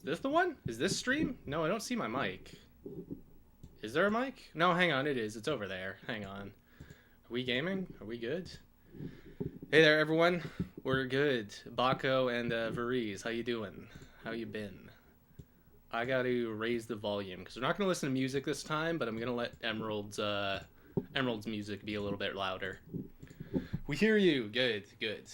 Is this the one? Is this stream? No, I don't see my mic. Is there a mic? No, hang on, it is. It's over there. Hang on. Are we gaming? Are we good? Hey there, everyone. We're good. Baco and Veriz, how you doing? How you been? I got to raise the volume because we're not going to listen to music this time, but I'm going to let Emerald's music be a little bit louder. We hear you. Good, good.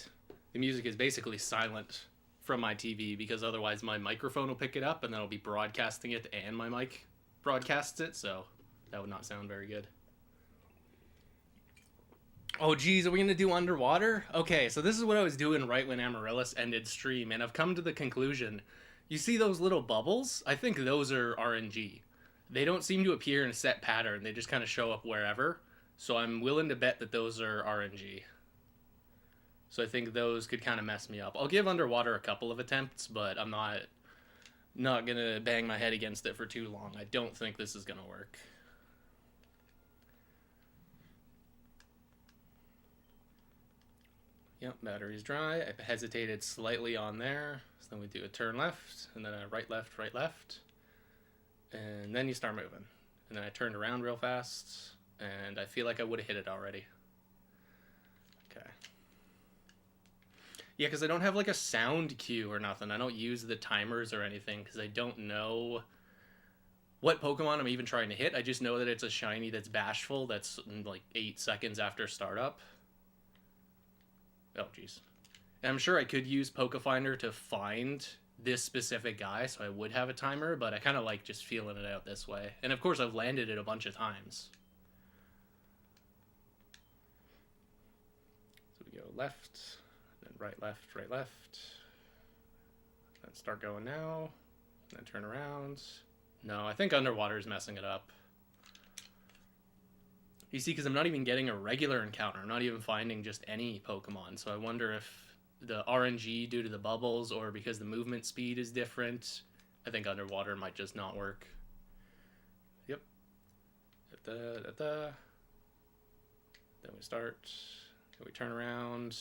The music is basically silent from my TV because otherwise my microphone will pick it up and then I'll be broadcasting it and my mic broadcasts it, so that would not sound very good. Oh geez, are we gonna do underwater? Okay, so this is what I was doing right when Amaryllis ended stream, and I've come to the conclusion. You see those little bubbles? I think those are RNG. They don't seem to appear in a set pattern, they just kind of show up wherever. So I'm willing to bet that those are RNG. So I think those could kind of mess me up. I'll give underwater a couple of attempts, but I'm not gonna bang my head against it for too long. I don't think this is gonna work. Yep, battery's dry. I hesitated slightly on there. So then we do a turn left, and then a right, left, right, left. And then you start moving. And then I turned around real fast, and I feel like I would have hit it already. Okay. Yeah, because I don't have like a sound cue or nothing. I don't use the timers or anything because I don't know what Pokemon I'm even trying to hit. I just know that it's a shiny that's bashful that's like 8 seconds after startup. Oh, jeez. And I'm sure I could use Pokefinder to find this specific guy, so I would have a timer, but I kind of like just feeling it out this way. And of course, I've landed it a bunch of times. So we go left, then right, left, right, left. Then start going now, then turn around. No, I think underwater is messing it up. You see, because I'm not even getting a regular encounter. I'm not even finding just any Pokemon. So I wonder if the RNG due to the bubbles or because the movement speed is different. I think underwater might just not work. Yep. Then we start. Then we turn around.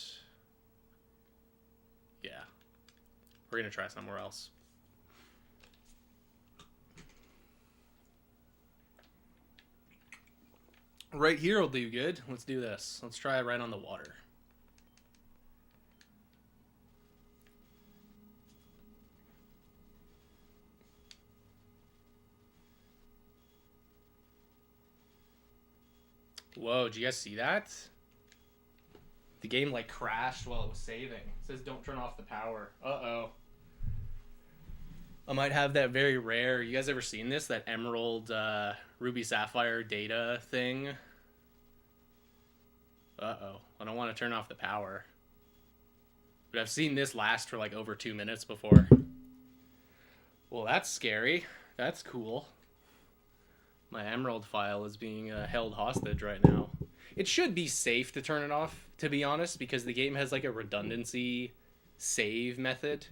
Yeah. We're going to try somewhere else. Right here will do good. Let's do this. Let's try it right on the water. Whoa, did you guys see that? The game like crashed while it was saving. It says don't turn off the power. Uh-oh. I might have that very rare. You guys ever seen this? That Emerald, Ruby Sapphire data thing? Uh-oh. I don't want to turn off the power. But I've seen this last for like over 2 minutes before. Well, that's scary. That's cool. My Emerald file is being held hostage right now. It should be safe to turn it off, to be honest, because the game has like a redundancy save method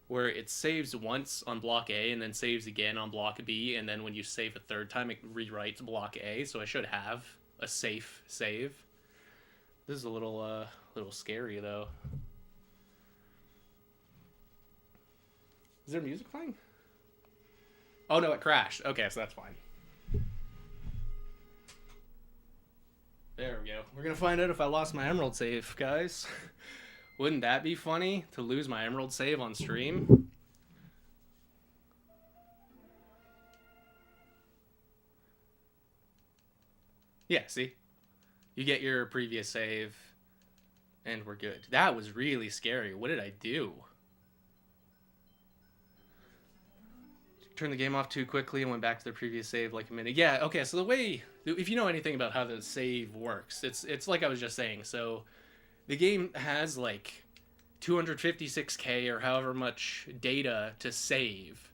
where it saves once on block A and then saves again on block B, and then when you save a third time, it rewrites block A, so I should have a safe save. This is a little scary, though. Is there music playing? Oh, no, it crashed. Okay, so that's fine. There we go. We're going to find out if I lost my Emerald save, guys. Wouldn't that be funny, to lose my Emerald save on stream? Yeah, see? You get your previous save, and we're good. That was really scary. What did I do? Turned the game off too quickly and went back to the previous save like a minute. Yeah, okay, so the way... If you know anything about how the save works, it's like I was just saying. So the game has like 256K or however much data to save.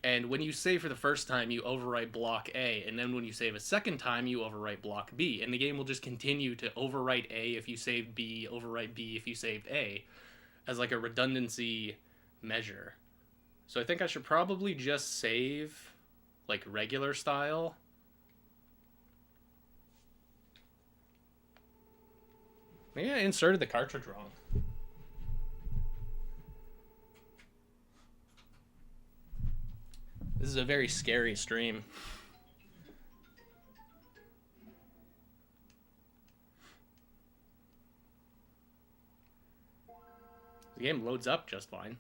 And when you save for the first time, you overwrite block A. And then when you save a second time, you overwrite block B. And the game will just continue to overwrite A if you saved B, overwrite B if you saved A, as like a redundancy measure. So I think I should probably just save like regular style. Maybe I inserted the cartridge wrong. is a very scary stream. The game loads up just fine.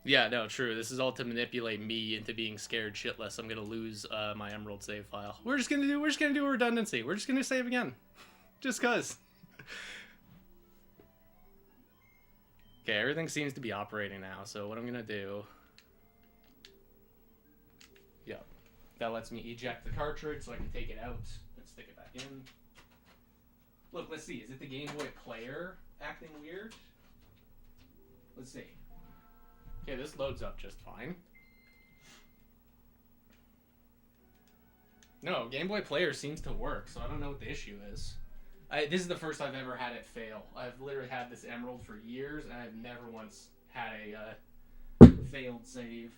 Yeah, no, true. This is all to manipulate me into being scared shitless. I'm gonna lose my Emerald save file. We're just gonna do a redundancy. We're just gonna save again, just cause. Okay, everything seems to be operating now. So what I'm gonna do. Yep, that lets me eject the cartridge so I can take it out and stick it back in. Look, let's see. Is it the Game Boy Player acting weird? Let's see. Okay, this loads up just fine. No, Game Boy Player seems to work, so I don't know what the issue is. This is the first I've ever had it fail. I've literally had this Emerald for years, and I've never once had a failed save.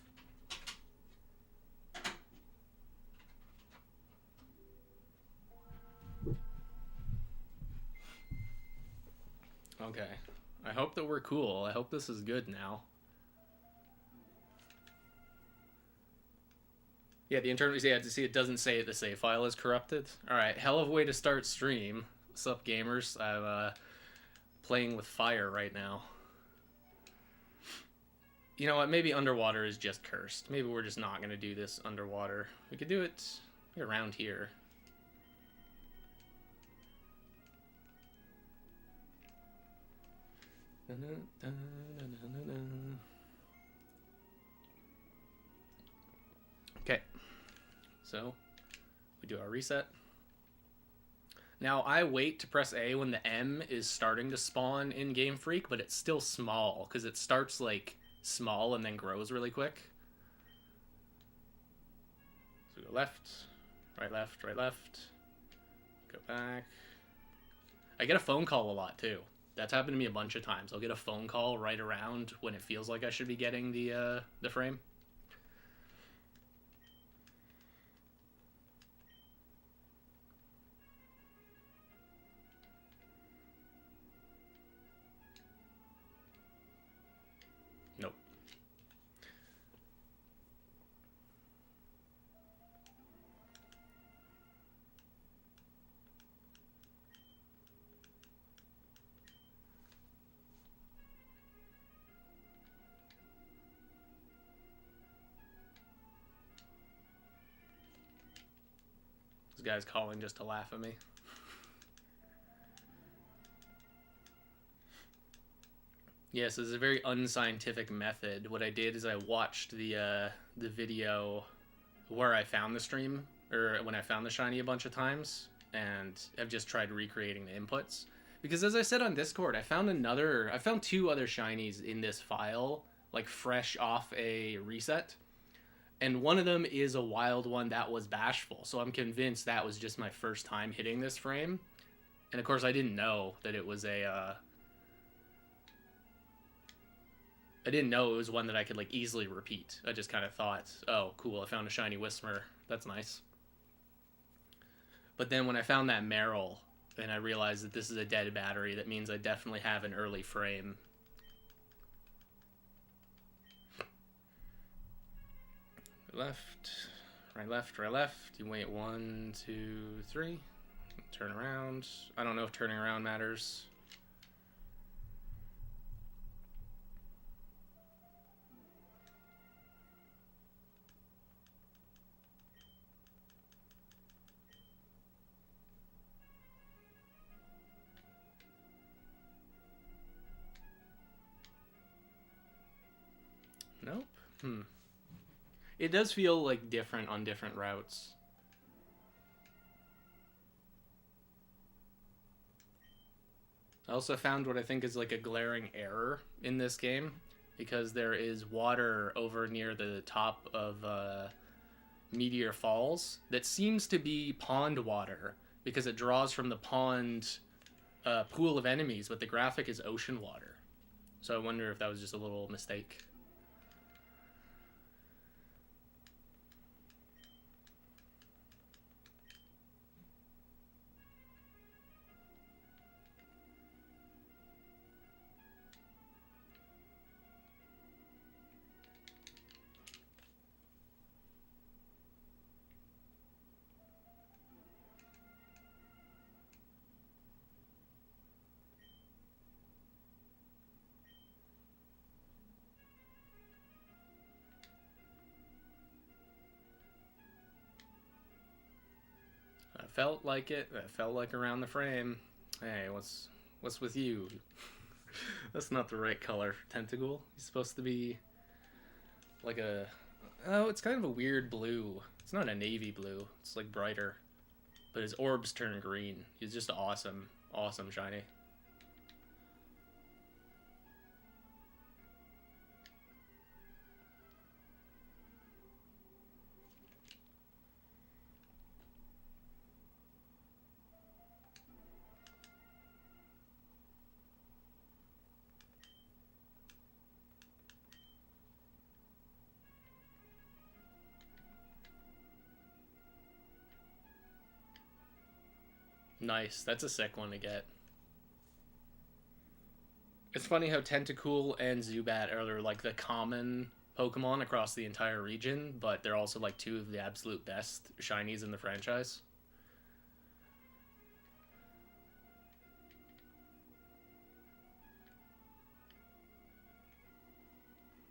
Okay. I hope that we're cool. I hope this is good now. Yeah, the internal, yeah, to see it doesn't say the save file is corrupted. Alright, hell of a way to start stream. What's up, gamers? I'm playing with fire right now. You know what, maybe underwater is just cursed. Maybe we're just not going to do this underwater. We could do it around here. Okay. So, we do our reset. Now, I wait to press A when the M is starting to spawn in Game Freak, but it's still small, because it starts, like, small and then grows really quick. So we go left, right, left, right, left. Go back. I get a phone call a lot, too. That's happened to me a bunch of times. I'll get a phone call right around when it feels like I should be getting the frame. Nope. This guy's calling just to laugh at me. Yes, this is a very unscientific method. What I did is I watched the video where I found the stream, or when I found the shiny a bunch of times, and I've just tried recreating the inputs. Because as I said on Discord, I found two other shinies in this file, like fresh off a reset. And one of them is a wild one that was bashful, so I'm convinced that was just my first time hitting this frame. And of course I didn't know that it was I didn't know it was one that I could like easily repeat. I just kind of thought, oh, cool, I found a shiny Whismer. That's nice. But then when I found that Meryl, and I realized that this is a dead battery, that means I definitely have an early frame. Left, right, left, right, left. You wait 1, 2, 3. Turn around. I don't know if turning around matters. Nope. It does feel like different on different routes. I also found what I think is like a glaring error in this game, because there is water over near the top of Meteor Falls that seems to be pond water, because it draws from the pond pool of enemies, but the graphic is ocean water. So I wonder if that was just a little mistake. Felt like it. That felt like around the frame. Hey, what's with you? That's not the right color for Tentacool. He's supposed to be like a... Oh, it's kind of a weird blue. It's not a navy blue. It's like brighter. But his orbs turn green. He's just awesome. Awesome shiny. Nice. That's a sick one to get. It's funny how Tentacool and Zubat are like the common Pokemon across the entire region, but they're also like two of the absolute best shinies in the franchise.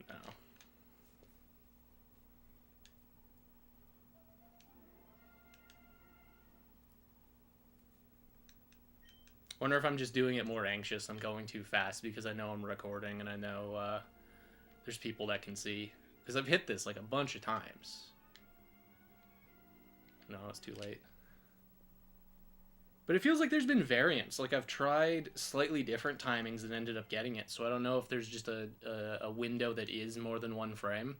No. Wonder if I'm just doing it more anxious. I'm going too fast because I know I'm recording and I know there's people that can see. Because I've hit this like a bunch of times. No, it's too late. But it feels like there's been variance. Like I've tried slightly different timings and ended up getting it. So I don't know if there's just a window that is more than one frame.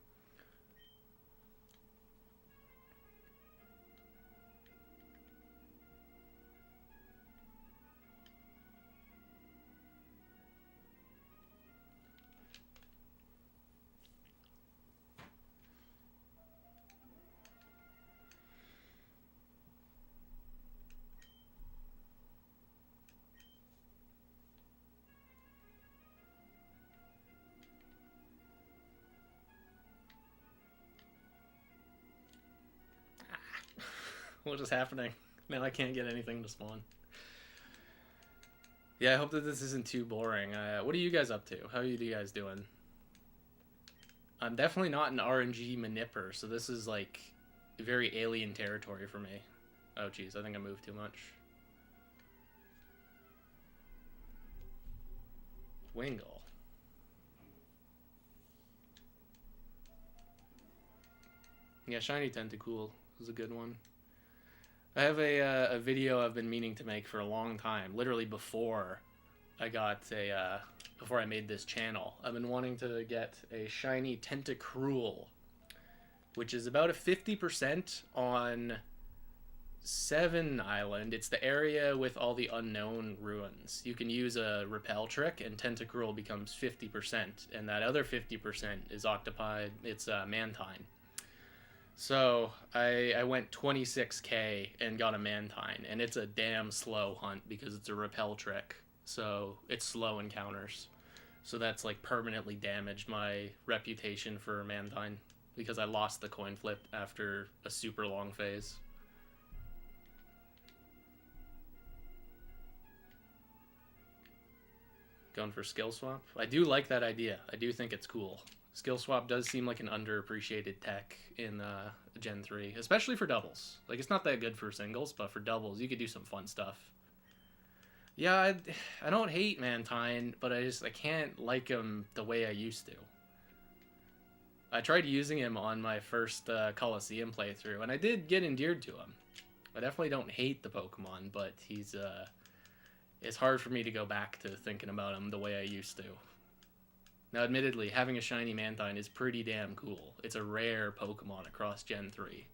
What is happening? Now I can't get anything to spawn. Yeah, I hope that this isn't too boring. What are you guys up to? How are you guys doing? I'm definitely not an RNG manipper, so this is like very alien territory for me. Oh jeez, I think I moved too much. Wingle. Yeah, shiny Tentacool is a good one. I have a video I've been meaning to make for a long time, literally before I got before I made this channel. I've been wanting to get a shiny Tentacruel, which is about a 50% on 7 Island. It's the area with all the unknown ruins. You can use a repel trick and Tentacruel becomes 50%, and that other 50% is occupied, it's Mantine. So I went 26k and got a Mantine, and it's a damn slow hunt because it's a repel trick. So it's slow encounters. So that's like permanently damaged my reputation for Mantine because I lost the coin flip after a super long phase. Going for skill swap? I do like that idea. I do think it's cool. Skill swap does seem like an underappreciated tech in Gen 3, especially for doubles. Like, it's not that good for singles, but for doubles, you could do some fun stuff. Yeah, I don't hate Mantine, but I can't like him the way I used to. I tried using him on my first Coliseum playthrough, and I did get endeared to him. I definitely don't hate the Pokemon, but it's hard for me to go back to thinking about him the way I used to. Now, admittedly, having a shiny Mantine is pretty damn cool. It's a rare Pokemon across Gen 3.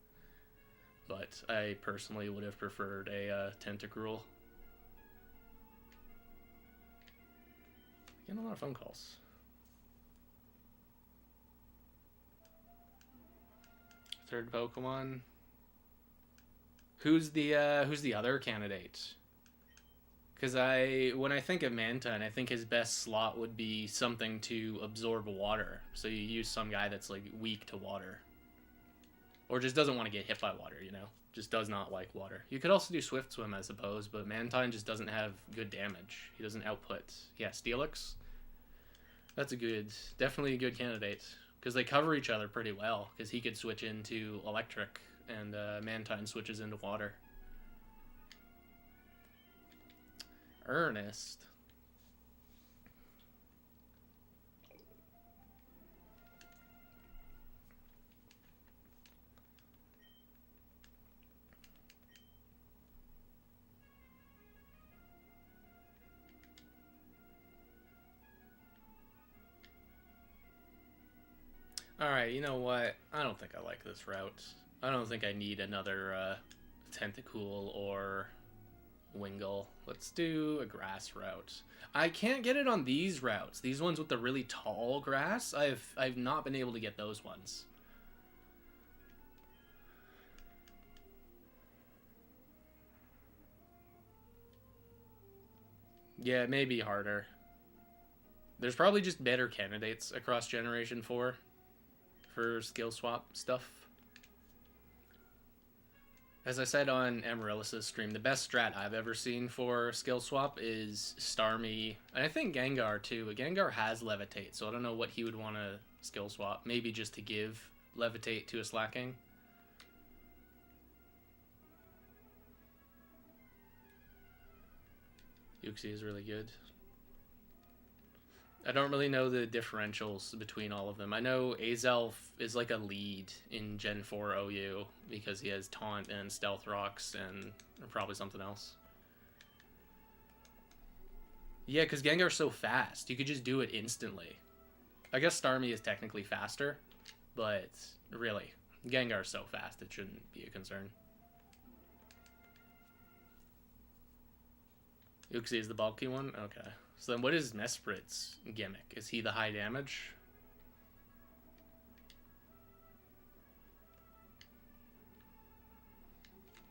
But I personally would have preferred a Tentacruel. Getting a lot of phone calls. Third Pokemon. Who's the other candidate? Because when I think of Mantine, I think his best slot would be something to absorb water. So you use some guy that's like weak to water, or just doesn't want to get hit by water. You know, just does not like water. You could also do Swift Swim, I suppose, but Mantine just doesn't have good damage. He doesn't output. Yeah, Steelix. That's definitely a good candidate because they cover each other pretty well. Because he could switch into electric, and Mantine switches into water. Ernest. Alright, you know what? I don't think I like this route. I don't think I need another Tentacool or Wingull. Let's do a grass route. I can't get it on these routes. These ones with the really tall grass, I've not been able to get those ones. Yeah, it may be harder. There's probably just better candidates across Generation 4 for skill swap stuff. As I said on Amaryllis' stream, the best strat I've ever seen for skill swap is Starmie, and I think Gengar too, but Gengar has Levitate, so I don't know what he would want to skill swap. Maybe just to give Levitate to a Slacking. Uxie is really good. I don't really know the differentials between all of them. I know Azelf is like a lead in Gen 4 OU because he has Taunt and Stealth Rocks and probably something else. Yeah, because Gengar's so fast. You could just do it instantly. I guess Starmie is technically faster, but really, Gengar's so fast it shouldn't be a concern. Uxie is the bulky one? Okay. So then what is Mesprit's gimmick? Is he the high damage?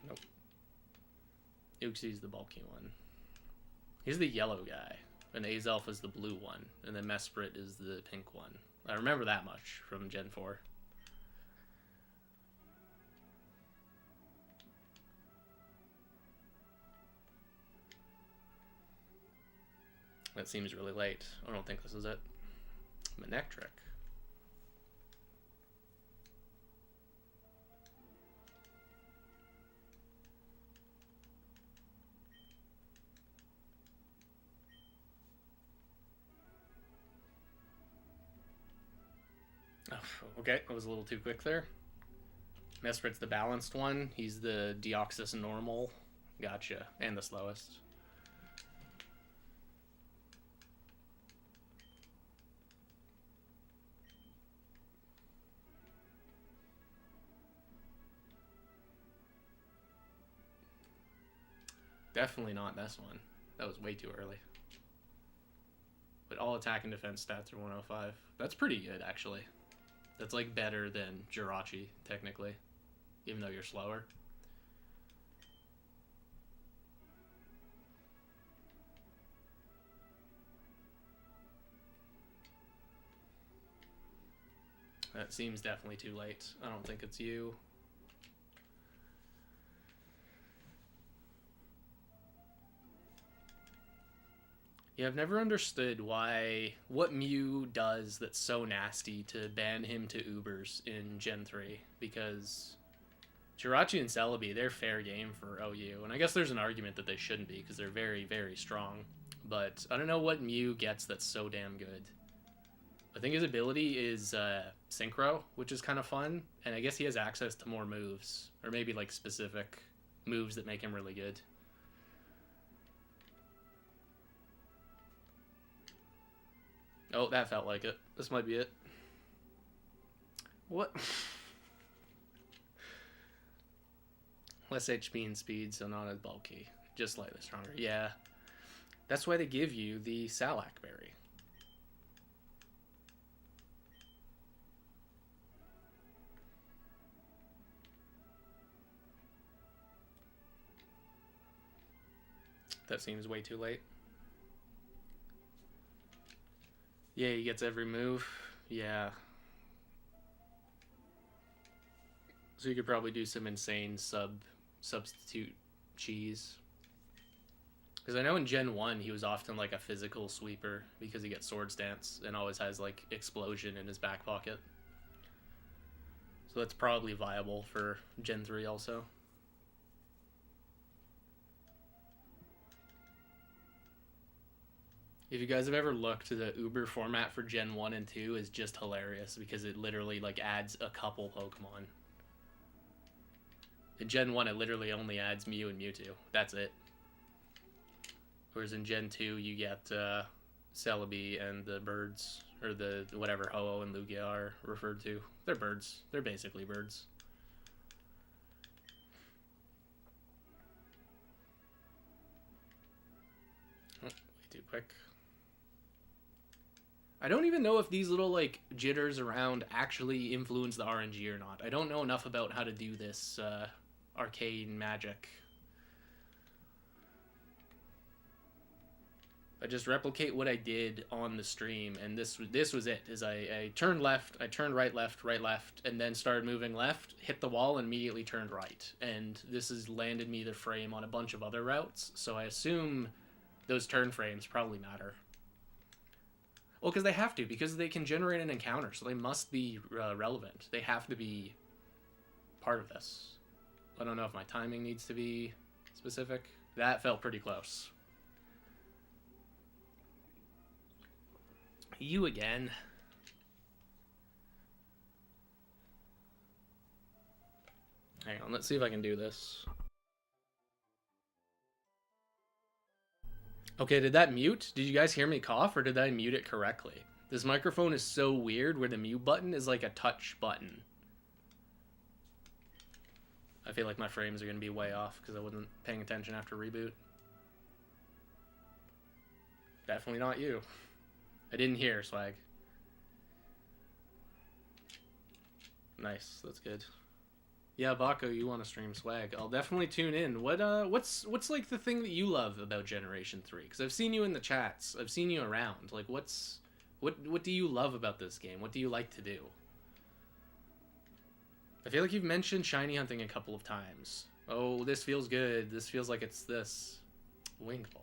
Nope. Uxie's the bulky one. He's the yellow guy. And Azelf is the blue one. And then Mesprit is the pink one. I remember that much from Gen 4. That seems really late. I don't think this is it. Manectric. Oh, okay, I was a little too quick there. Mesprit's the balanced one. He's the Deoxys normal. Gotcha. And the slowest. Definitely not this one. That was way too early. But all attack and defense stats are 105. That's pretty good, actually. That's like better than Jirachi, technically. Even though you're slower. That seems definitely too late. I don't think it's you. Yeah, I've never understood what Mew does that's so nasty to ban him to Ubers in Gen 3, because Jirachi and Celebi, they're fair game for OU, and I guess there's an argument that they shouldn't be, because they're very, very strong, but I don't know what Mew gets that's so damn good. I think his ability is Synchro, which is kind of fun, and I guess he has access to more moves, or maybe like specific moves that make him really good. Oh, that felt like it. This might be it. What? Less HP and speed, so not as bulky. Just slightly stronger. Yeah. That's why they give you the Salac berry. That seems way too late. Yeah, he gets every move. Yeah. So you could probably do some insane substitute cheese. Because I know in Gen 1 he was often like a physical sweeper because he gets Sword Stance and always has like Explosion in his back pocket. So that's probably viable for Gen 3 also. If you guys have ever looked, the Uber format for Gen 1 and 2 is just hilarious because it literally like adds a couple Pokemon. In Gen 1 it literally only adds Mew and Mewtwo. That's it. Whereas in Gen 2 you get Celebi and the birds, or the whatever Ho-Oh and Lugia are referred to. They're birds. They're basically birds. Oh, way too quick. I don't even know if these little like jitters around actually influence the RNG or not. I don't know enough about how to do this arcane magic. I just replicate what I did on the stream, and this was it. Is I turned left, I turned right, left, and then started moving left, hit the wall, and immediately turned right. And this has landed me the frame on a bunch of other routes, so I assume those turn frames probably matter. Well, because they have to, because they can generate an encounter, so they must be relevant. They have to be part of this. I don't know if my timing needs to be specific. That felt pretty close. You again. Hang on, let's see if I can do this. Okay, did that mute? Did you guys hear me cough, or did I mute it correctly? This microphone is so weird where the mute button is like a touch button. I feel like my frames are going to be way off because I wasn't paying attention after reboot. Definitely not you. I didn't hear, Swag. Nice, that's good. Yeah, Baco, you want to stream Swag? I'll definitely tune in. What's like the thing that you love about Generation 3? Because I've seen you in the chats. I've seen you around. Like, what do you love about this game? What do you like to do? I feel like you've mentioned shiny hunting a couple of times. Oh, this feels good. This feels like it's this. Winkle.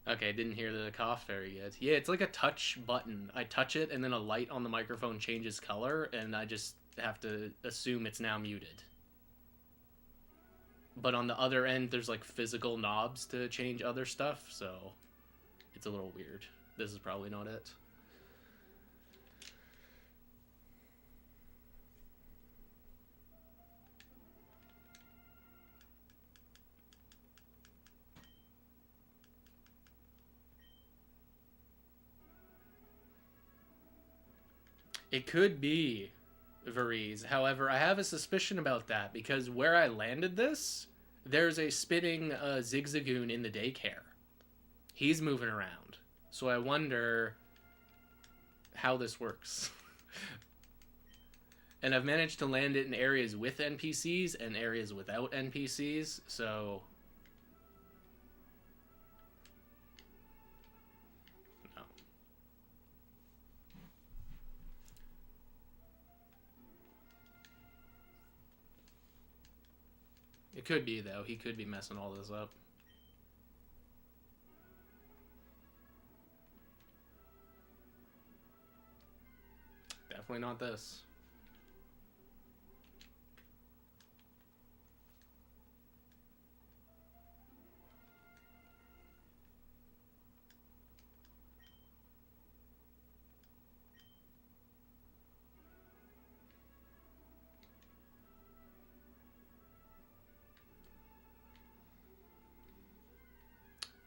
Okay, didn't hear the cough very good. Yeah, it's like a touch button. I touch it, and then a light on the microphone changes color, and I just have to assume it's now muted. But on the other end, there's like physical knobs to change other stuff, so it's a little weird. This is probably not it. It could be Varize. However, I have a suspicion about that because where I landed this, there's a spinning Zigzagoon in the daycare. He's moving around. So I wonder how this works. And I've managed to land it in areas with NPCs and areas without NPCs, so... No. It could be, though. He could be messing all this up. Definitely not this.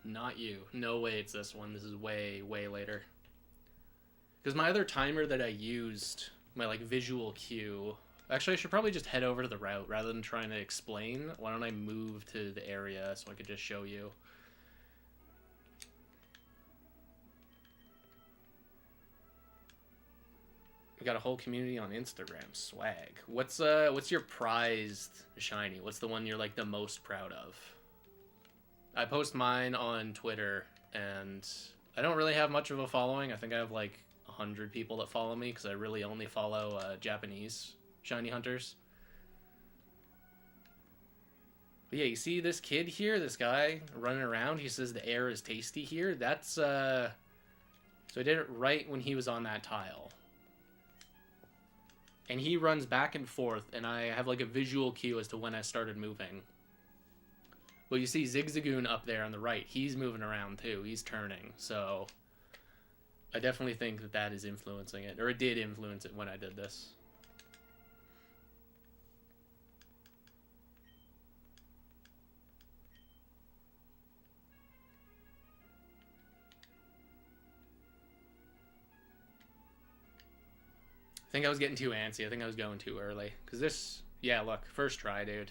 Not you. No way it's this one. This is way, way later. Because my other timer that I used, my like visual cue... Actually, I should probably just head over to the route rather than trying to explain. Why don't I move to the area so I could just show you? We got a whole community on Instagram. Swag. What's your prized shiny? What's the one you're like the most proud of? I post mine on Twitter, and I don't really have much of a following. I think I have like 100 people that follow me because I really only follow Japanese shiny hunters. But yeah, you see this kid here, this guy running around. He says the air is tasty here. That's so I did it right when he was on that tile. And he runs back and forth, and I have like a visual cue as to when I started moving. Well, you see Zigzagoon up there on the right. He's moving around too. He's turning. So I definitely think that that is influencing it. Or it did influence it when I did this. I think I was getting too antsy. I think I was going too early. Because this... Yeah, look. First try, dude.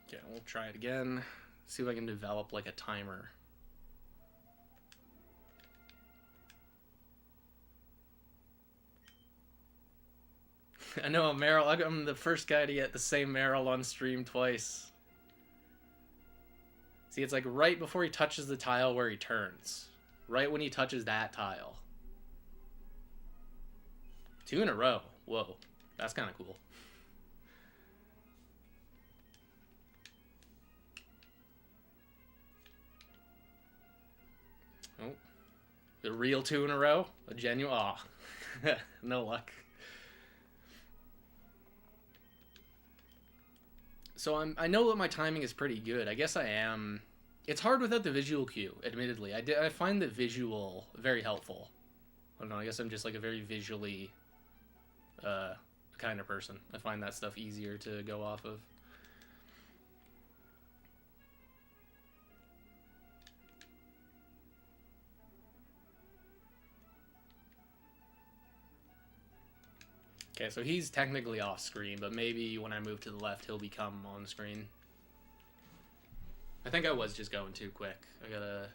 Okay, we'll try it again. See if I can develop like a timer. I know, Meryl. I'm the first guy to get the same Meryl on stream twice. See, it's like right before he touches the tile where he turns. Right when he touches that tile. 2 in a row. Whoa. That's kind of cool. Oh. The real 2 in a row? A genuine... Aw. No luck. So I know that my timing is pretty good. I guess I am... It's hard without the visual cue, admittedly. I find the visual very helpful. I don't know, I guess I'm just like a very visually kind of person. I find that stuff easier to go off of. Okay, so he's technically off screen, but maybe when I move to the left, he'll become on screen. I think I was just going too quick. I gotta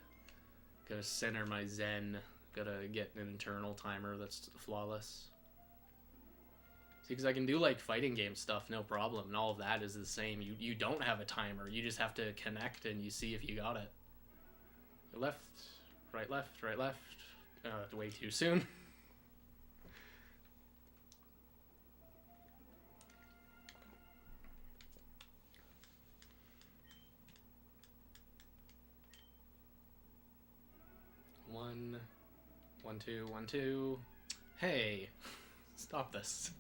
center my zen. Gotta get an internal timer that's flawless. See, because I can do like fighting game stuff, no problem, and all of that is the same. You don't have a timer. You just have to connect and you see if you got it. Left, right, left, right, left. Way too soon. One, two, 1, 2. Hey, stop this.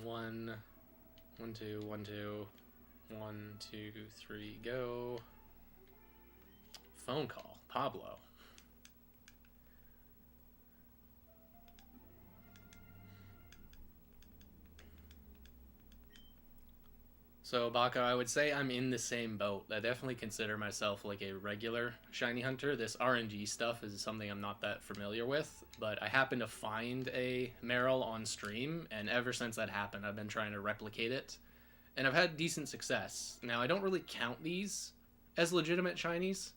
One, 2, 1, 2. 1, 2, 3, go. Phone call, Pablo. So, Baka, I would say I'm in the same boat. I definitely consider myself like a regular shiny hunter. This RNG stuff is something I'm not that familiar with, but I happened to find a Meryl on stream, and ever since that happened, I've been trying to replicate it, and I've had decent success. Now, I don't really count these as legitimate shinies,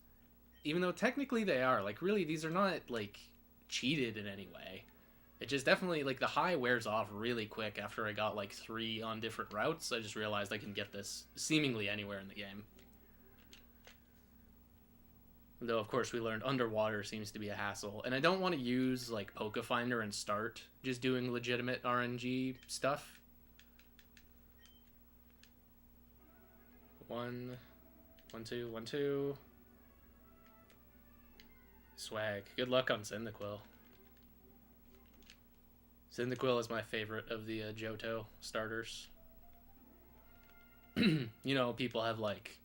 even though technically they are. Like, really, these are not, like, cheated in any way. It just definitely, like, the high wears off really quick after I got, like, 3 on different routes. I just realized I can get this seemingly anywhere in the game. Though, of course, we learned underwater seems to be a hassle. And I don't want to use, like, Pokefinder and start just doing legitimate RNG stuff. 1, 2, 1, 2. Swag. Good luck on Cyndaquil. Cyndaquil is my favorite of the Johto starters. You know, people have, like,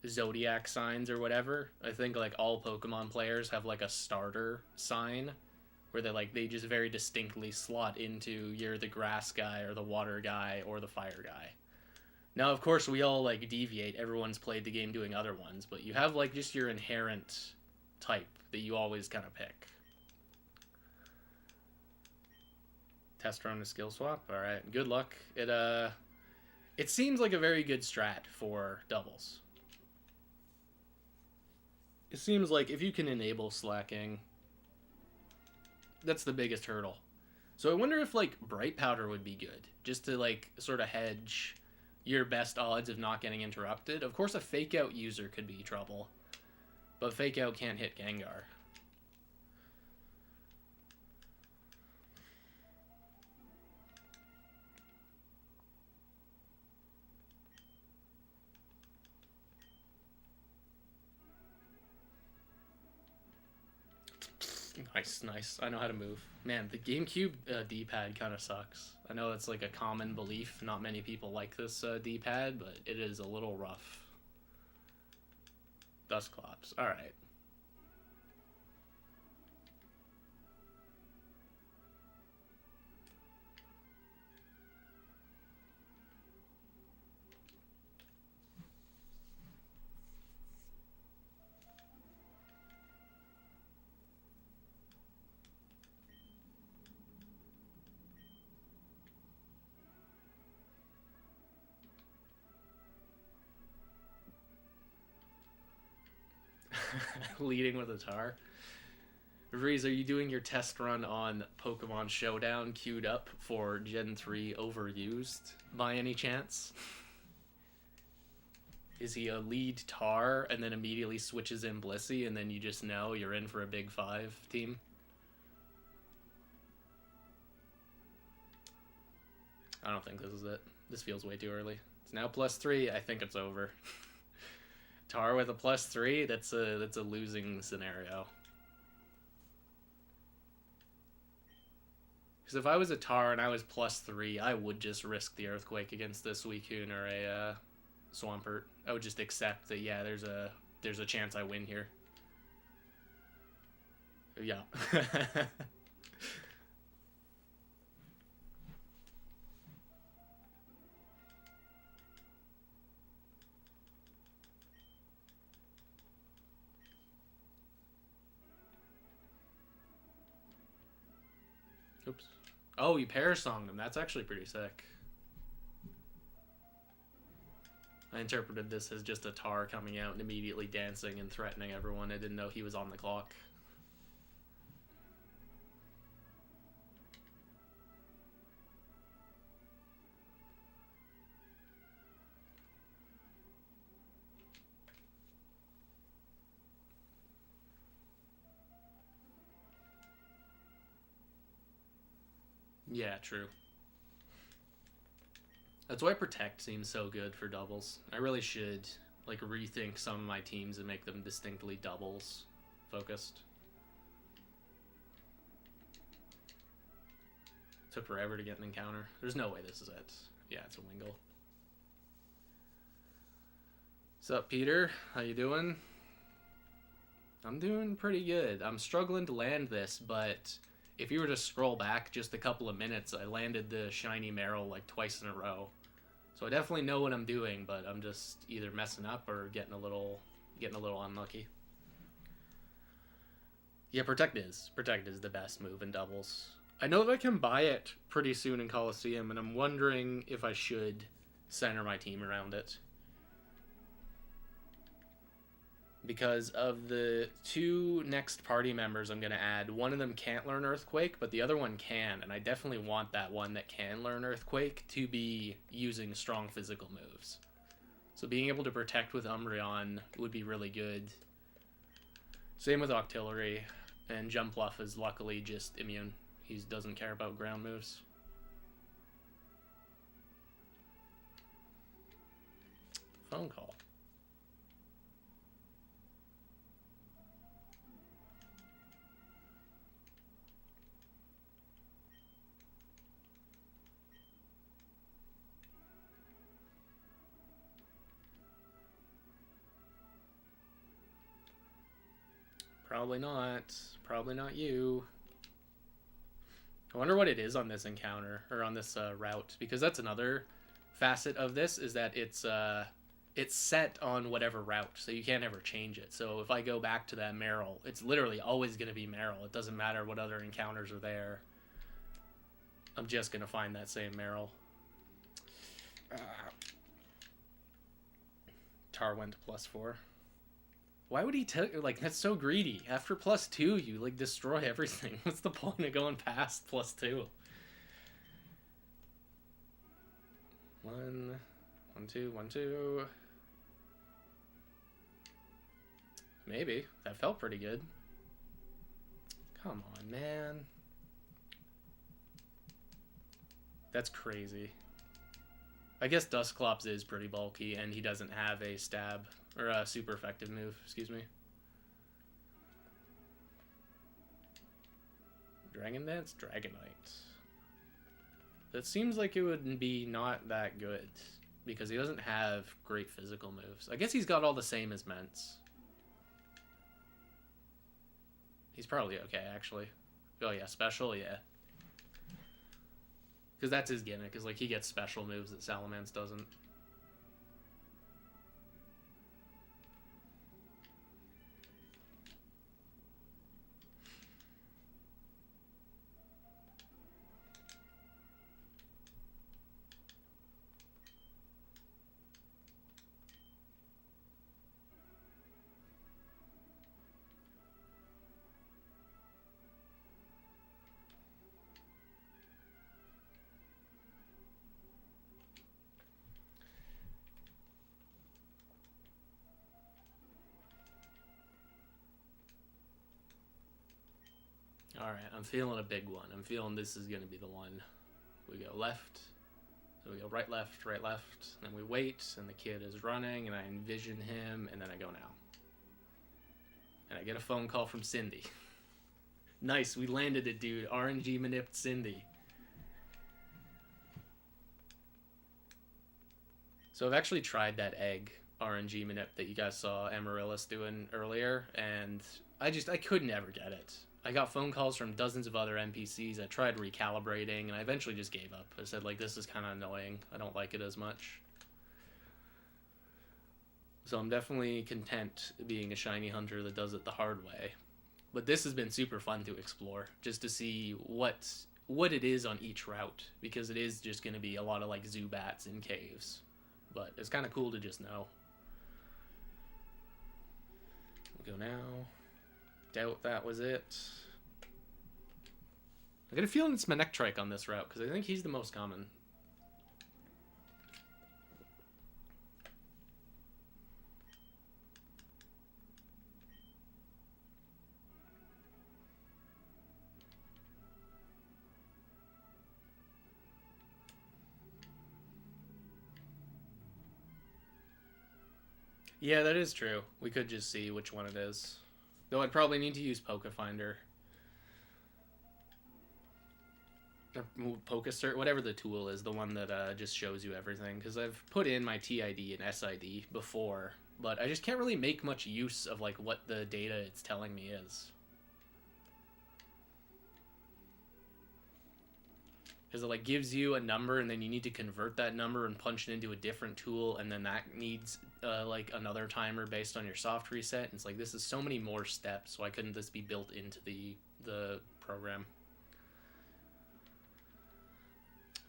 zodiac signs or whatever. I think, like, all Pokemon players have, like, a starter sign where they just very distinctly slot into you're the grass guy or the water guy or the fire guy. Now, of course, we all like deviate. Everyone's played the game doing other ones, but you have like just your inherent type that you always kind of pick. Test run to skill swap. All right, good luck. It seems like a very good strat for doubles. It seems like if you can enable slacking, that's the biggest hurdle. So I wonder if like bright powder would be good, just to like sort of hedge your best odds of not getting interrupted. Of course, a fake out user could be trouble, but fake out can't hit Gengar. Nice. I know how to move. Man, the GameCube D-pad kind of sucks. I know it's like a common belief. Not many people like this D-pad, but it is a little rough. Dusclops. All right. Leading with a tar. Reese, are you doing your test run on Pokemon Showdown queued up for Gen 3 Overused by any chance? Is he a lead tar and then immediately switches in Blissey and then you just know you're in for a big 5 team? I don't think this is it. This feels way too early. It's now +3. I think it's over. Tar with a +3, that's a losing scenario. Because if I was a Tar and I was +3, I would just risk the Earthquake against this Suicune or a Swampert. I would just accept that, yeah, there's a chance I win here. Yeah. Oops. Oh, you parasonged him. That's actually pretty sick. I interpreted this as just a Tar coming out and immediately dancing and threatening everyone. I didn't know he was on the clock. Yeah, true. That's why Protect seems so good for doubles. I really should like rethink some of my teams and make them distinctly doubles focused. Took forever to get an encounter. There's no way this is it. Yeah, it's a Wingull. What's up, Peter? How you doing? I'm doing pretty good. I'm struggling to land this, but if you were to scroll back just a couple of minutes, I landed the shiny Meryl like twice in a row. So I definitely know what I'm doing, but I'm just either messing up or getting a little unlucky. Yeah, Protect is the best move in doubles. I know that I can buy it pretty soon in Coliseum, and I'm wondering if I should center my team around it. Because of the 2 next party members I'm going to add, one of them can't learn Earthquake, but the other one can, and I definitely want that one that can learn Earthquake to be using strong physical moves. So being able to protect with Umbreon would be really good. Same with Octillery, and Jumpluff is luckily just immune. He doesn't care about ground moves. Phone call. Probably not. Probably not you. I wonder what it is on this encounter, or on this route, because that's another facet of this, is that it's set on whatever route, so you can't ever change it. So if I go back to that Merrill, it's literally always going to be Merrill. It doesn't matter what other encounters are there. I'm just going to find that same Merrill. Tar went to +4. Why would he take, like, that's so greedy. After +2, you, like, destroy everything. What's the point of going past +2? 1, 1, 2, 1, 2. Maybe. That felt pretty good. Come on, man. That's crazy. I guess Dusclops is pretty bulky, and he doesn't have a stab, or a super effective move, excuse me. Dragon Dance? Dragonite. That seems like it would be not that good, because he doesn't have great physical moves. I guess he's got all the same as Ments. He's probably okay, actually. Oh yeah, special, yeah. Because that's his gimmick, is like he gets special moves that Salamence doesn't. Alright, I'm feeling a big one. I'm feeling this is going to be the one. We go left, so we go right, left, then we wait, and the kid is running, and I envision him, and then I go now. And I get a phone call from Cindy. Nice, we landed it, dude. RNG Manip Cindy. So I've actually tried that egg RNG Manip that you guys saw Amaryllis doing earlier, and I could never get it. I got phone calls from dozens of other NPCs. I tried recalibrating, and I eventually just gave up. I said, like, this is kind of annoying. I don't like it as much. So I'm definitely content being a shiny hunter that does it the hard way. But this has been super fun to explore, just to see what it is on each route, because it is just going to be a lot of, like, Zubats in caves. But it's kind of cool to just know. We'll go now. Doubt that was it. I got a feeling it's Manectrike on this route, because I think he's the most common. Yeah, that is true. We could just see which one it is. Though I'd probably need to use Pokefinder. Or Pokecert, whatever the tool is, the one that just shows you everything. Because I've put in my TID and SID before, but I just can't really make much use of like what the data it's telling me is. Because it like gives you a number, and then you need to convert that number and punch it into a different tool, and then that needs like another timer based on your soft reset. And it's like, this is so many more steps. Why couldn't this be built into the program?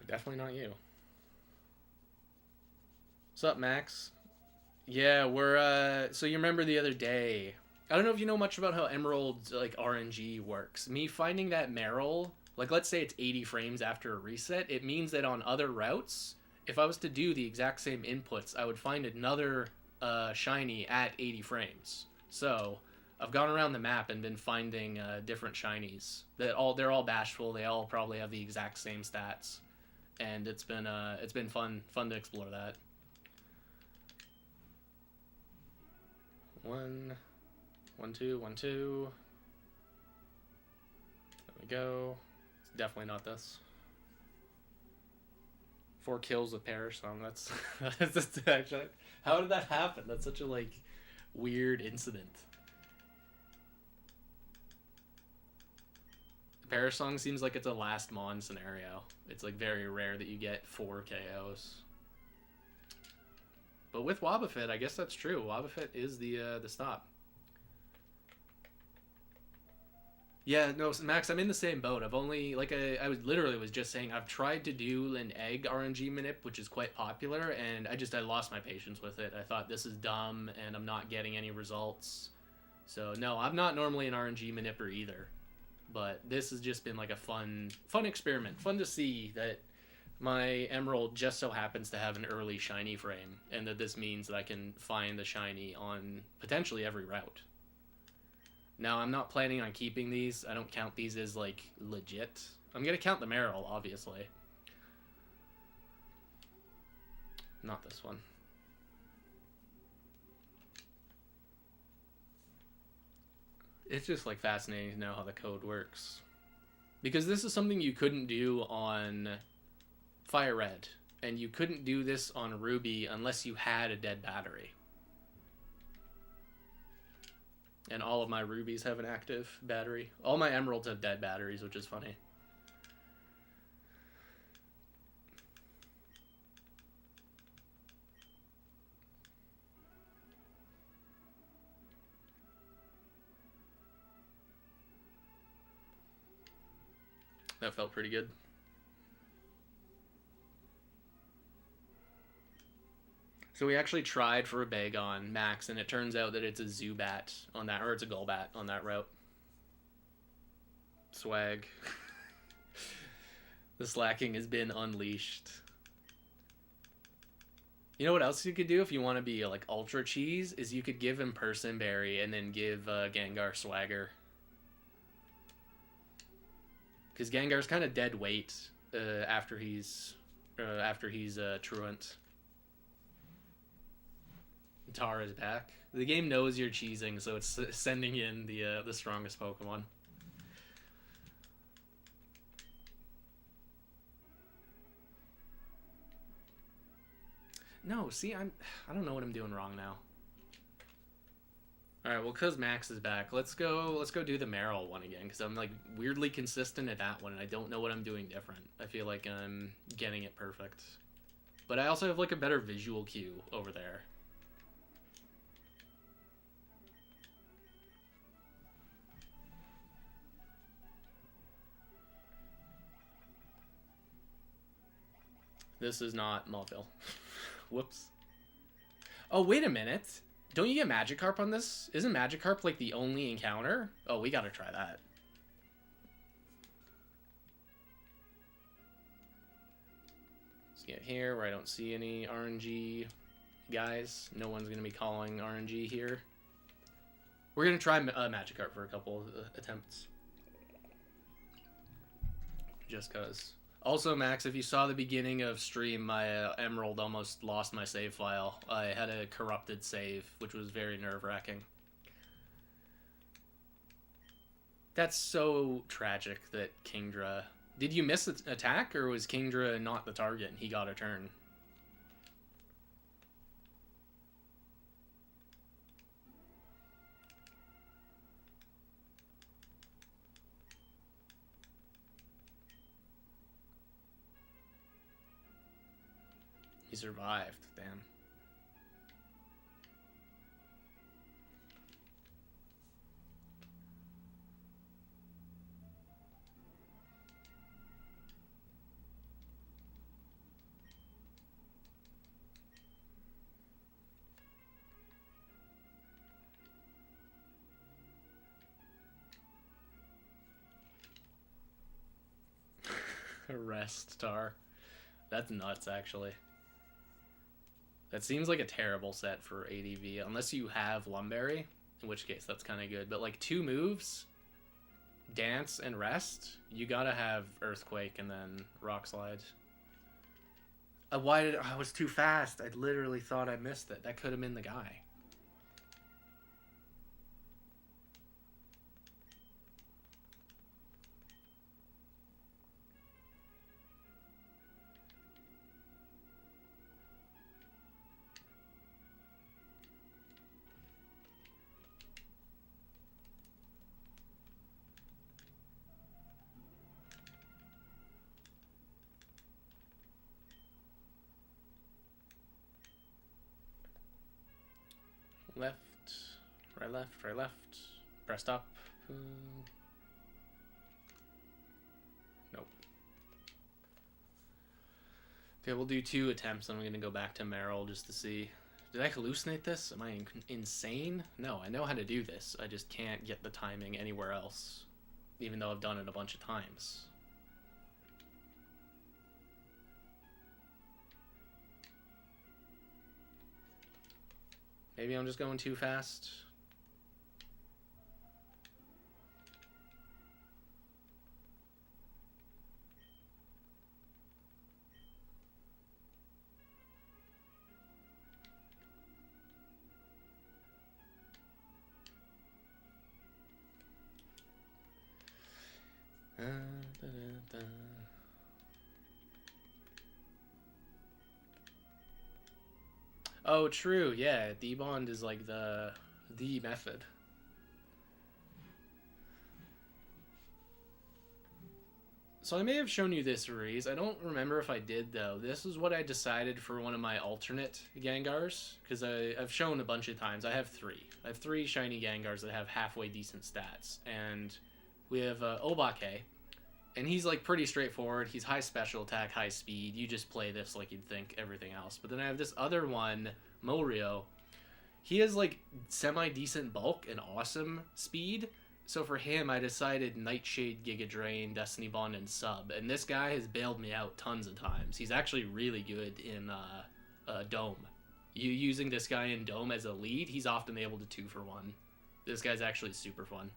Definitely not you. What's up, Max? Yeah, we're so you remember the other day, I don't know if you know much about how Emerald like RNG works. Me finding that Merrill, like let's say it's 80 frames after a reset, it means that on other routes, if I was to do the exact same inputs, I would find another shiny at 80 frames. So I've gone around the map and been finding different shinies. They're all bashful. They all probably have the exact same stats, and it's been fun to explore that. 1, 1, 2, 1, 2. There we go. It's definitely not this. 4 kills with Perish Song. That's actually, how did that happen? That's such a like weird incident. Parasong seems like it's a last mon scenario. It's like very rare that you get 4 KOs. But with Wobbuffet, I guess that's true. Wobbuffet is the stop. Yeah, no, Max, I'm in the same boat. I've only, like I was literally was just saying, I've tried to do an egg RNG manip, which is quite popular, and I lost my patience with it. I thought this is dumb, and I'm not getting any results. So, no, I'm not normally an RNG manipper either. But this has just been like a fun experiment. Fun to see that my Emerald just so happens to have an early shiny frame, and that this means that I can find the shiny on potentially every route. Now, I'm not planning on keeping these. I don't count these as, like, legit. I'm going to count the Marill, obviously. Not this one. It's just, like, fascinating to know how the code works. Because this is something you couldn't do on Fire Red. And you couldn't do this on Ruby unless you had a dead battery. And all of my rubies have an active battery. All my emeralds have dead batteries, which is funny. That felt pretty good. So we actually tried for a Bagon Max, and it turns out that it's a Zubat on that, or it's a Golbat on that route. Swag. The slacking has been unleashed. You know what else you could do if you want to be like ultra cheese? Is you could give him Person Berry and then give Gengar Swagger. Because Gengar's kind of dead weight after he's truant. Tara's back. The game knows you're cheesing, so it's sending in the strongest Pokemon. No, see, I don't know what I'm doing wrong now. All right, well, cause Max is back, let's go do the Marill one again, because I'm like weirdly consistent at that one, and I don't know what I'm doing different. I feel like I'm getting it perfect, but I also have like a better visual cue over there. This is not Mauville. Whoops. Oh, wait a minute. Don't you get Magikarp on this? Isn't Magikarp like the only encounter? Oh, we gotta try that. Let's get here where I don't see any RNG guys. No one's gonna be calling RNG here. We're gonna try Magikarp for a couple attempts. Just cause. Also, Max, if you saw the beginning of stream, my Emerald almost lost my save file. I had a corrupted save, which was very nerve-wracking. That's so tragic that Kingdra... Did you miss the attack, or was Kingdra not the target and he got a turn? He survived, damn. Arrest Tar. That's nuts, actually. That seems like a terrible set for ADV, unless you have Lumberry, in which case that's kind of good. But like 2 moves, Dance and Rest, you gotta have Earthquake and then Rock Slide. Why did I was too fast? I literally thought I missed it. That could have been the guy. Left, right, left, right, left. Pressed up. Nope. Okay, we'll do 2 attempts. I'm going to go back to Merrill just to see. Did I hallucinate this? Am I insane? No, I know how to do this. I just can't get the timing anywhere else, even though I've done it a bunch of times. Maybe I'm just going too fast. Oh, true. Yeah, debond is like the method. So I may have shown you this, Reese. I don't remember if I did, though. This is what I decided for one of my alternate Gengars, because I've shown a bunch of times. I have 3. I have 3 shiny Gengars that have halfway decent stats. And we have Obake, and he's like pretty straightforward. He's high special attack, high speed. You just play this like you'd think everything else. But then I have this other one, Morio. He has like semi-decent bulk and awesome speed. So for him, I decided Nightshade, Giga Drain, Destiny Bond, and Sub. And this guy has bailed me out tons of times. He's actually really good in Dome. You using this guy in Dome as a lead, he's often able to 2 for 1. This guy's actually super fun.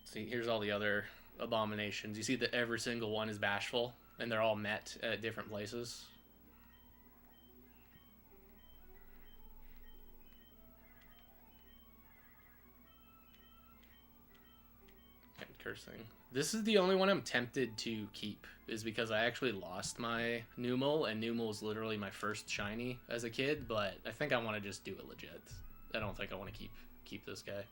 See, here's all the other abominations. You see that every single one is bashful, and they're all met at different places. Cursing. This is the only one I'm tempted to keep, is because I actually lost my Numel, and Numel is literally my first shiny as a kid, but I think I want to just do it legit. I don't think I want to keep this guy.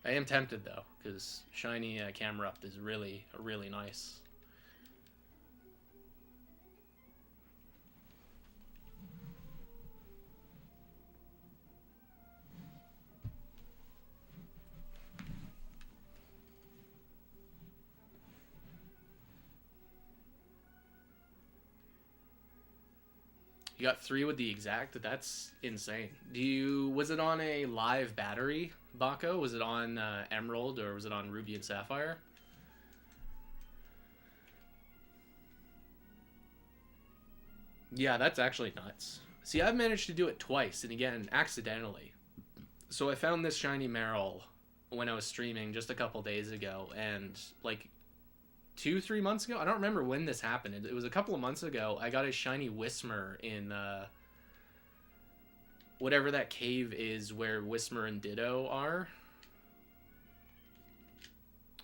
I am tempted, though, because shiny Camerupt is really nice. You got 3 with the exact? That's insane. Was it on a live battery, Baco? Was it on Emerald, or was it on Ruby and Sapphire? Yeah, that's actually nuts. See, I've managed to do it twice, and again, accidentally. So I found this shiny Meryl when I was streaming just a couple days ago, and like 2-3 months ago, I don't remember when this happened. It was a couple of months ago. I got a shiny Whismer in whatever that cave is where Whismer and Ditto are.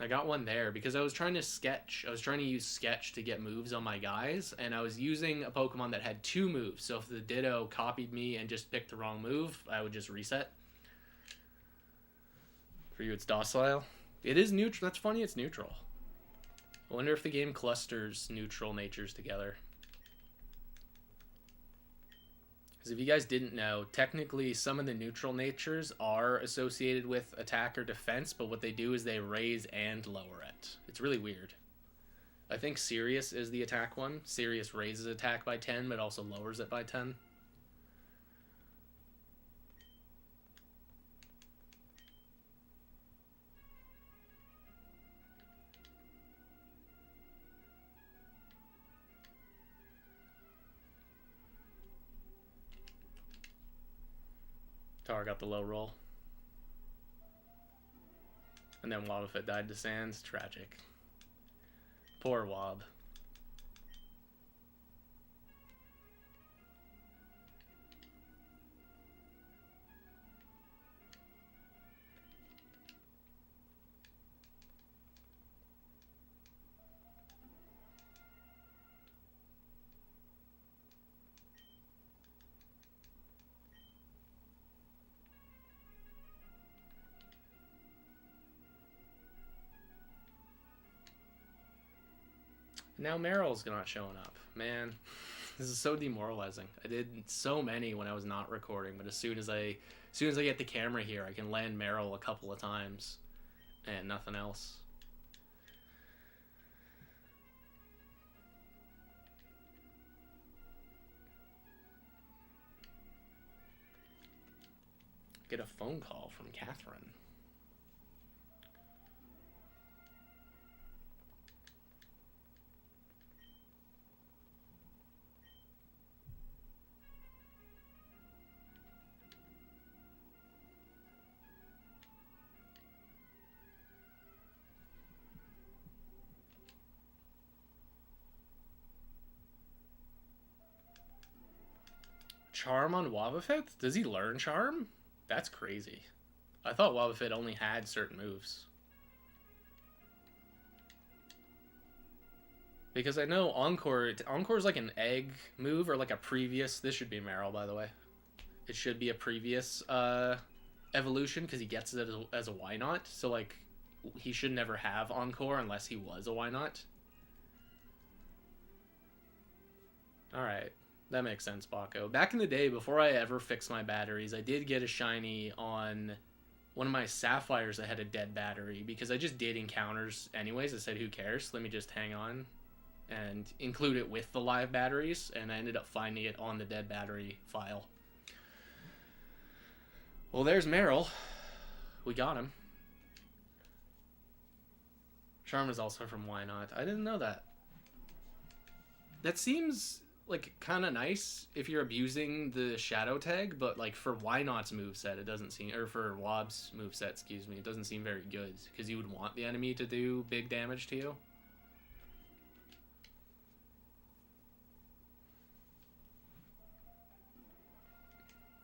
I got one there because I was trying to sketch. I was trying to use sketch to get moves on my guys, and I was using a Pokemon that had 2 moves. So if the Ditto copied me and just picked the wrong move, I would just reset. For you, it's docile. It is neutral. That's funny, it's neutral. I wonder if the game clusters neutral natures together. Because if you guys didn't know, technically some of the neutral natures are associated with attack or defense, but what they do is they raise and lower it. It's really weird. I think Sirius is the attack one. Sirius raises attack by 10, but also lowers it by 10. Tar got the low roll. And then Wobbuffet died to Sands. Tragic. Poor Wob. Now Meryl's not showing up. Man, this is so demoralizing. I did so many when I was not recording, but as soon as I get the camera here, I can land Meryl a couple of times and nothing else. Get a phone call from Catherine. Charm on Wobbuffet? Does he learn Charm? That's crazy. I thought Wobbuffet only had certain moves. Because I know Encore is like an egg move or like a previous... This should be Meryl, by the way. It should be a previous evolution because he gets it as a Why Not. So like he should never have Encore unless he was a Why Not. Alright. That makes sense, Baco. Back in the day, before I ever fixed my batteries, I did get a shiny on one of my Sapphires that had a dead battery, because I just did encounters anyways. I said, who cares? Let me just hang on and include it with the live batteries, and I ended up finding it on the dead battery file. Well, there's Meryl. We got him. Charm is also from Why Not. I didn't know that. That seems... like kind of nice if you're abusing the shadow tag, but like for Why Not's moveset, it doesn't seem, or for Wob's moveset, excuse me, it doesn't seem very good because you would want the enemy to do big damage to you.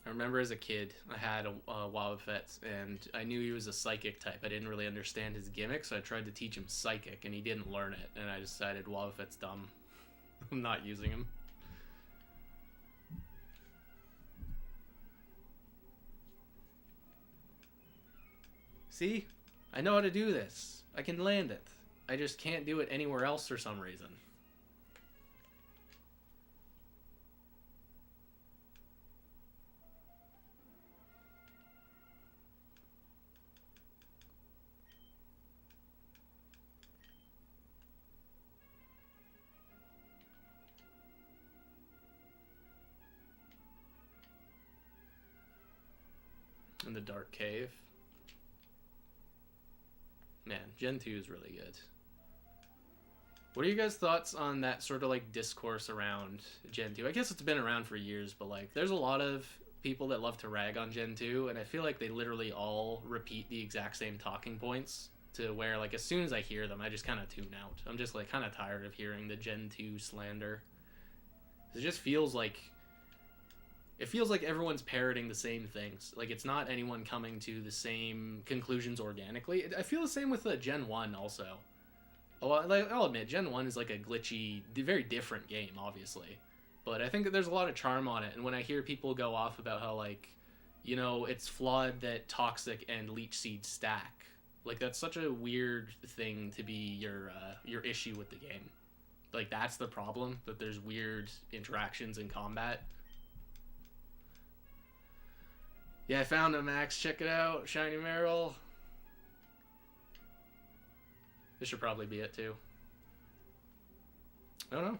I remember as a kid, I had a Wobbuffet, and I knew he was a psychic type. I didn't really understand his gimmick, so I tried to teach him psychic, and he didn't learn it, and I decided Wobbuffet's dumb. I'm not using him. See? I know how to do this. I can land it. I just can't do it anywhere else for some reason. In the dark cave. Man, Gen 2 is really good. What are you guys' thoughts on that sort of like discourse around Gen 2? I guess it's been around for years, but like there's a lot of people that love to rag on Gen 2, and I feel like they literally all repeat the exact same talking points, to where like as soon as I hear them, I just kind of tune out. I'm just like kind of tired of hearing the Gen 2 slander. It just feels like... it feels like everyone's parroting the same things. Like, it's not anyone coming to the same conclusions organically. I feel the same with Gen 1 also. Oh, like, I'll admit, Gen 1 is like a glitchy, very different game, obviously. But I think that there's a lot of charm on it. And when I hear people go off about how, like, you know, it's flawed that Toxic and Leech Seed stack. Like, that's such a weird thing to be your issue with the game. Like, that's the problem, that there's weird interactions in combat. Yeah, I found him, Max. Check it out. Shiny Meryl. This should probably be it, too. I don't know.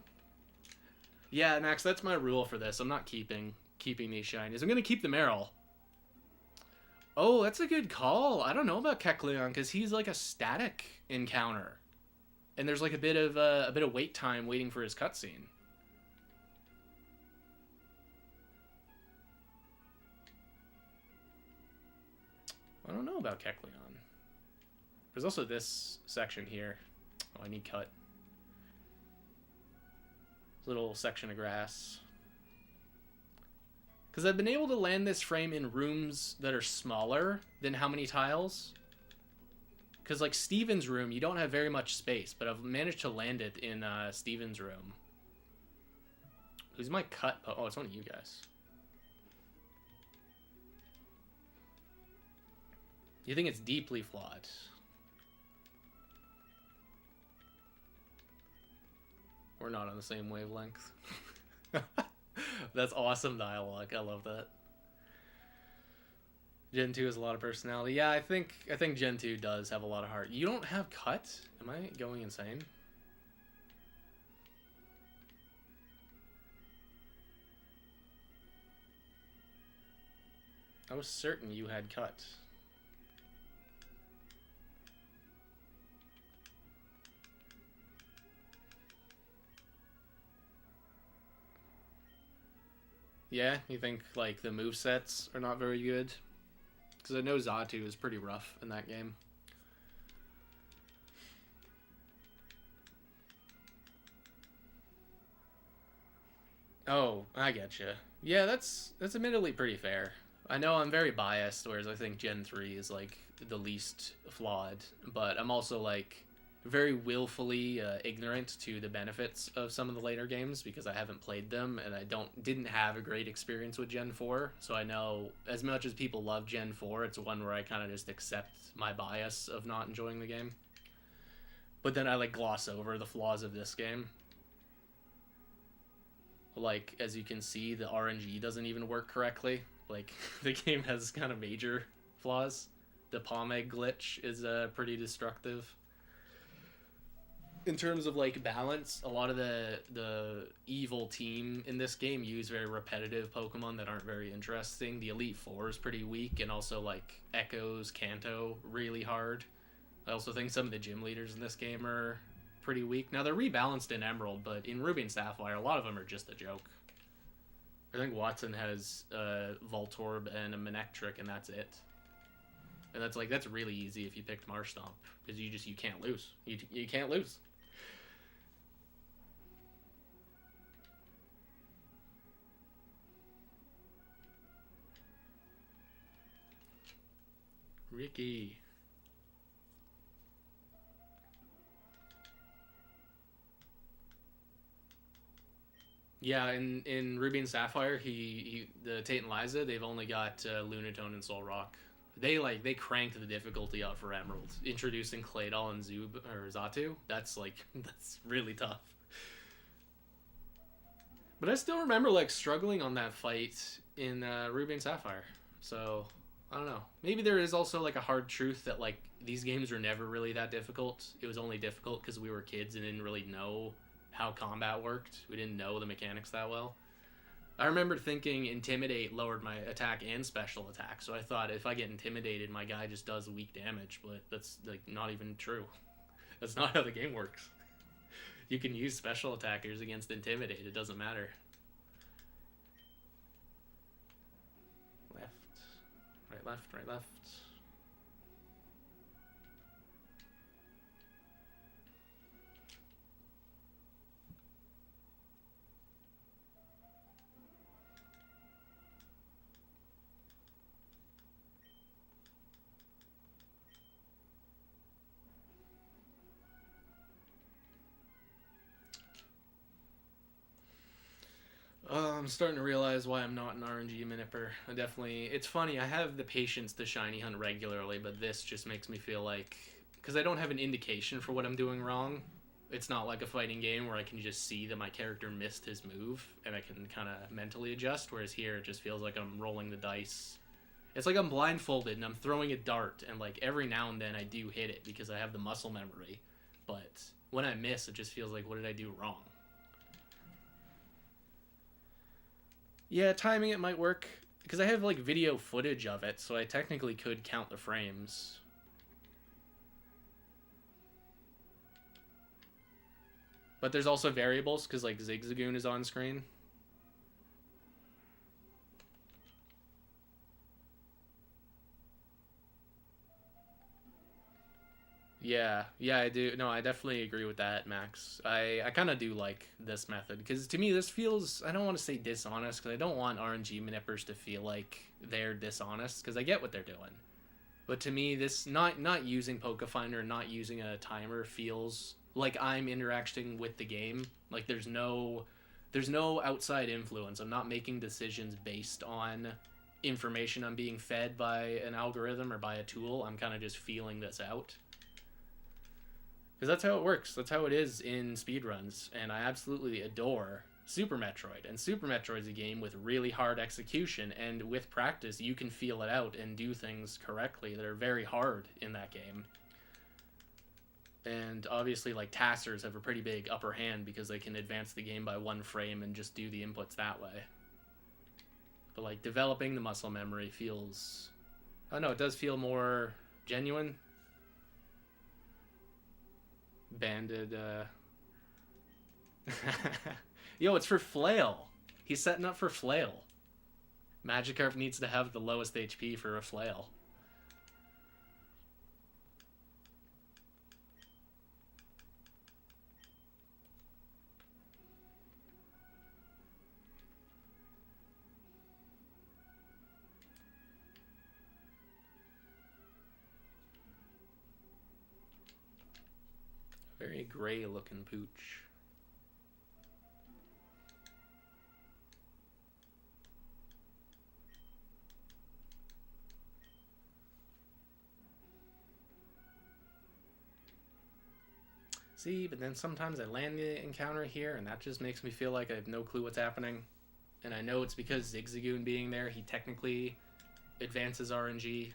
Yeah, Max, that's my rule for this. I'm not keeping these shinies. I'm going to keep the Meryl. Oh, that's a good call. I don't know about Kecleon, because he's like a static encounter. And there's like a bit of wait time waiting for his cutscene. I don't know about Kecleon. There's also this section here. Oh, I need cut. Little section of grass. Because I've been able to land this frame in rooms that are smaller than how many tiles? Because like Steven's room, you don't have very much space, but I've managed to land it in Steven's room. Who's my cut? Oh, it's one of you guys. You think it's deeply flawed? We're not on the same wavelength. That's awesome dialogue. I love that. Gen 2 has a lot of personality. Yeah, I think Gen 2 does have a lot of heart. You don't have cut? Am I going insane? I was certain you had cut. Yeah, you think like the movesets are not very good? Because I know Zatu is pretty rough in that game. Oh, I get you. Yeah, that's admittedly pretty fair. I know I'm very biased, whereas I think Gen 3 is like the least flawed, but I'm also like very willfully ignorant to the benefits of some of the later games because I haven't played them and I didn't have a great experience with Gen 4. So I know as much as people love Gen 4, it's one where I kind of just accept my bias of not enjoying the game. But then I like gloss over the flaws of this game. Like as you can see, the RNG doesn't even work correctly. Like the game has kind of major flaws. The palm egg glitch is pretty destructive. In terms of like balance, a lot of the evil team in this game use very repetitive Pokemon that aren't very interesting. The Elite Four is pretty weak, and also like Echoes, Kanto, really hard. I also think some of the gym leaders in this game are pretty weak. Now they're rebalanced in Emerald, but in Ruby and Sapphire, a lot of them are just a joke. I think Watson has Voltorb and a Manectric, and that's it. And that's really easy if you picked Marshtomp because you can't lose. You can't lose. Ricky. Yeah, in Ruby and Sapphire, the Tate and Liza, they've only got Lunatone and Solrock. They cranked the difficulty up for Emerald, introducing Claydol and Zatu. That's that's really tough. But I still remember like struggling on that fight in Ruby and Sapphire. So I don't know. Maybe there is also like a hard truth that like these games were never really that difficult. It was only difficult because we were kids and didn't really know how combat worked. We didn't know the mechanics that well. I remember thinking Intimidate lowered my attack and special attack, so I thought if I get intimidated, my guy just does weak damage, but that's like not even true. That's not how the game works. You can use special attackers against Intimidate, it doesn't matter. Left, right, left, right, left. I'm starting to realize why I'm not an RNG Manipper. It's funny, I have the patience to shiny hunt regularly, but this just makes me feel like, because I don't have an indication for what I'm doing wrong, it's not like a fighting game where I can just see that my character missed his move, and I can kind of mentally adjust, whereas here it just feels like I'm rolling the dice. It's like I'm blindfolded and I'm throwing a dart, and like every now and then I do hit it because I have the muscle memory, but when I miss, it just feels like, what did I do wrong? Yeah, timing it might work because I have like video footage of it, so I technically could count the frames. But there's also variables because like Zigzagoon is on screen. Yeah, I do. No, I definitely agree with that, Max. I kind of do like this method because to me this feels, I don't want to say dishonest because I don't want RNG manippers to feel like they're dishonest because I get what they're doing. But to me, this not using Pokefinder, not using a timer feels like I'm interacting with the game. Like there's no outside influence. I'm not making decisions based on information I'm being fed by an algorithm or by a tool. I'm kind of just feeling this out. Because that's how it works. That's how it is in speedruns. And I absolutely adore Super Metroid. And Super Metroid's a game with really hard execution. And with practice, you can feel it out and do things correctly that are very hard in that game. And obviously, like, Tassers have a pretty big upper hand because they can advance the game by 1 frame and just do the inputs that way. But, like, developing the muscle memory feels... Oh, no, it does feel more genuine. Banded, Yo, it's for Flail. He's setting up for Flail. Magikarp needs to have the lowest HP for a Flail. Very gray looking pooch. See, but then sometimes I land the encounter here, and that just makes me feel like I have no clue what's happening. And I know it's because Zigzagoon being there, he technically advances RNG.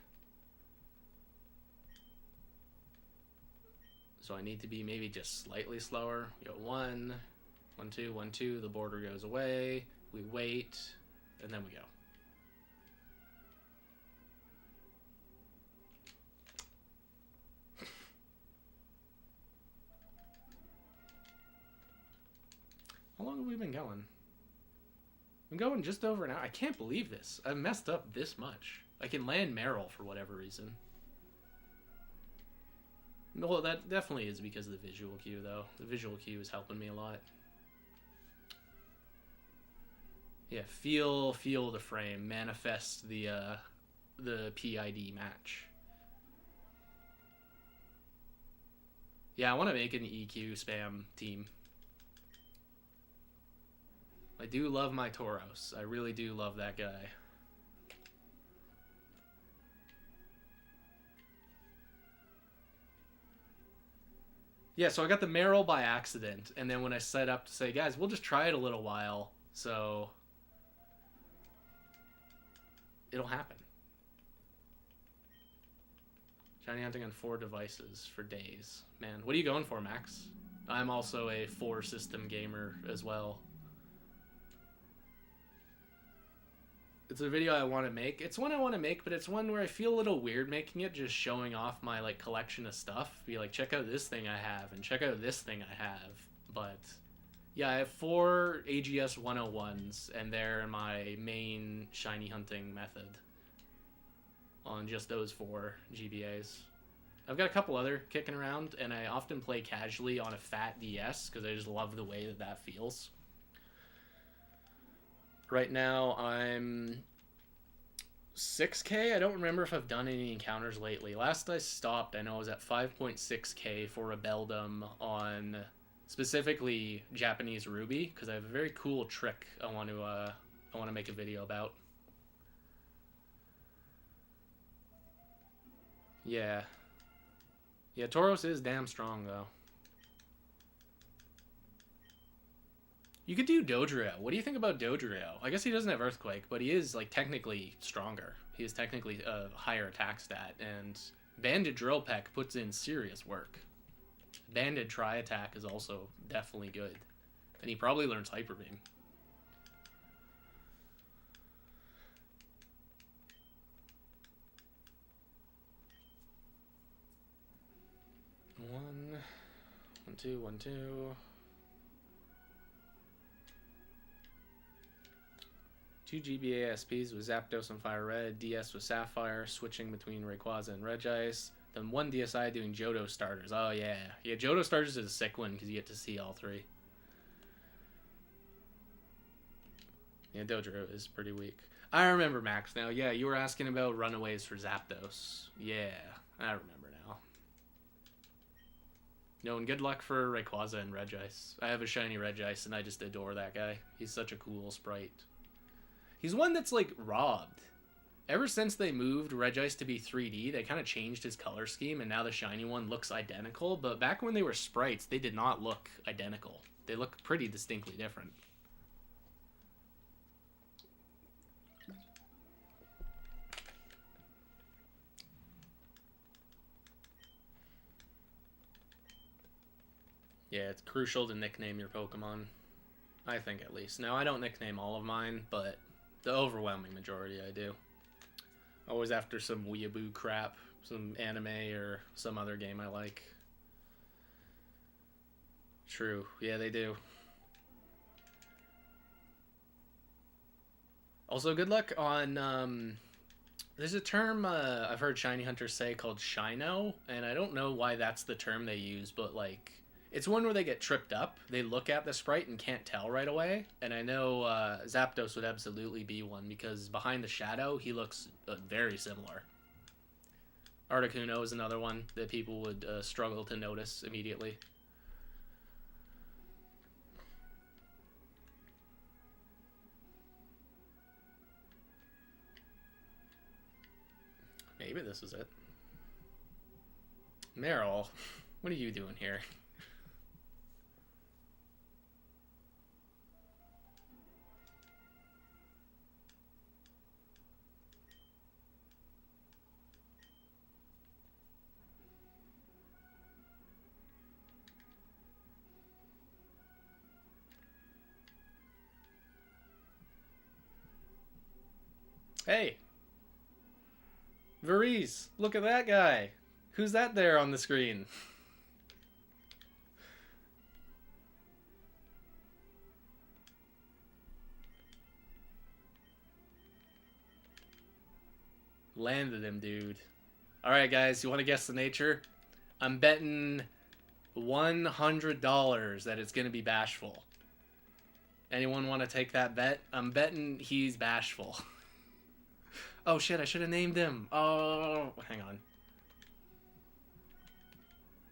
So I need to be maybe just slightly slower. We go 1, 1, 2, 1, 2. The border goes away. We wait, and then we go. How long have we been going? I'm going just over an hour. I can't believe this. I've messed up this much. I can land Meryl for whatever reason. Well, that definitely is because of the visual cue, though. The visual cue is helping me a lot. Yeah, feel the frame, manifest the PID match. Yeah, I want to make an EQ spam team. I do love my Tauros. I really do love that guy. Yeah, so I got the Meryl by accident, and then when I set up to say, guys, we'll just try it a little while, so it'll happen. Shiny hunting on 4 devices for days. Man, what are you going for, Max? I'm also a 4-system gamer as well. It's a video I want to make. It's one I want to make, but it's one where I feel a little weird making it, just showing off my like collection of stuff. Be like, check out this thing I have, and check out this thing I have. But yeah, I have 4 AGS 101s, and they're my main shiny hunting method on just those 4 GBAs. I've got a couple other kicking around, and I often play casually on a fat DS because I just love the way that feels. Right now, I'm 6K. I don't remember if I've done any encounters lately. Last I stopped, I know I was at 5.6K for Rebeldum on specifically Japanese Ruby, because I have a very cool trick I want to make a video about. Yeah. Yeah, Tauros is damn strong, though. You could do Dodrio. What do you think about Dodrio? I guess he doesn't have Earthquake, but he is, like, technically stronger. He is technically a higher attack stat, and Banded Drill Peck puts in serious work. Banded Tri-Attack is also definitely good. And he probably learns Hyper Beam. One, 2, 1, 2. 2 GBA SPs with Zapdos and Fire Red, DS with Sapphire, switching between Rayquaza and Regice. Then 1 DSI doing Johto starters. Oh, yeah. Yeah, Johto starters is a sick one because you get to see all 3. Yeah, Dodrio is pretty weak. I remember, Max, now. Yeah, you were asking about runaways for Zapdos. Yeah, I remember now. No, and good luck for Rayquaza and Regice. I have a shiny Regice, and I just adore that guy. He's such a cool sprite. He's one that's, like, robbed. Ever since they moved Regice to be 3D, they kind of changed his color scheme, and now the shiny one looks identical. But back when they were sprites, they did not look identical. They look pretty distinctly different. Yeah, it's crucial to nickname your Pokemon. I think, at least. Now, I don't nickname all of mine, but the overwhelming majority I do. Always after some weeaboo crap, some anime or some other game I like. True. Yeah, they do. Also, good luck on, there's a term I've heard shiny hunters say called Shino, and I don't know why that's the term they use, but, like, it's one where they get tripped up. They look at the sprite and can't tell right away. And I know Zapdos would absolutely be one because behind the shadow, he looks very similar. Articuno is another one that people would struggle to notice immediately. Maybe this is it. Meryl, what are you doing here? Hey! Varese, look at that guy! Who's that there on the screen? Landed him, dude. Alright, guys, you want to guess the nature? I'm betting $100 that it's going to be Bashful. Anyone want to take that bet? I'm betting he's Bashful. Oh shit, I should have named him. Oh, hang on.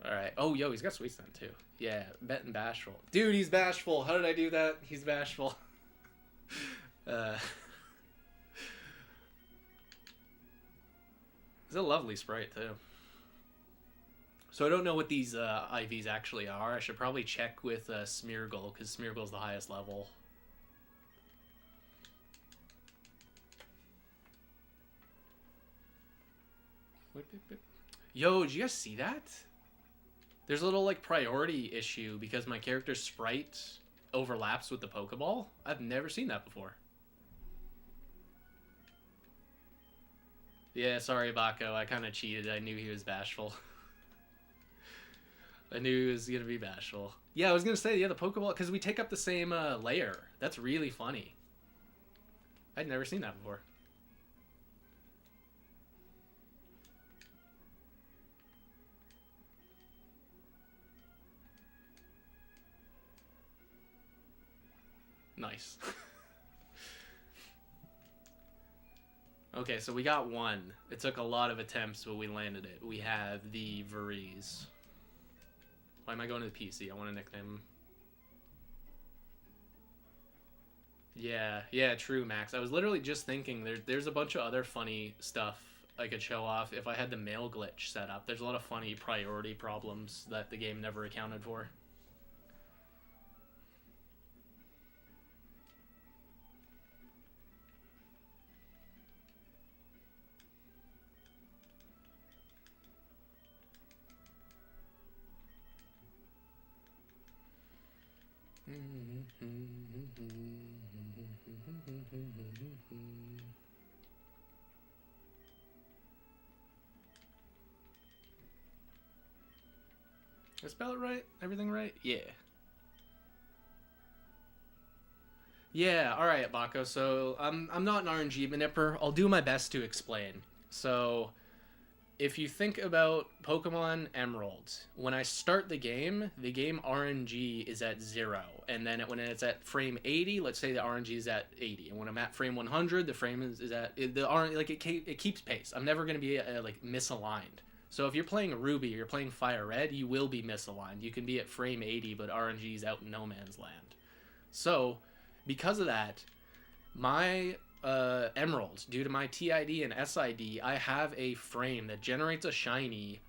Alright. Oh, yo, he's got Sweet Scent too. Yeah, betting Bashful. Dude, he's Bashful. How did I do that? He's Bashful. It's a lovely sprite too. So I don't know what these IVs actually are. I should probably check with Smeargle, because Smeargle's the highest level. Yo, did you guys see that? There's a little, like, priority issue because my character's sprite overlaps with the Pokeball. I've never seen that before. Yeah, sorry, Baco. I kind of cheated. I knew he was Bashful. I knew he was going to be Bashful. Yeah, I was going to say, yeah, the Pokeball, because we take up the same layer. That's really funny. I'd never seen that before. Nice. Okay, so we got one. It took a lot of attempts, but we landed it. We have the Varese. Why am I going to the PC? I want to nickname him. Yeah, true, Max. I was literally just thinking there's a bunch of other funny stuff I could show off if I had the mail glitch set up. There's a lot of funny priority problems that the game never accounted for. Did I spell it right? Everything right? Yeah. Yeah, alright, Baco. So, I'm not an RNG manipper. I'll do my best to explain. So, if you think about Pokemon Emerald, when I start the game RNG is at 0. And then when it's at frame 80, let's say the RNG is at 80. And when I'm at frame 100, the frame is at... the RNG, like, it keeps pace. I'm never going to be, like, misaligned. So if you're playing Ruby or you're playing Fire Red, you will be misaligned. You can be at frame 80, but RNG is out in no man's land. So, because of that, my Emerald, due to my TID and SID, I have a frame that generates a shiny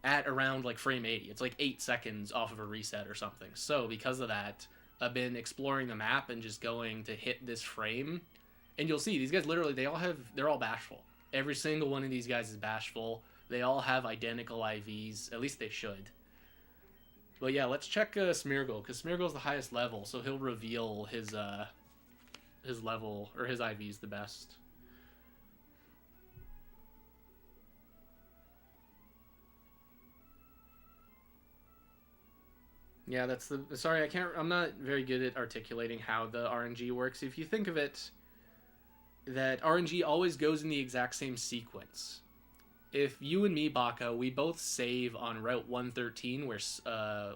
at around like frame 80. It's like 8 seconds off of a reset or something. So because of that, I've been exploring the map and just going to hit this frame. And you'll see these guys literally, they're all bashful. Every single one of these guys is bashful. They all have identical IVs. At least they should. But yeah, let's check Smeargle, because Smeargle's the highest level, so he'll reveal his level, or his IVs the best. Yeah, that's the... Sorry, I'm not very good at articulating how the RNG works. If you think of it, that RNG always goes in the exact same sequence. If you and me, Baka, we both save on Route 113 where,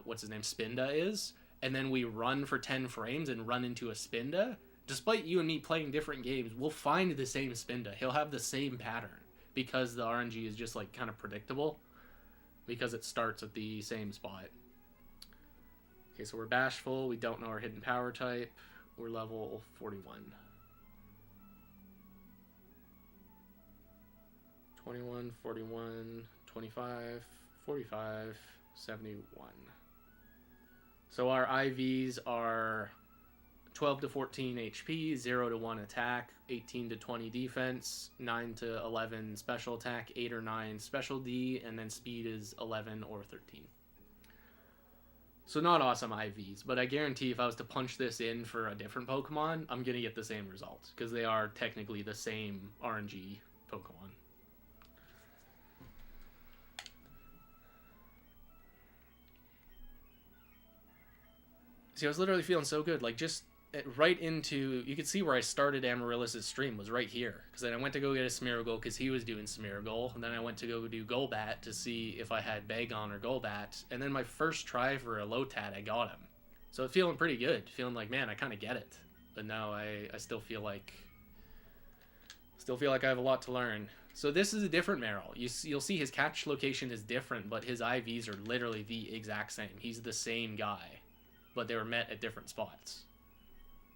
what's his name, Spinda is, and then we run for 10 frames and run into a Spinda, despite you and me playing different games, we'll find the same Spinda. He'll have the same pattern, because the RNG is just, like, kind of predictable, because it starts at the same spot. Okay, so we're bashful, we don't know our hidden power type, we're level 41. 21, 41, 25, 45, 71. So our IVs are 12 to 14 HP, 0 to 1 attack, 18 to 20 defense, 9 to 11 special attack, 8 or 9 special D, and then speed is 11 or 13. So not awesome IVs, but I guarantee if I was to punch this in for a different Pokemon, I'm going to get the same result, because they are technically the same RNG Pokemon. See, I was literally feeling so good, like, just right into... You could see where I started Amaryllis' stream was right here, because then I went to go get a Smeargle because he was doing Smeargle, and then I went to go do Golbat to see if I had Bagon or Golbat, and then my first try for a Lotad, I got him. So it's feeling pretty good, feeling like, man, I kind of get it. But now I still feel like... I have a lot to learn. So this is a different Marill. You'll see his catch location is different, but his IVs are literally the exact same. He's the same guy, but they were met at different spots.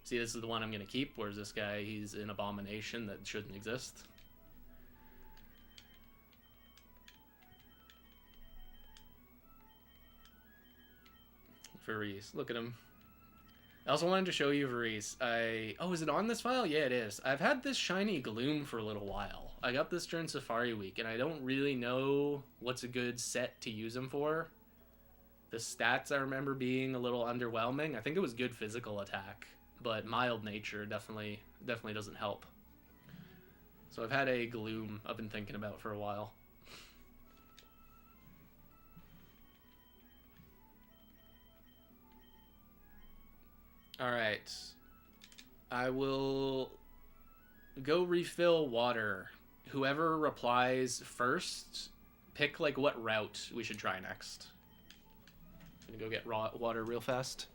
See, this is the one I'm going to keep, whereas this guy, he's an abomination that shouldn't exist. Varese, look at him. I also wanted to show you Varese. Oh, is it on this file? Yeah, it is. I've had this shiny Gloom for a little while. I got this during Safari Week, and I don't really know what's a good set to use him for. The stats I remember being a little underwhelming. I think it was good physical attack, but mild nature definitely doesn't help. So I've had a Gloom I've been thinking about for a while. Alright. I will go refill water. Whoever replies first, pick like what route we should try next. I'm gonna go get raw water real fast.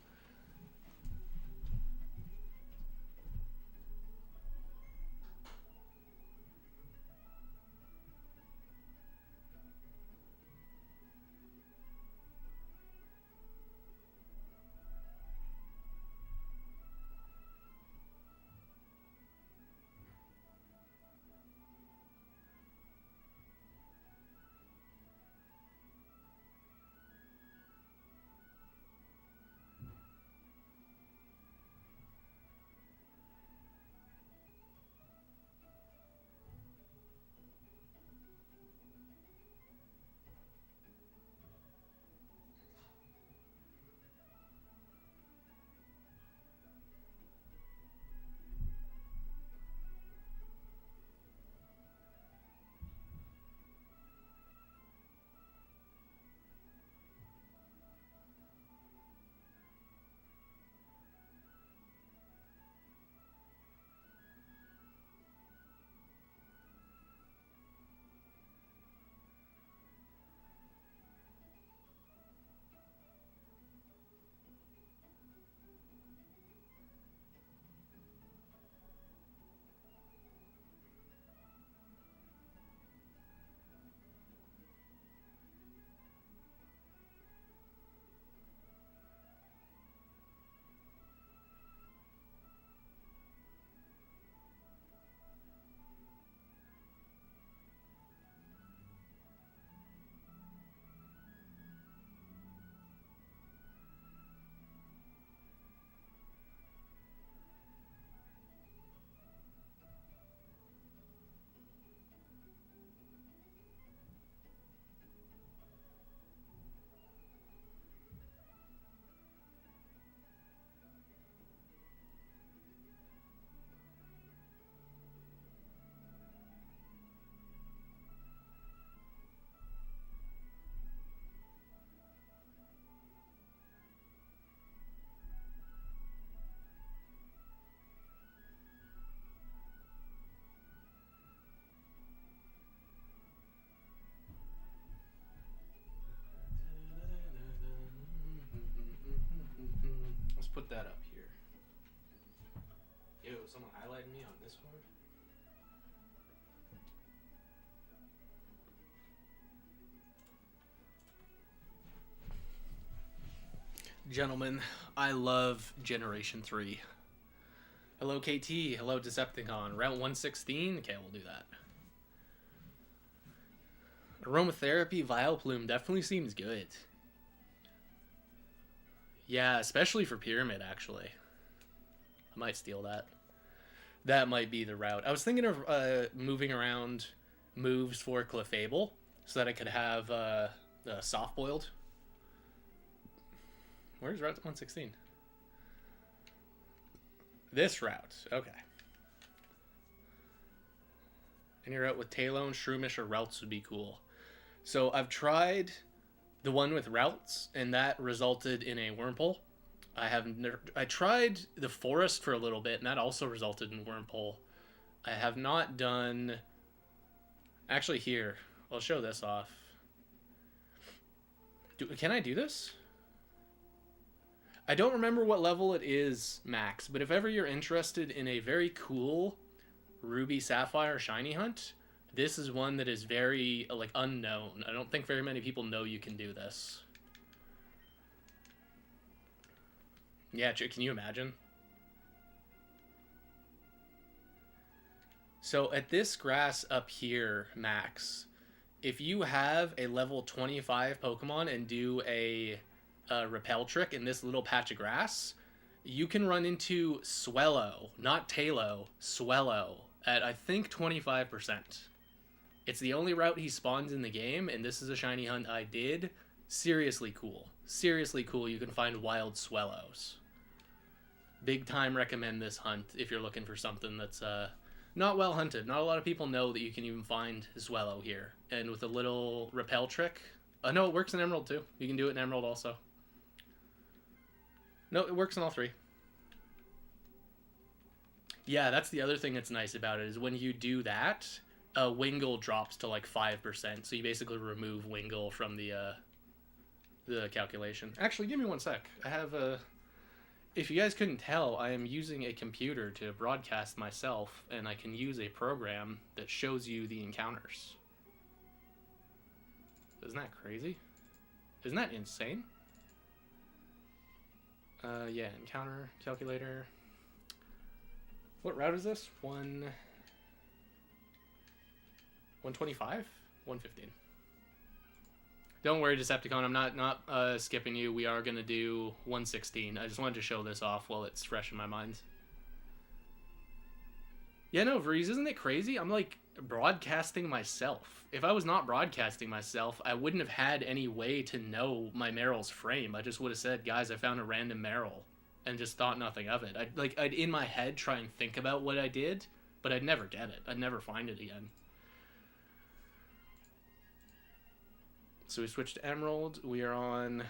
Gentlemen, I love Generation 3. Hello, KT. Hello, Decepticon. Route 116? Okay, we'll do that. Aromatherapy Vileplume definitely seems good. Yeah, especially for Pyramid, actually. I might steal that. That might be the route. I was thinking of moving around moves for Clefable so that I could have soft-boiled. Where's Route 116? This route. Okay. Any route with Talon, Shroomish, or Routes would be cool. So I've tried the one with Routes, and that resulted in a Wurmple. I tried the Forest for a little bit, and that also resulted in Wurmple. I have not done... Actually, here. I'll show this off. Can I do this? I don't remember what level it is max, but if ever you're interested in a very cool Ruby Sapphire shiny hunt, this is one that is very like unknown. I don't think very many people know you can do this. Yeah, can you imagine? So at this grass up here, max, if you have a level 25 Pokemon and do a repel trick in this little patch of grass, you can run into Swellow, not Talo, Swellow, at I think 25%. It's the only route he spawns in the game, and this is a shiny hunt I did. Seriously cool. Seriously cool. You can find wild Swellows. Big time recommend this hunt if you're looking for something that's not well hunted. Not a lot of people know that you can even find Swellow here. And with a little repel trick, no, it works in Emerald too. You can do it in Emerald also. No, it works in all three. Yeah, that's the other thing that's nice about it, is when you do that, Wingull drops to like 5%. So you basically remove Wingull from the calculation. Actually, give me one sec. I have a... If you guys couldn't tell, I am using a computer to broadcast myself, and I can use a program that shows you the encounters. Isn't that crazy? Isn't that insane? Yeah, encounter calculator. What route is this? 125? 115. Don't worry, Decepticon. I'm not skipping you. We are going to do 116. I just wanted to show this off while it's fresh in my mind. Yeah, no, Vreeze, isn't it crazy? I'm like broadcasting myself. If I was not broadcasting myself, I wouldn't have had any way to know my Meryl's frame. I just would have said, guys, I found a random Meryl, and just thought nothing of it. I'd in my head try and think about what I did, but I'd never get it. I'd never find it again. So we switched to Emerald. We are on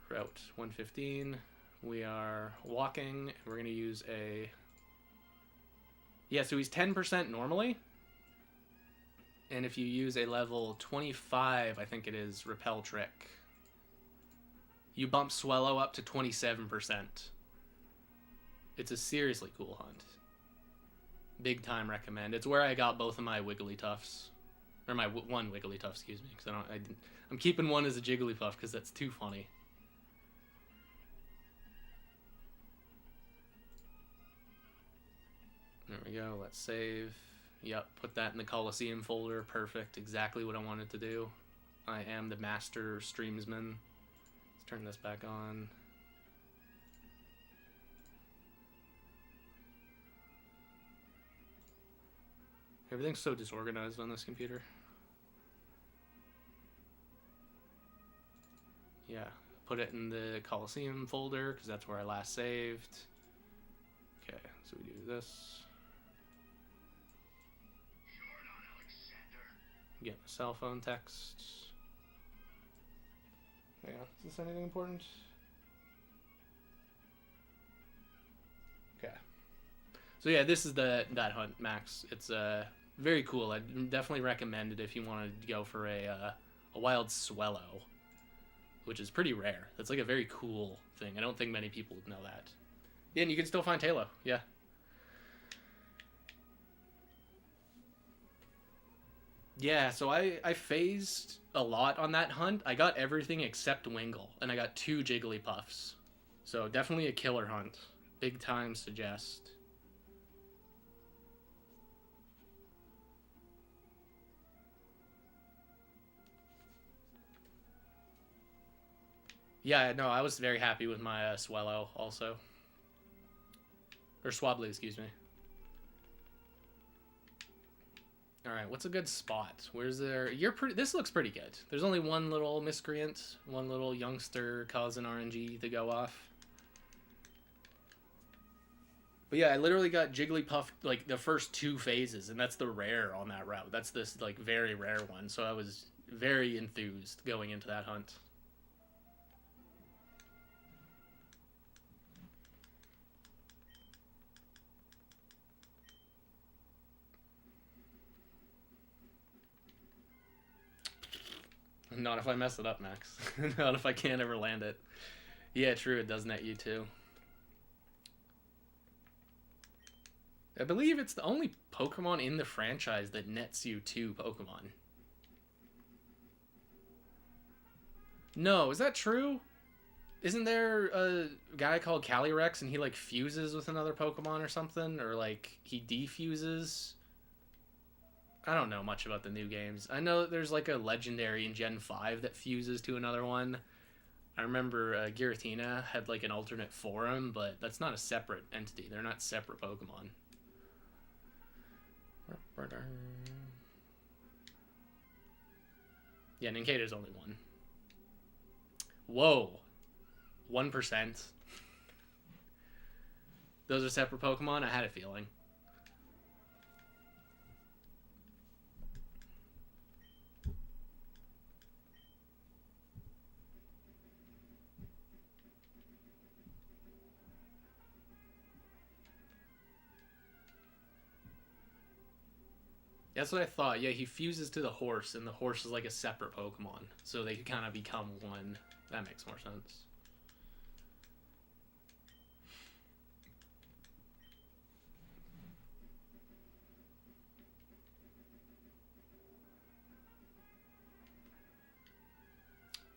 Route 115. We are walking. We're going to use a... Yeah, so he's 10% normally. And if you use a level 25, I think it is, Repel Trick, you bump Swellow up to 27%. It's a seriously cool hunt. Big time recommend. It's where I got both of my Wigglytuffs. Or my one Wigglytuff, excuse me. Because I'm keeping one as a Jigglypuff because that's too funny. There we go. Let's save. Yep, put that in the Coliseum folder. Perfect. Exactly what I wanted to do. I am the master streamsman. Let's turn this back on. Everything's so disorganized on this computer. Yeah, put it in the Coliseum folder because that's where I last saved. Okay, so we do this. Get the cell phone text. Yeah, is this anything important? Okay. So yeah, this is that hunt, Max. It's very cool. I definitely recommend it if you want to go for a wild Swellow, which is pretty rare. That's like a very cool thing. I don't think many people know that. Yeah, and you can still find Halo. Yeah. Yeah, so I phased a lot on that hunt. I got everything except Wingle, and I got 2 Jigglypuffs. So definitely a killer hunt. Big time suggest. Yeah, no, I was very happy with my Swellow also. Or Swablu, excuse me. All right, what's a good spot? Where's there? You're pretty. This looks pretty good. There's only one little miscreant, one little youngster causing RNG to go off. But yeah, I literally got Jigglypuff like the first 2 phases, and that's the rare on that route. That's this like very rare one. So I was very enthused going into that hunt. Not if I mess it up, Max. Not if I can't ever land it. Yeah, true. It does net you too. I believe it's the only Pokemon in the franchise that nets you 2 Pokemon. No, is that true? Isn't there a guy called Calyrex and he like fuses with another Pokemon or something? Or like he defuses? I don't know much about the new games. I know there's like a legendary in Gen 5 that fuses to another one. I remember Giratina had like an alternate form, but that's not a separate entity. They're not separate Pokemon. Yeah, Ninkado's only 1. Whoa. 1%. Those are separate Pokemon? I had a feeling. That's what I thought. Yeah, he fuses to the horse, and the horse is like a separate Pokemon. So they could kind of become one. That makes more sense.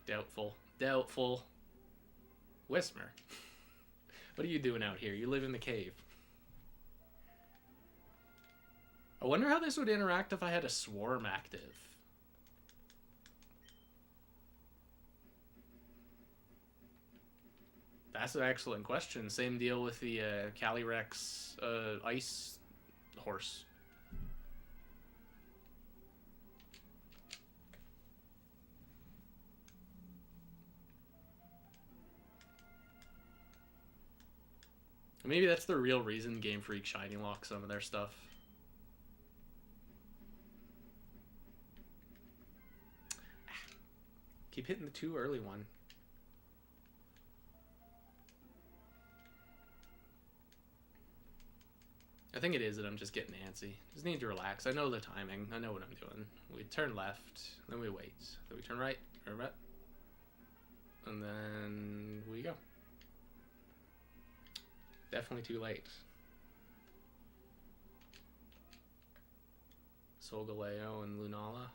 Doubtful. Doubtful. Whismer. What are you doing out here? You live in the cave. I wonder how this would interact if I had a swarm active. That's an excellent question. Same deal with the Calyrex ice horse. Maybe that's the real reason Game Freak shiny locks some of their stuff. Keep hitting the too early one. I think it is that I'm just getting antsy. Just need to relax. I know the timing. I know what I'm doing. We turn left, then we wait. Then we turn right, and then we go. Definitely too late. Solgaleo and Lunala.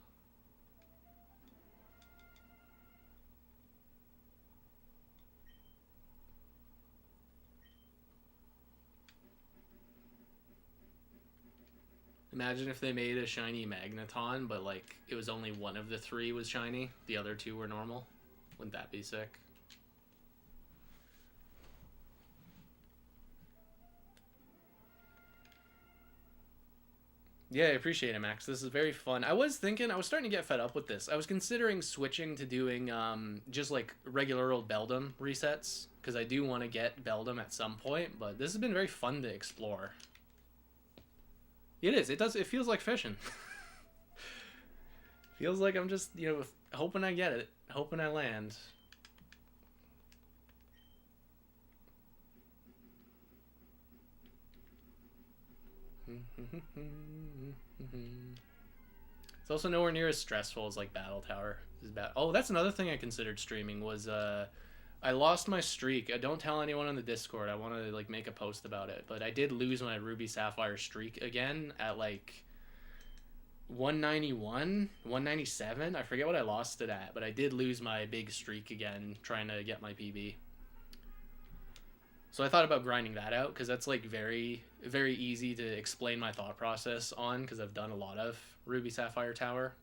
Imagine if they made a shiny Magneton, but like it was only one of the 3 was shiny, the other 2 were normal. Wouldn't that be sick? Yeah, I appreciate it, Max. This is very fun. I was starting to get fed up with this. I was considering switching to doing just like regular old Beldum resets, because I do want to get Beldum at some point, but this has been very fun to explore. It is. It does. It feels like fishing. Feels like I'm just, hoping I get it. Hoping I land. It's also nowhere near as stressful as like Battle Tower. Oh, that's another thing I considered streaming was I lost my streak. Don't tell anyone on the Discord. I want to like make a post about it. But I did lose my Ruby Sapphire streak again at like 191, 197. I forget what I lost it at, but I did lose my big streak again trying to get my PB. So I thought about grinding that out because that's like very, very easy to explain my thought process on because I've done a lot of Ruby Sapphire Tower.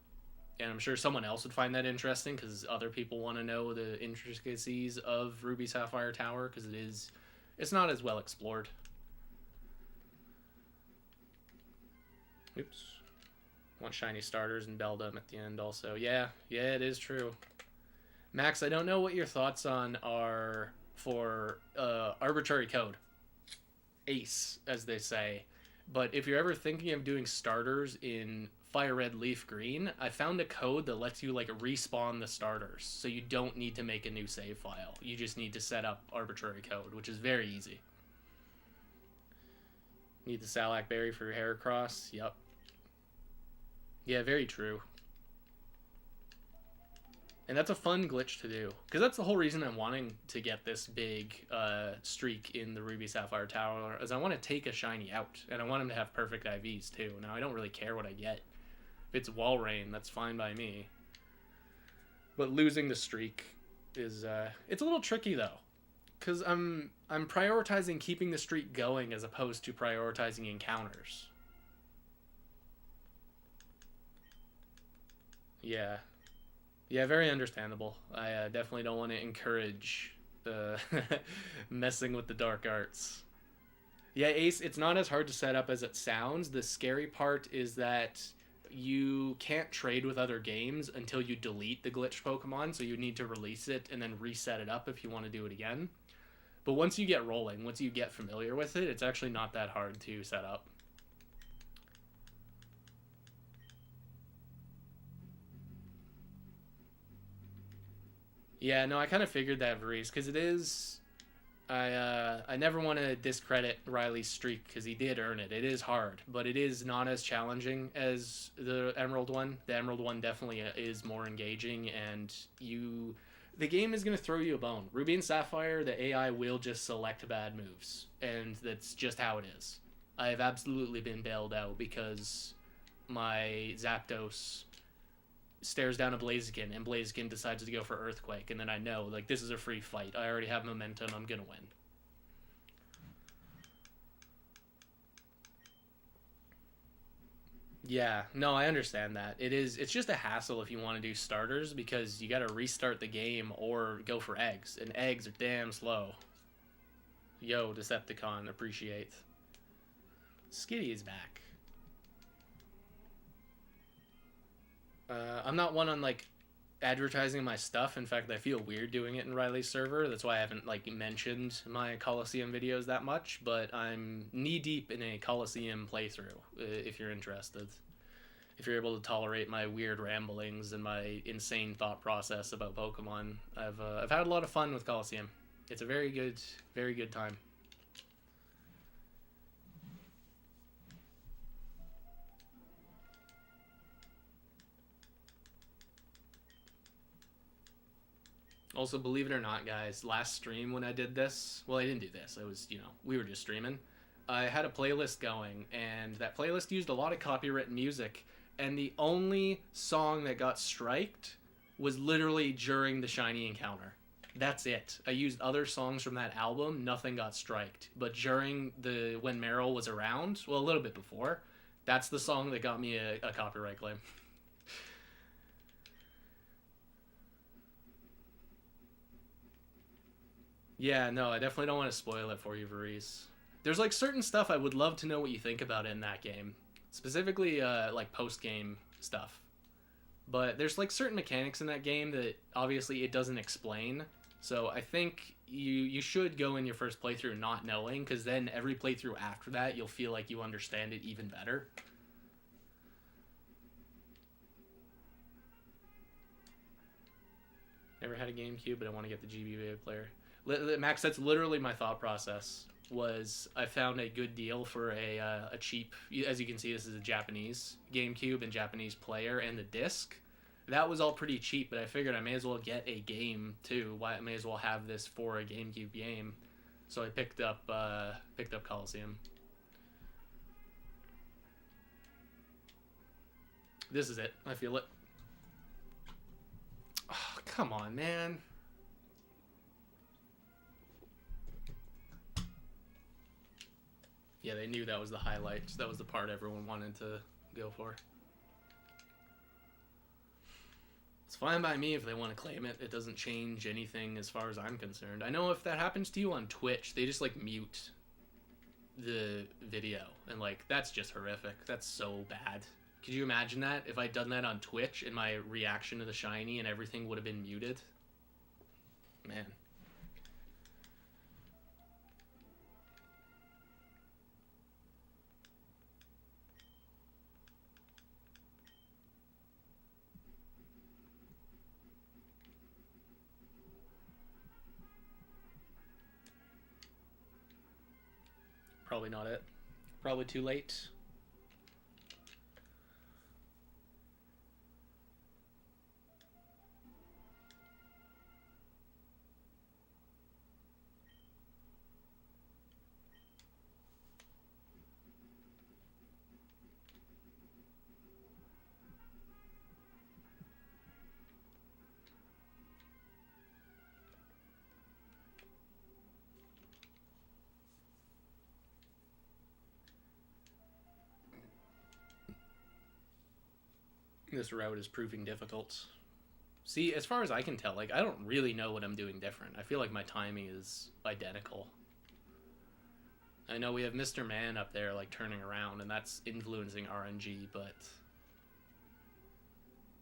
And I'm sure someone else would find that interesting because other people want to know the intricacies of Ruby Sapphire Tower because it's not as well explored. Oops. Want shiny starters and Beldum at the end also. Yeah, it is true. Max, I don't know what your thoughts on are for arbitrary code. Ace, as they say. But if you're ever thinking of doing starters in Fire Red Leaf Green, I found a code that lets you like respawn the starters. So you don't need to make a new save file. You just need to set up arbitrary code, which is very easy. Need the Salac Berry for Heracross. Yep. Yeah, very true. And that's a fun glitch to do. Because that's the whole reason I'm wanting to get this big streak in the Ruby Sapphire Tower, is I want to take a shiny out. And I want him to have perfect IVs, too. Now, I don't really care what I get. If it's Walrein, that's fine by me. But losing the streak is... it's a little tricky, though. Because I'm prioritizing keeping the streak going as opposed to prioritizing encounters. Yeah. Yeah, very understandable. I definitely don't want to encourage messing with the dark arts. Yeah, Ace, it's not as hard to set up as it sounds. The scary part is that you can't trade with other games until you delete the glitched Pokemon, so you need to release it and then reset it up if you want to do it again. But once you get rolling, once you get familiar with it, it's actually not that hard to set up. Yeah, no, I kind of figured that, Varese, because it is... I never want to discredit Riley's streak, because he did earn it. It is hard, but it is not as challenging as the Emerald one. The Emerald one definitely is more engaging, and the game is going to throw you a bone. Ruby and Sapphire, the AI will just select bad moves, and that's just how it is. I have absolutely been bailed out because my Zapdos stares down a Blaziken, and Blaziken decides to go for Earthquake, and then I know, like, this is a free fight. I already have momentum. I'm gonna win. Yeah, no, I understand that. It's just a hassle if you want to do starters, because you gotta restart the game or go for eggs, and eggs are damn slow. Yo, Decepticon, appreciate. Skitty is back. I'm not one on like advertising my stuff. In fact, I feel weird doing it in Riley's server. That's why I haven't like mentioned my Coliseum videos that much. But I'm knee deep in a Coliseum playthrough. If you're interested, if you're able to tolerate my weird ramblings and my insane thought process about Pokemon, I've had a lot of fun with Coliseum. It's a very good time. Also, believe it or not, guys, last stream when I did this, well, I didn't do this. It was, we were just streaming. I had a playlist going, and that playlist used a lot of copyrighted music, and the only song that got striked was literally during the shiny encounter. That's it. I used other songs from that album, nothing got striked. But during when Meryl was around, well, a little bit before, that's the song that got me a copyright claim. Yeah, no, I definitely don't want to spoil it for you, Varese. There's like certain stuff I would love to know what you think about in that game, specifically like post-game stuff. But there's like certain mechanics in that game that obviously it doesn't explain. So I think you should go in your first playthrough not knowing, because then every playthrough after that you'll feel like you understand it even better. Never had a GameCube, but I want to get the GBA player. Max, that's literally my thought process. Was I found a good deal for a cheap, as you can see, this is a Japanese GameCube and Japanese player and the disc. that was all pretty cheap, but I figured I may as well get a game too. Why I may as well have this for a GameCube game. So I picked up Coliseum. This is it. I feel it. Oh, come on, man. Yeah, they knew that was the highlight. That was the part everyone wanted to go for. It's fine by me if they want to claim it. It doesn't change anything as far as I'm concerned. I know if that happens to you on Twitch, they just like mute the video. And like, that's just horrific. That's so bad. Could you imagine that? If I'd done that on Twitch and my reaction to the shiny and everything would have been muted? Man. Probably not it. Probably too late. This route is proving difficult. See, as far as I can tell, like, I don't really know what I'm doing different. I feel like my timing is identical. I know we have Mr. Man up there, like, turning around, and that's influencing RNG, but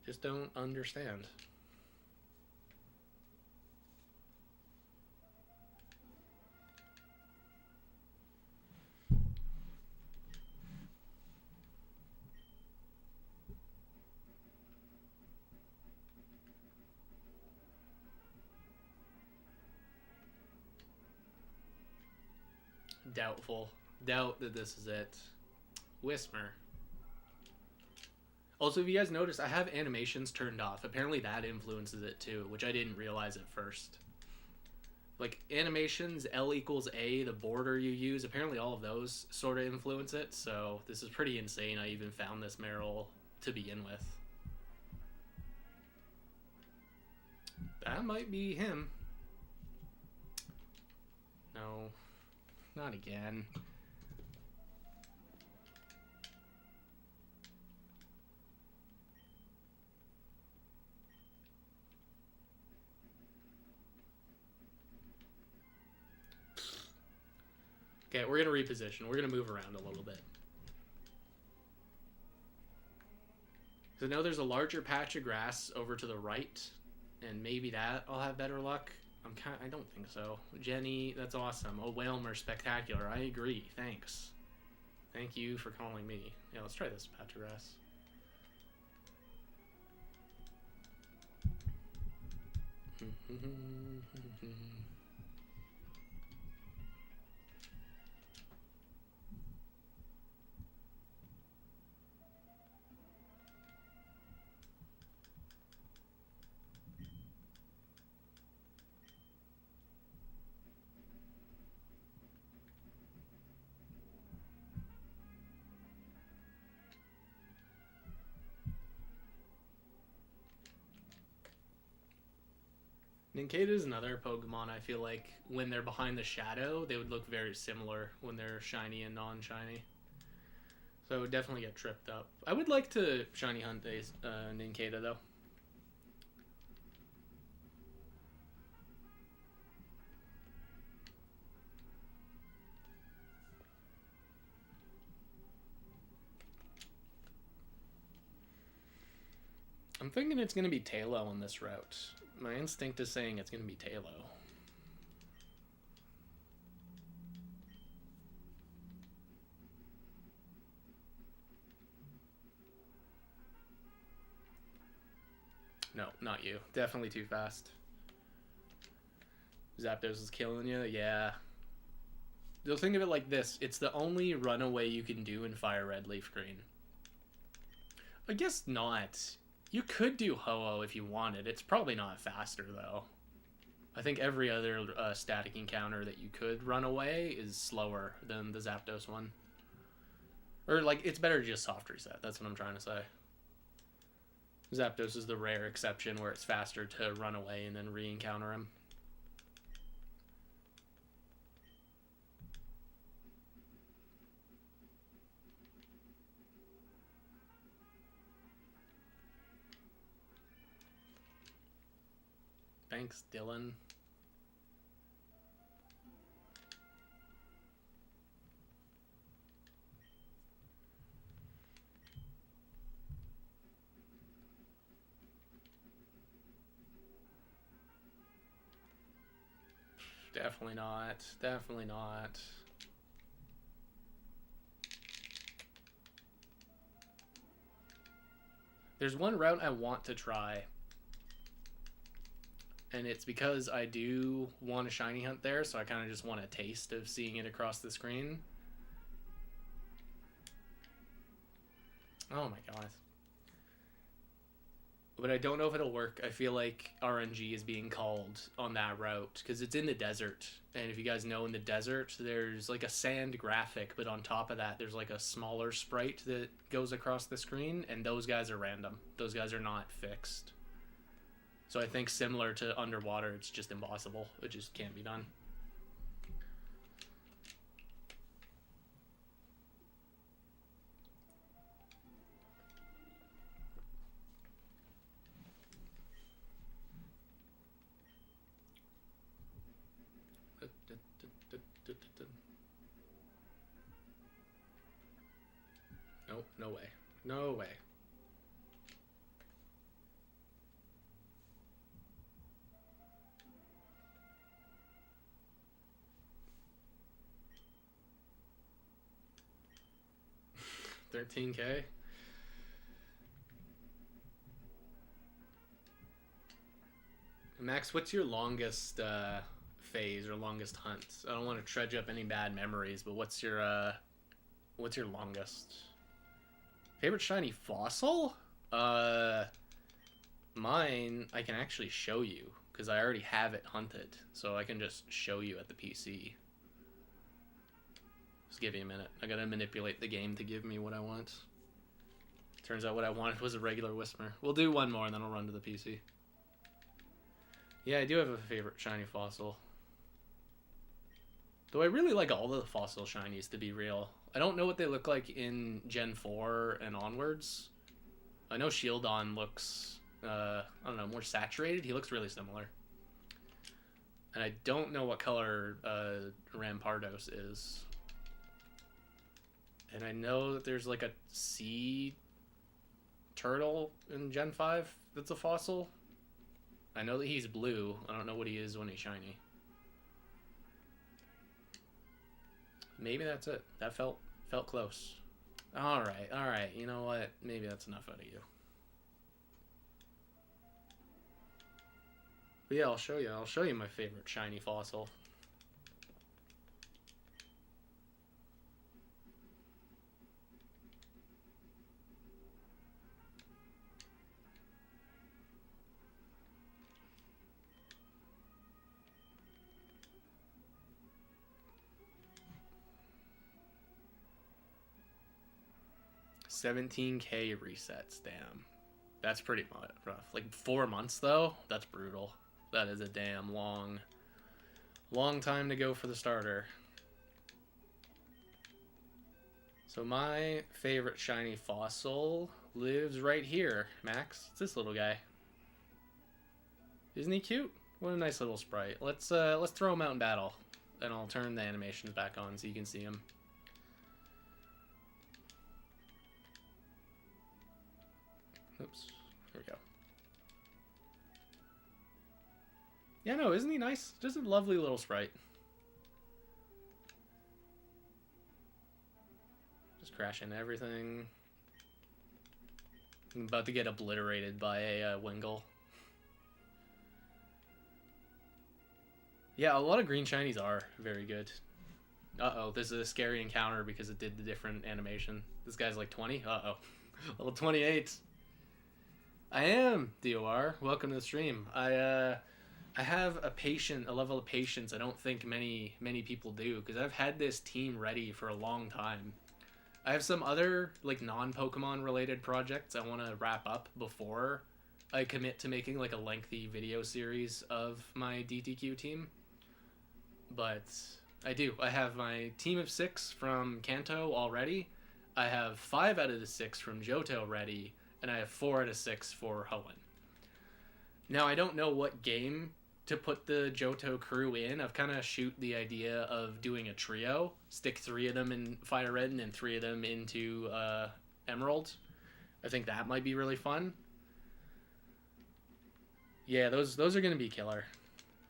just don't understand. Doubtful. Doubt that this is it. Whismer. Also, if you guys notice, I have animations turned off. Apparently that influences it too, which I didn't realize at first. Like, animations, L equals A, the border you use, apparently all of those sort of influence it, so this is pretty insane I even found this Meryl to begin with. That might be him. No. Not again. Okay, we're going to reposition. We're going to move around a little bit. So now there's a larger patch of grass over to the right, and maybe that I'll have better luck. I don't think so. Jenny, that's awesome. Oh, Whalmer, spectacular. I agree. Thanks. Thank you for calling me. Yeah, let's try this patch of grass. Nincada is another Pokemon I feel like when they're behind the shadow, they would look very similar when they're shiny and non-shiny. So I would definitely get tripped up. I would like to shiny hunt a Nincada though. I'm thinking it's going to be Tailo on this route. My instinct is saying it's going to be Tailo. No, not you. Definitely too fast. Zapdos is killing you? Yeah. You'll think of it like this. It's the only runaway you can do in Fire Red, Leaf Green. I guess not. You could do Ho-Oh if you wanted. It's probably not faster, though. I think every other static encounter that you could run away is slower than the Zapdos one. Or, like, it's better to just soft reset. That's what I'm trying to say. Zapdos is the rare exception where it's faster to run away and then re-encounter him. Thanks, Dylan. Definitely not. Definitely not. There's one route I want to try. And it's because I do want a shiny hunt there, so I kind of just want a taste of seeing it across the screen. Oh my god. But I don't know if it'll work. I feel like RNG is being called on that route because it's in the desert. And if you guys know, in the desert, there's like a sand graphic, but on top of that, there's like a smaller sprite that goes across the screen, and those guys are random. Those guys are not fixed. So I think similar to underwater, it's just impossible. It just can't be done. No, no way. No way. $13K. Max, what's your longest phase or longest hunt? I don't want to trudge up any bad memories, but what's your longest? Favorite shiny fossil? Mine I can actually show you because I already have it hunted, so I can just show you at the PC. Just give me a minute. I gotta manipulate the game to give me what I want. Turns out what I wanted was a regular Whisper. We'll do one more and then I'll run to the PC. Yeah, I do have a favorite shiny fossil. Though I really like all the fossil shinies, to be real. I don't know what they look like in Gen 4 and onwards. I know Shieldon looks, I don't know, more saturated. He looks really similar. And I don't know what color Rampardos is. And I know that there's like a sea turtle in Gen 5 that's a fossil. I know that he's blue. I don't know what he is when he's shiny. Maybe that's it. That felt close. All right. You know what? Maybe that's enough out of you. But yeah, I'll show you. I'll show you my favorite shiny fossil. $17K resets, damn. That's pretty rough. Like 4 months though? That's brutal. That is a damn long time to go for the starter. So my favorite shiny fossil lives right here, Max. It's this little guy. Isn't he cute? What a nice little sprite. Let's throw him out in battle, and I'll turn the animations back on so you can see him. Oops. Here we go. Yeah, no, isn't he nice? Just a lovely little sprite. Just crashing everything. I'm about to get obliterated by a Wingull. Yeah, a lot of green shinies are very good. Uh-oh, this is a scary encounter because it did the different animation. This guy's like 20? Uh-oh. Level 28. I am DOR. Welcome to the stream. I have a level of patience I don't think many people do because I've had this team ready for a long time. I have some other like non-Pokemon related projects I want to wrap up before I commit to making like a lengthy video series of my DTQ team. But I do. I have my team of 6 from Kanto already. I have 5 out of the 6 from Johto ready, and I have 4 out of 6 for Hoenn. Now I don't know what game to put the Johto crew in. I've kind of shoot the idea of doing a trio, stick 3 of them in Fire Red and then 3 of them into Emerald. I think that might be really fun. Yeah, those are going to be killer.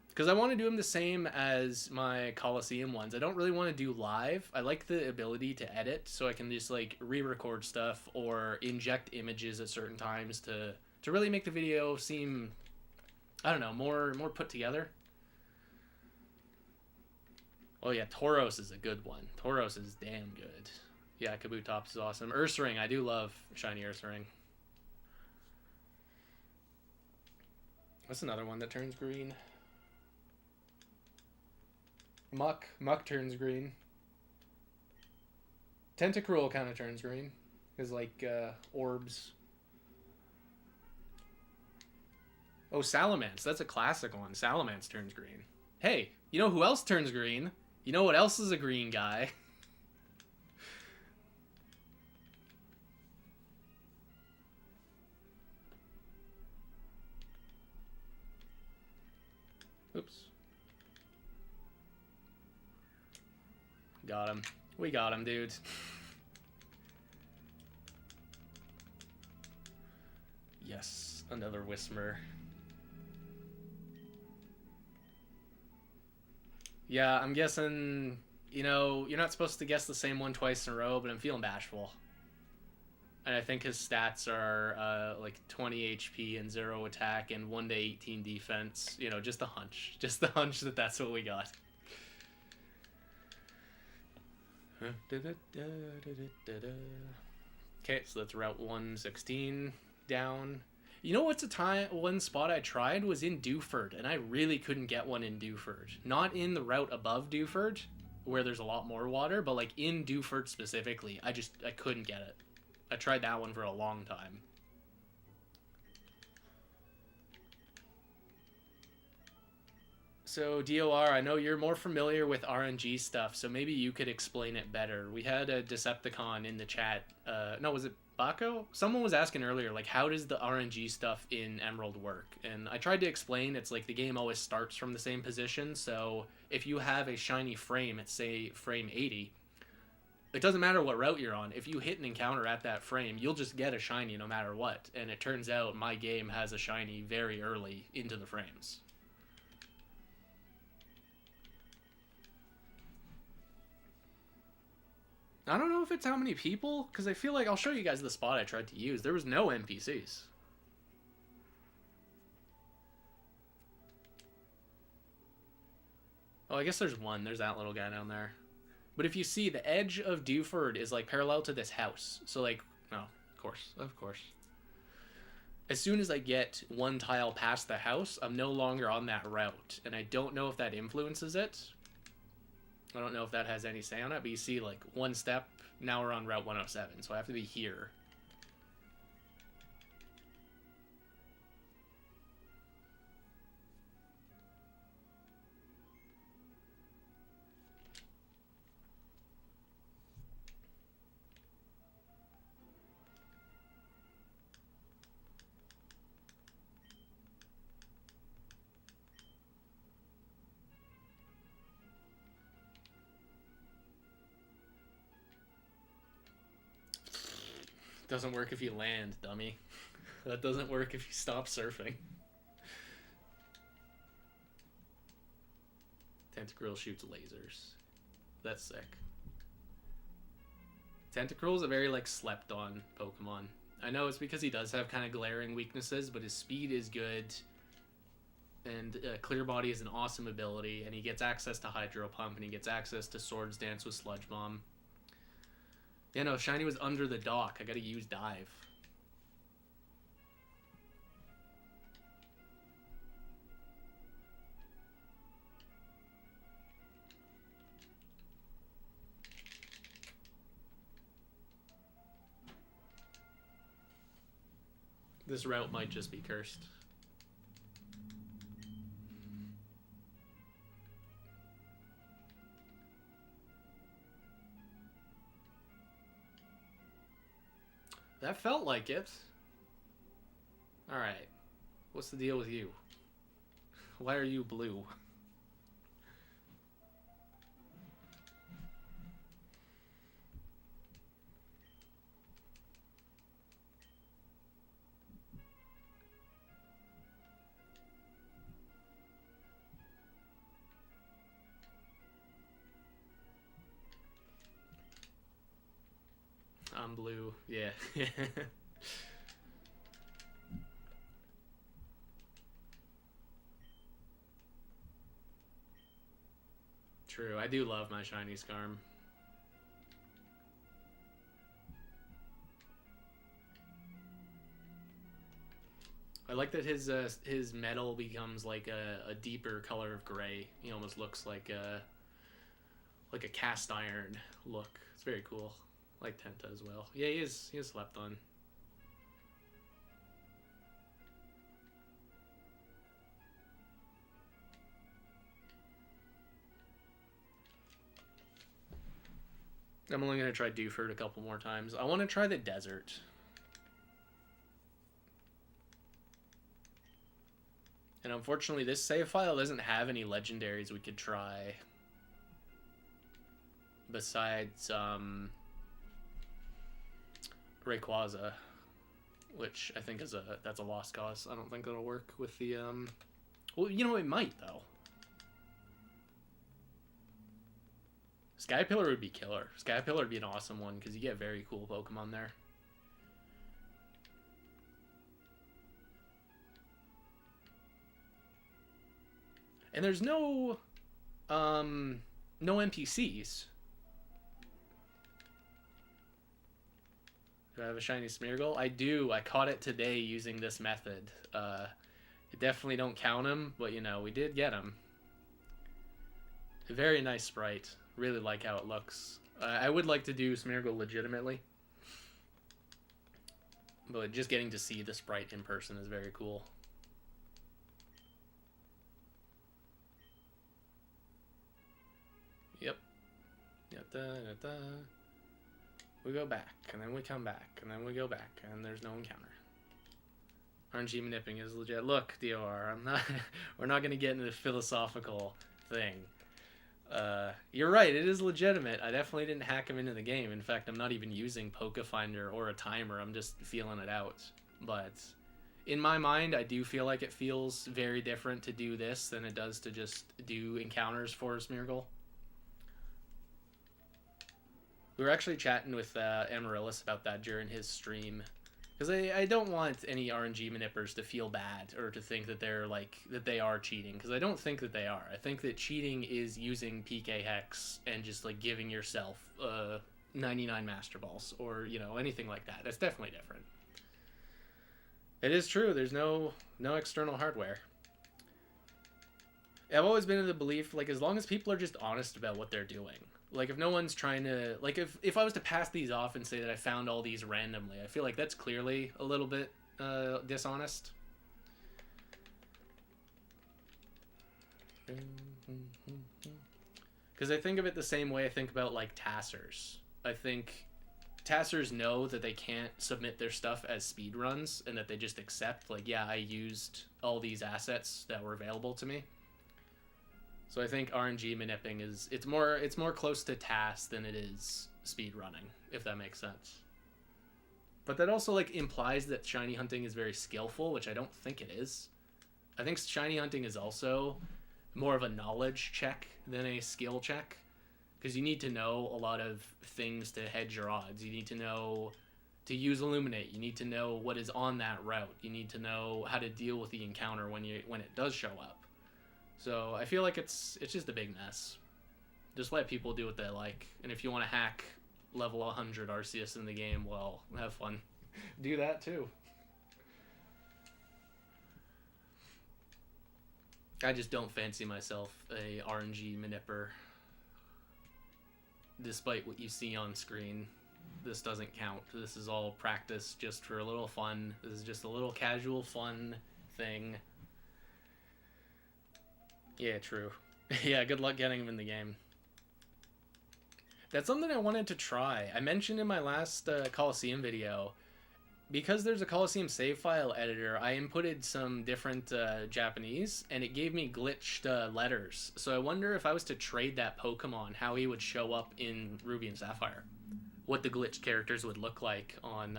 Because I want to do them the same as my Coliseum ones. I don't really want to do live. I like the ability to edit, so I can just like re-record stuff or inject images at certain times to really make the video seem, I don't know, more put together. Oh yeah, Tauros is a good one. Tauros is damn good. Yeah, Kabutops is awesome. Ursaring, I do love shiny Ursaring. What's another one that turns green? Muck turns green. Tentacruel kind of turns green. Is like orbs. Oh, Salamence. That's a classic one. Salamence turns green. Hey, you know who else turns green? You know what else is a green guy? Oops. Got him. We got him, dude. Yes, another Whismur. Yeah, I'm guessing, you know, you're not supposed to guess the same one twice in a row, but I'm feeling bashful. And I think his stats are like 20 HP and 0 attack and 1 to 18 defense. You know, just a hunch. Just the hunch that that's what we got. Okay, so that's Route 116 down. You know what's one spot I tried was in Dewford, and I really couldn't get one in Dewford. Not in the route above Dewford, where there's a lot more water, but like in Dewford specifically, I couldn't get it. I tried that one for a long time. So DOR, I know you're more familiar with RNG stuff, so maybe you could explain it better. We had a Decepticon in the chat. No, was it Baco? Someone was asking earlier, like, how does the RNG stuff in Emerald work? And I tried to explain, it's like the game always starts from the same position, so if you have a shiny frame at, say, frame 80, it doesn't matter what route you're on. If you hit an encounter at that frame, you'll just get a shiny no matter what. And it turns out my game has a shiny very early into the frames. I don't know if it's how many people, because I feel like I'll show you guys the spot I tried to use. There was no NPCs. Oh, I guess there's one. There's that little guy down there. But if you see, the edge of Dewford is like parallel to this house. So like, oh, of course. As soon as I get one tile past the house, I'm no longer on that route. And I don't know if that influences it. I don't know if that has any say on it, but you see, like, one step, now we're on Route 107, so I have to be here. Doesn't work if you land, dummy. That doesn't work if you stop surfing. Tentacruel shoots lasers. That's sick. Tentacruel's a very, like, slept-on Pokemon. I know it's because he does have kind of glaring weaknesses, but his speed is good. And Clear Body is an awesome ability, and he gets access to Hydro Pump, and he gets access to Swords Dance with Sludge Bomb. Yeah, no, Shiny was under the dock. I gotta use Dive. This route might just be cursed. That felt like it. Alright. What's the deal with you? Why are you blue? I'm blue. Yeah. True. I do love my shiny Scarm. I like that his metal becomes like a deeper color of gray. He almost looks like a cast iron look. It's very cool. I like Tenta as well. Yeah, he is slept on. I'm only gonna try Dewford a couple more times. I want to try the desert. And unfortunately, this save file doesn't have any legendaries we could try. Besides, Rayquaza, which I think that's a lost cause. I don't think that'll work with the, well, you know, it might, though. Skypillar would be killer. Skypillar would be an awesome one, because you get very cool Pokemon there. And there's no NPCs. Do I have a shiny Smeargle? I do. I caught it today using this method. You definitely don't count him, but, you know, we did get him. A very nice sprite. Really like how it looks. I would like to do Smeargle legitimately. But just getting to see the sprite in person is very cool. Yep. We go back, and then we come back, and then we go back, and there's no encounter. RNG Manipping is legit. Look, DOR, we're not going to get into the philosophical thing. You're right, it is legitimate. I definitely didn't hack him into the game. In fact, I'm not even using Pokefinder or a timer. I'm just feeling it out. But in my mind, I do feel like it feels very different to do this than it does to just do encounters for Smeargle. We were actually chatting with Amaryllis about that during his stream, because I don't want any RNG manippers to feel bad or to think that they are cheating, because I don't think that they are. I think that cheating is using PK Hex and just like giving yourself 99 Master Balls or, you know, anything like that. That's definitely different. It is true. There's no external hardware. I've always been in the belief, like, as long as people are just honest about what they're doing. Like, if no one's trying to... Like, if I was to pass these off and say that I found all these randomly, I feel like that's clearly a little bit dishonest. Because I think of it the same way I think about, like, Tassers. I think Tassers know that they can't submit their stuff as speedruns and that they just accept, like, yeah, I used all these assets that were available to me. So I think RNG manipping is it's more close to TAS than it is speedrunning, if that makes sense. But that also like implies that shiny hunting is very skillful, which I don't think it is. I think shiny hunting is also more of a knowledge check than a skill check, because you need to know a lot of things to hedge your odds. You need to know to use Illuminate. You need to know what is on that route. You need to know how to deal with the encounter when it does show up. So I feel like it's just a big mess. Just let people do what they like. And if you want to hack level 100 Arceus in the game, well, have fun. Do that too. I just don't fancy myself a RNG manipper, despite what you see on screen. this doesn't count. This is all practice just for a little fun. This is just a little casual fun thing. Yeah, true. Yeah, good luck getting him in the game. That's something I wanted to try. I mentioned in my last Coliseum video, because there's a Coliseum save file editor, I inputted some different Japanese, and it gave me glitched letters. So I wonder if I was to trade that Pokemon, how he would show up in Ruby and Sapphire. What the glitched characters would look like on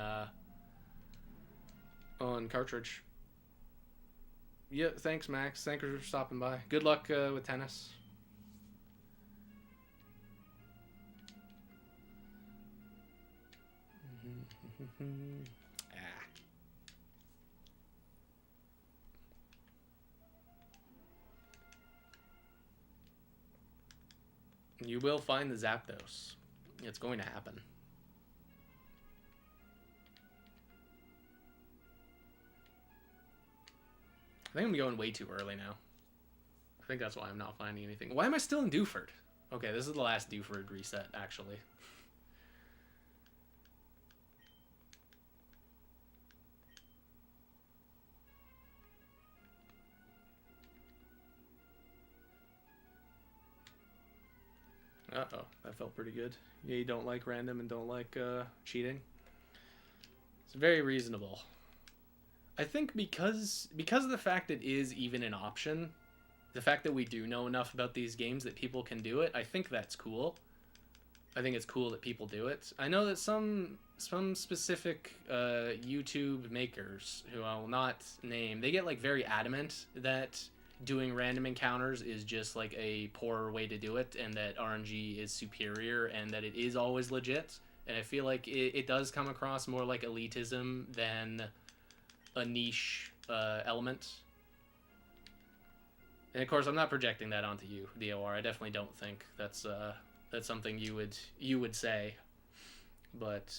cartridge. Yeah, thanks, Max. Thanks for stopping by. Good luck with tennis. You will find the Zapdos. It's going to happen. I think I'm going way too early now. I think that's why I'm not finding anything. Why am I still in Dewford? Okay, this is the last Dewford reset, actually. Uh-oh, that felt pretty good. Yeah, you don't like random and don't like cheating. It's very reasonable. I think because of the fact it is even an option, the fact that we do know enough about these games that people can do it, I think that's cool. I think it's cool that people do it. I know that some specific YouTube makers, who I will not name, they get like very adamant that doing random encounters is just like a poorer way to do it, and that RNG is superior, and that it is always legit. And I feel like it does come across more like elitism than a niche element. And of course, I'm not projecting that onto you, DOR. I definitely don't think that's something you would say. But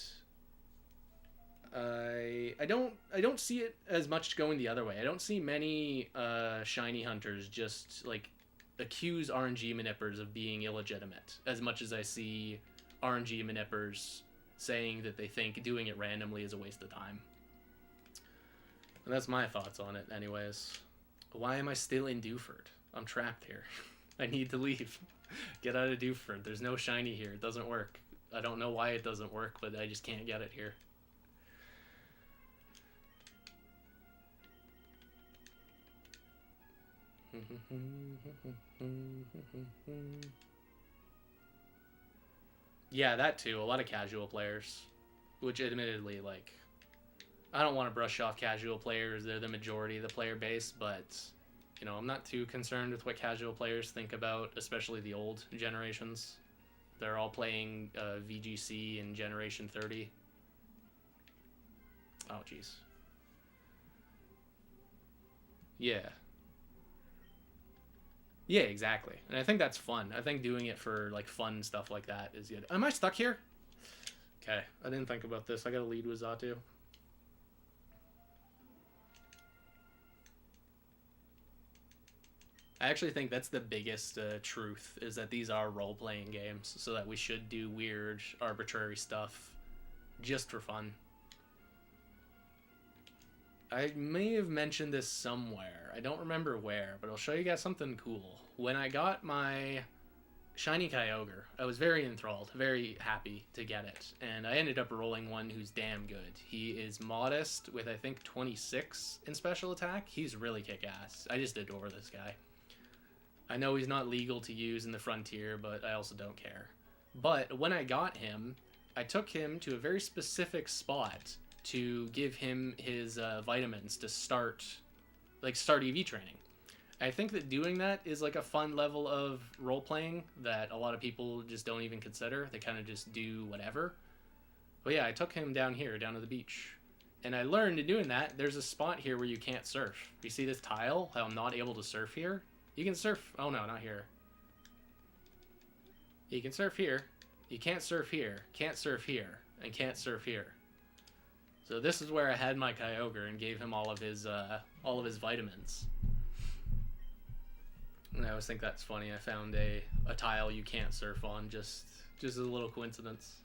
I don't see it as much going the other way. I don't see many shiny hunters just like accuse RNG manippers of being illegitimate, as much as I see RNG manippers saying that they think doing it randomly is a waste of time. And that's my thoughts on it anyways. Why am I still in Dewford? I'm trapped here. I need to leave. Get out of Dewford. There's no shiny here. It doesn't work. I don't know why it doesn't work, but I just can't get it here. Yeah, that too. A lot of casual players, which admittedly, like, I don't want to brush off casual players. They're the majority of the player base, but, you know, I'm not too concerned with what casual players think about, especially the old generations. They're all playing VGC in Generation 30. Oh, jeez. Yeah. Yeah, exactly. And I think that's fun. I think doing it for, like, fun stuff like that is good. Am I stuck here? Okay. I didn't think about this. I got to lead with Zatu. I actually think that's the biggest truth, is that these are role-playing games, so that we should do weird, arbitrary stuff just for fun. I may have mentioned this somewhere. I don't remember where, but I'll show you guys something cool. When I got my shiny Kyogre, I was very enthralled, very happy to get it, and I ended up rolling one who's damn good. He is modest with, I think, 26 in special attack. He's really kick-ass. I just adore this guy. I know he's not legal to use in the Frontier, but I also don't care. But when I got him, I took him to a very specific spot to give him his vitamins to start EV training. I think that doing that is like a fun level of role-playing that a lot of people just don't even consider. They kind of just do whatever. But yeah, I took him down here, down to the beach. And I learned in doing that, there's a spot here where you can't surf. You see this tile, how I'm not able to surf here? You can surf... Oh, no, not here. You can surf here. You can't surf here. Can't surf here. And can't surf here. So this is where I had my Kyogre and gave him all of his vitamins. And I always think that's funny. I found a tile you can't surf on, just as a little coincidence.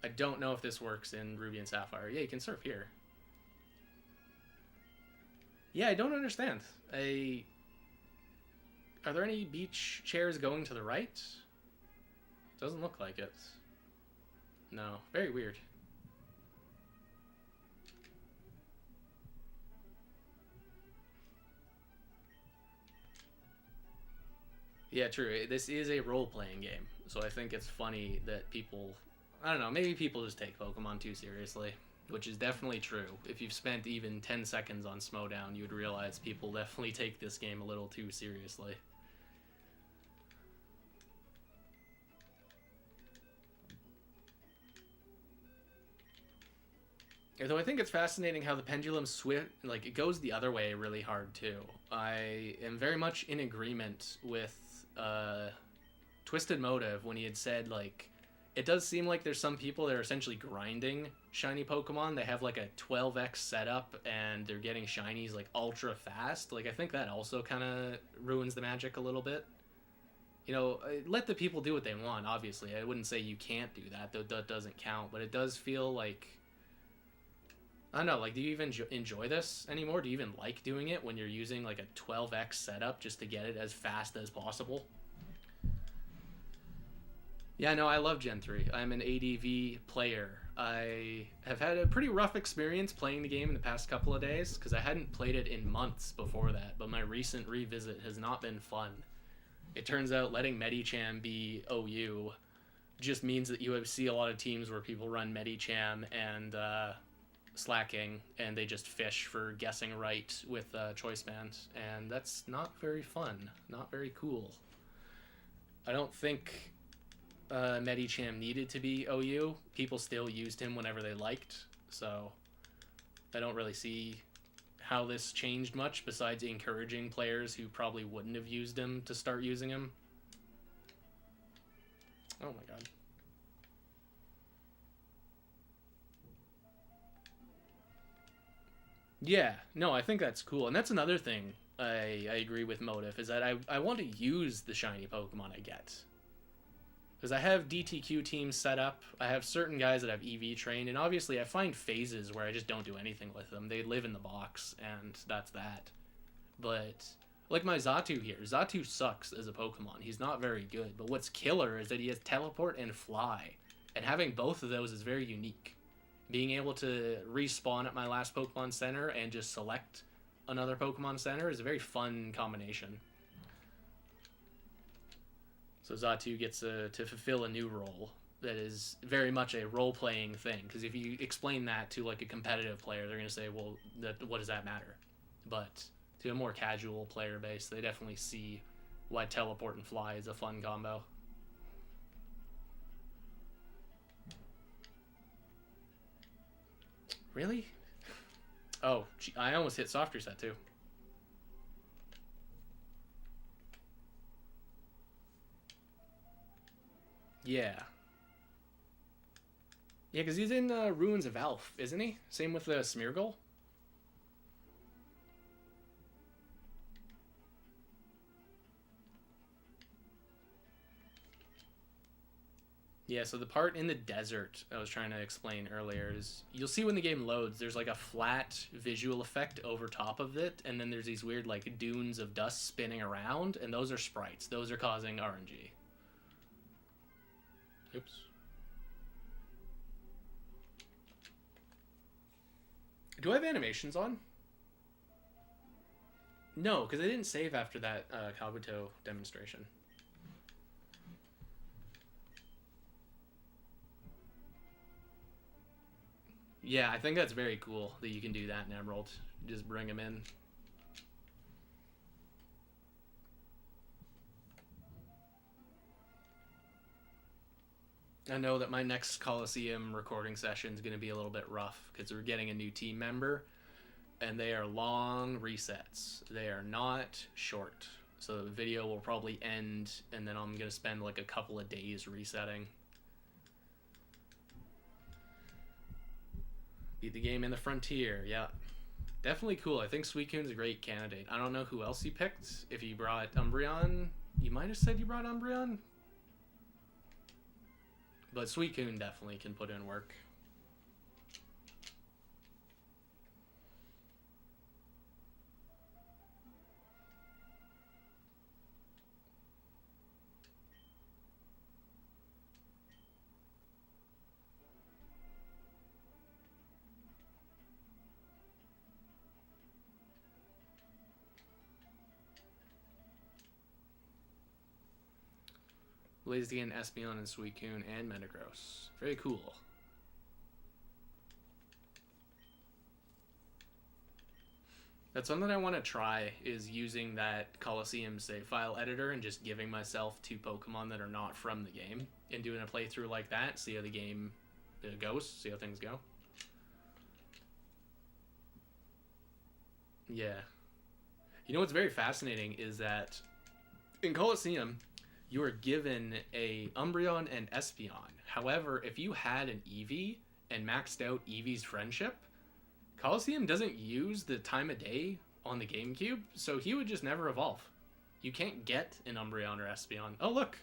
I don't know if this works in Ruby and Sapphire. Yeah, you can surf here. Yeah, I don't understand. Are there any beach chairs going to the right? Doesn't look like it. No, very weird. Yeah, true. This is a role-playing game, so I think it's funny that people, I don't know, maybe people just take Pokemon too seriously, which is definitely true. If you've spent even 10 seconds on Smowdown, you would realize people definitely take this game a little too seriously. Though I think it's fascinating how the pendulum like it goes the other way really hard too. I am very much in agreement with Twisted Motive when he had said like it does seem like there's some people that are essentially grinding shiny Pokemon. They have like a 12x setup and they're getting shinies like ultra fast. Like I think that also kind of ruins the magic a little bit. You know, let the people do what they want. Obviously, I wouldn't say you can't do that. That doesn't count. But it does feel like I don't know, like, do you even enjoy this anymore? Do you even like doing it when you're using, like, a 12x setup just to get it as fast as possible? Yeah, no, I love Gen 3. I'm an ADV player. I have had a pretty rough experience playing the game in the past couple of days, because I hadn't played it in months before that, but my recent revisit has not been fun. It turns out letting Medicham be OU just means that you see a lot of teams where people run Medicham and, slacking and they just fish for guessing right with choice bands, and that's not very fun, not very cool. I don't think Medicham needed to be OU. People still used him whenever they liked, so I don't really see how this changed much besides encouraging players who probably wouldn't have used him to start using him. Oh my god. Yeah, no, I think that's cool. And that's another thing I agree with Motif, is that I want to use the shiny Pokemon I get. Because I have DTQ teams set up, I have certain guys that have EV trained, and obviously I find phases where I just don't do anything with them. They live in the box, and that's that. But, like my Xatu here, Xatu sucks as a Pokemon. He's not very good, but what's killer is that he has Teleport and Fly. And having both of those is very unique. Being able to respawn at my last Pokemon Center and just select another Pokemon Center is a very fun combination. So Xatu gets to fulfill a new role that is very much a role-playing thing. Because if you explain that to like a competitive player, they're going to say, well, what does that matter? But to a more casual player base, they definitely see why Teleport and Fly is a fun combo. Really? Oh, gee, I almost hit soft reset too. Yeah. Yeah, because he's in Ruins of Elf, isn't he? Same with the Smeargle. Yeah, so the part in the desert I was trying to explain earlier is you'll see when the game loads, there's like a flat visual effect over top of it, and then there's these weird like dunes of dust spinning around, and those are sprites. Those are causing RNG. Oops. Do I have animations on? No, because I didn't save after that Kabuto demonstration. Yeah, I think that's very cool that you can do that in Emerald. Just bring them in. I know that my next Coliseum recording session is going to be a little bit rough because we're getting a new team member, and they are long resets. They are not short. So the video will probably end, and then I'm going to spend like a couple of days resetting. Beat the game in the Frontier, yeah. Definitely cool. I think Suicune's a great candidate. I don't know who else he picked. If you brought Umbreon, you might have said you brought Umbreon? But Suicune definitely can put in work. Blaziken, Espeon, and Suicune, and Metagross. Very cool. That's something I want to try, is using that Coliseum save file editor and just giving myself 2 Pokemon that are not from the game and doing a playthrough like that, see how the game goes, see how things go. Yeah. You know what's very fascinating is that in Coliseum, you are given a Umbreon and Espeon. However, if you had an Eevee and maxed out Eevee's friendship, Coliseum doesn't use the time of day on the GameCube, so he would just never evolve. You can't get an Umbreon or Espeon. Oh, look!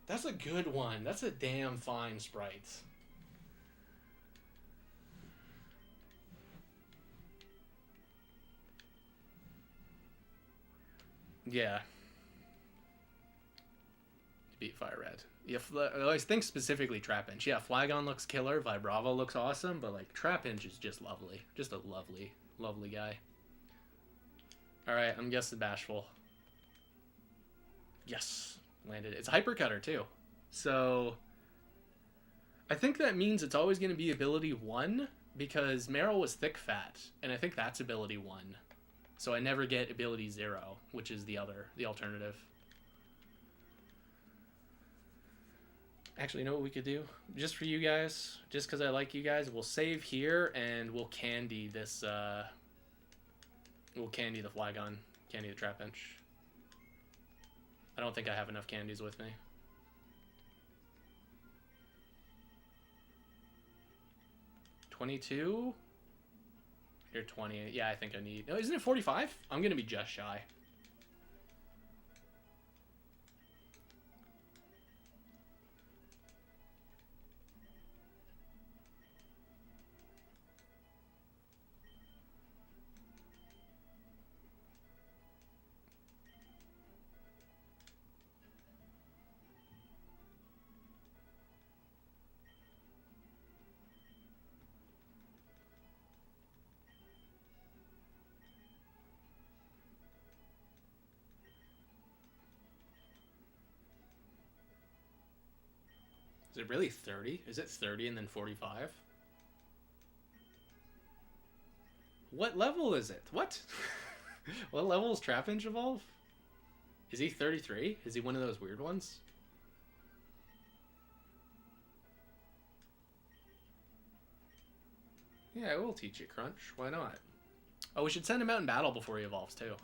That's a good one. That's a damn fine sprite. Yeah. Beat Fire Red. Yeah, I always think specifically Trapinch. Yeah, Flagon looks killer, Vibrava looks awesome, but like Trapinch is just lovely. Just a lovely, lovely guy. Alright, I'm guessing Bashful. Yes, landed. It's Hyper Cutter too. So I think that means it's always going to be ability 1 because Meryl was Thick Fat, and I think that's ability 1. So I never get ability 0, which is the alternative. Actually, you know what we could do? Just for you guys, just because I like you guys, we'll save here and we'll candy this, we'll candy the Flagon, candy the Trapinch. I don't think I have enough candies with me. $22? You're 20. Yeah, I think I need... No, isn't it 45? I'm going to be just shy. Is it really 30? Is it 30 and then 45? What level is it? What? What level is Trapinch evolve? Is he 33? Is he one of those weird ones? Yeah, I will teach you, Crunch. Why not? Oh, we should send him out in battle before he evolves, too.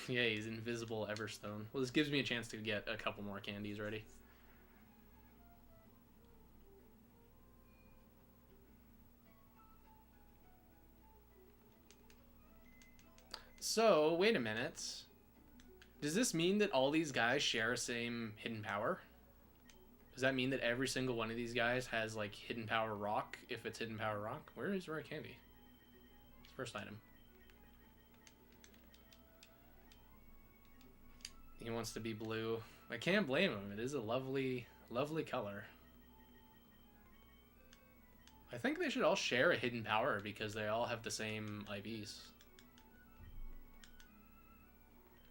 Yeah, he's invisible Everstone. Well, this gives me a chance to get a couple more candies ready. So, wait a minute. Does this mean that all these guys share a same hidden power? Does that mean that every single one of these guys has, like, hidden power rock, if it's hidden power rock? Where is Rare Candy? It's first item. He wants to be blue. I can't blame him. It is a lovely, lovely color. I think they should all share a hidden power because they all have the same IVs.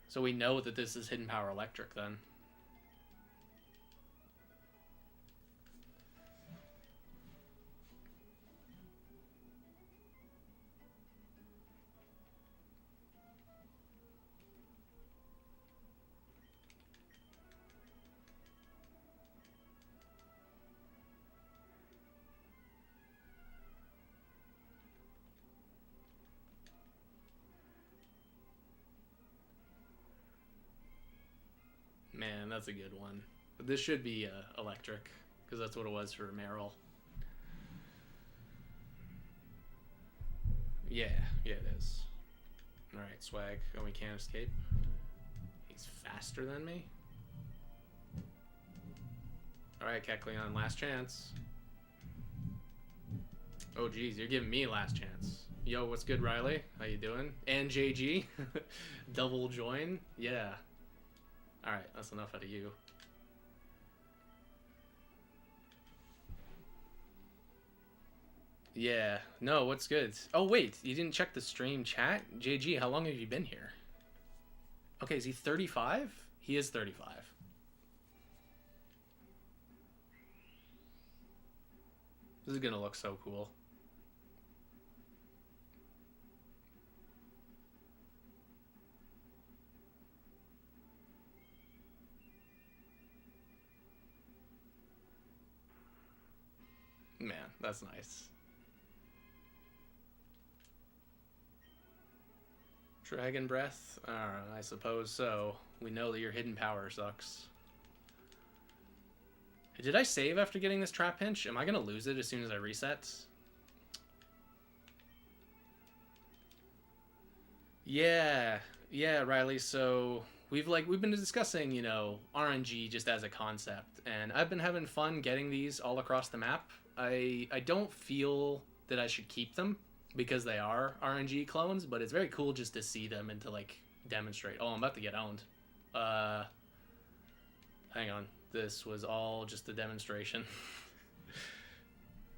So we know that this is hidden power electric then. Man, that's a good one. But this should be electric. because that's what it was for Meryl. Yeah, it is. Alright, swag. Oh, we can't escape. He's faster than me? Alright, Kecleon, last chance. Oh, geez, you're giving me last chance. Yo, what's good, Riley? How you doing? And JG? Double join? Yeah. Alright, that's enough out of you. Yeah. No, what's good? Oh, wait, you didn't check the stream chat? JG, how long have you been here? Okay, is he 35? He is 35. This is gonna look so cool. Man, that's nice. Dragon Breath? I suppose so. We know that your hidden power sucks. Did I save after getting this trap pinch? Am I gonna lose it as soon as I reset? Yeah, Riley. So we've been discussing, you know, RNG just as a concept, and I've been having fun getting these all across the map. I don't feel that I should keep them because they are RNG clones, but it's very cool just to see them and to like demonstrate. Oh, I'm about to get owned. Hang on. This was all just a demonstration.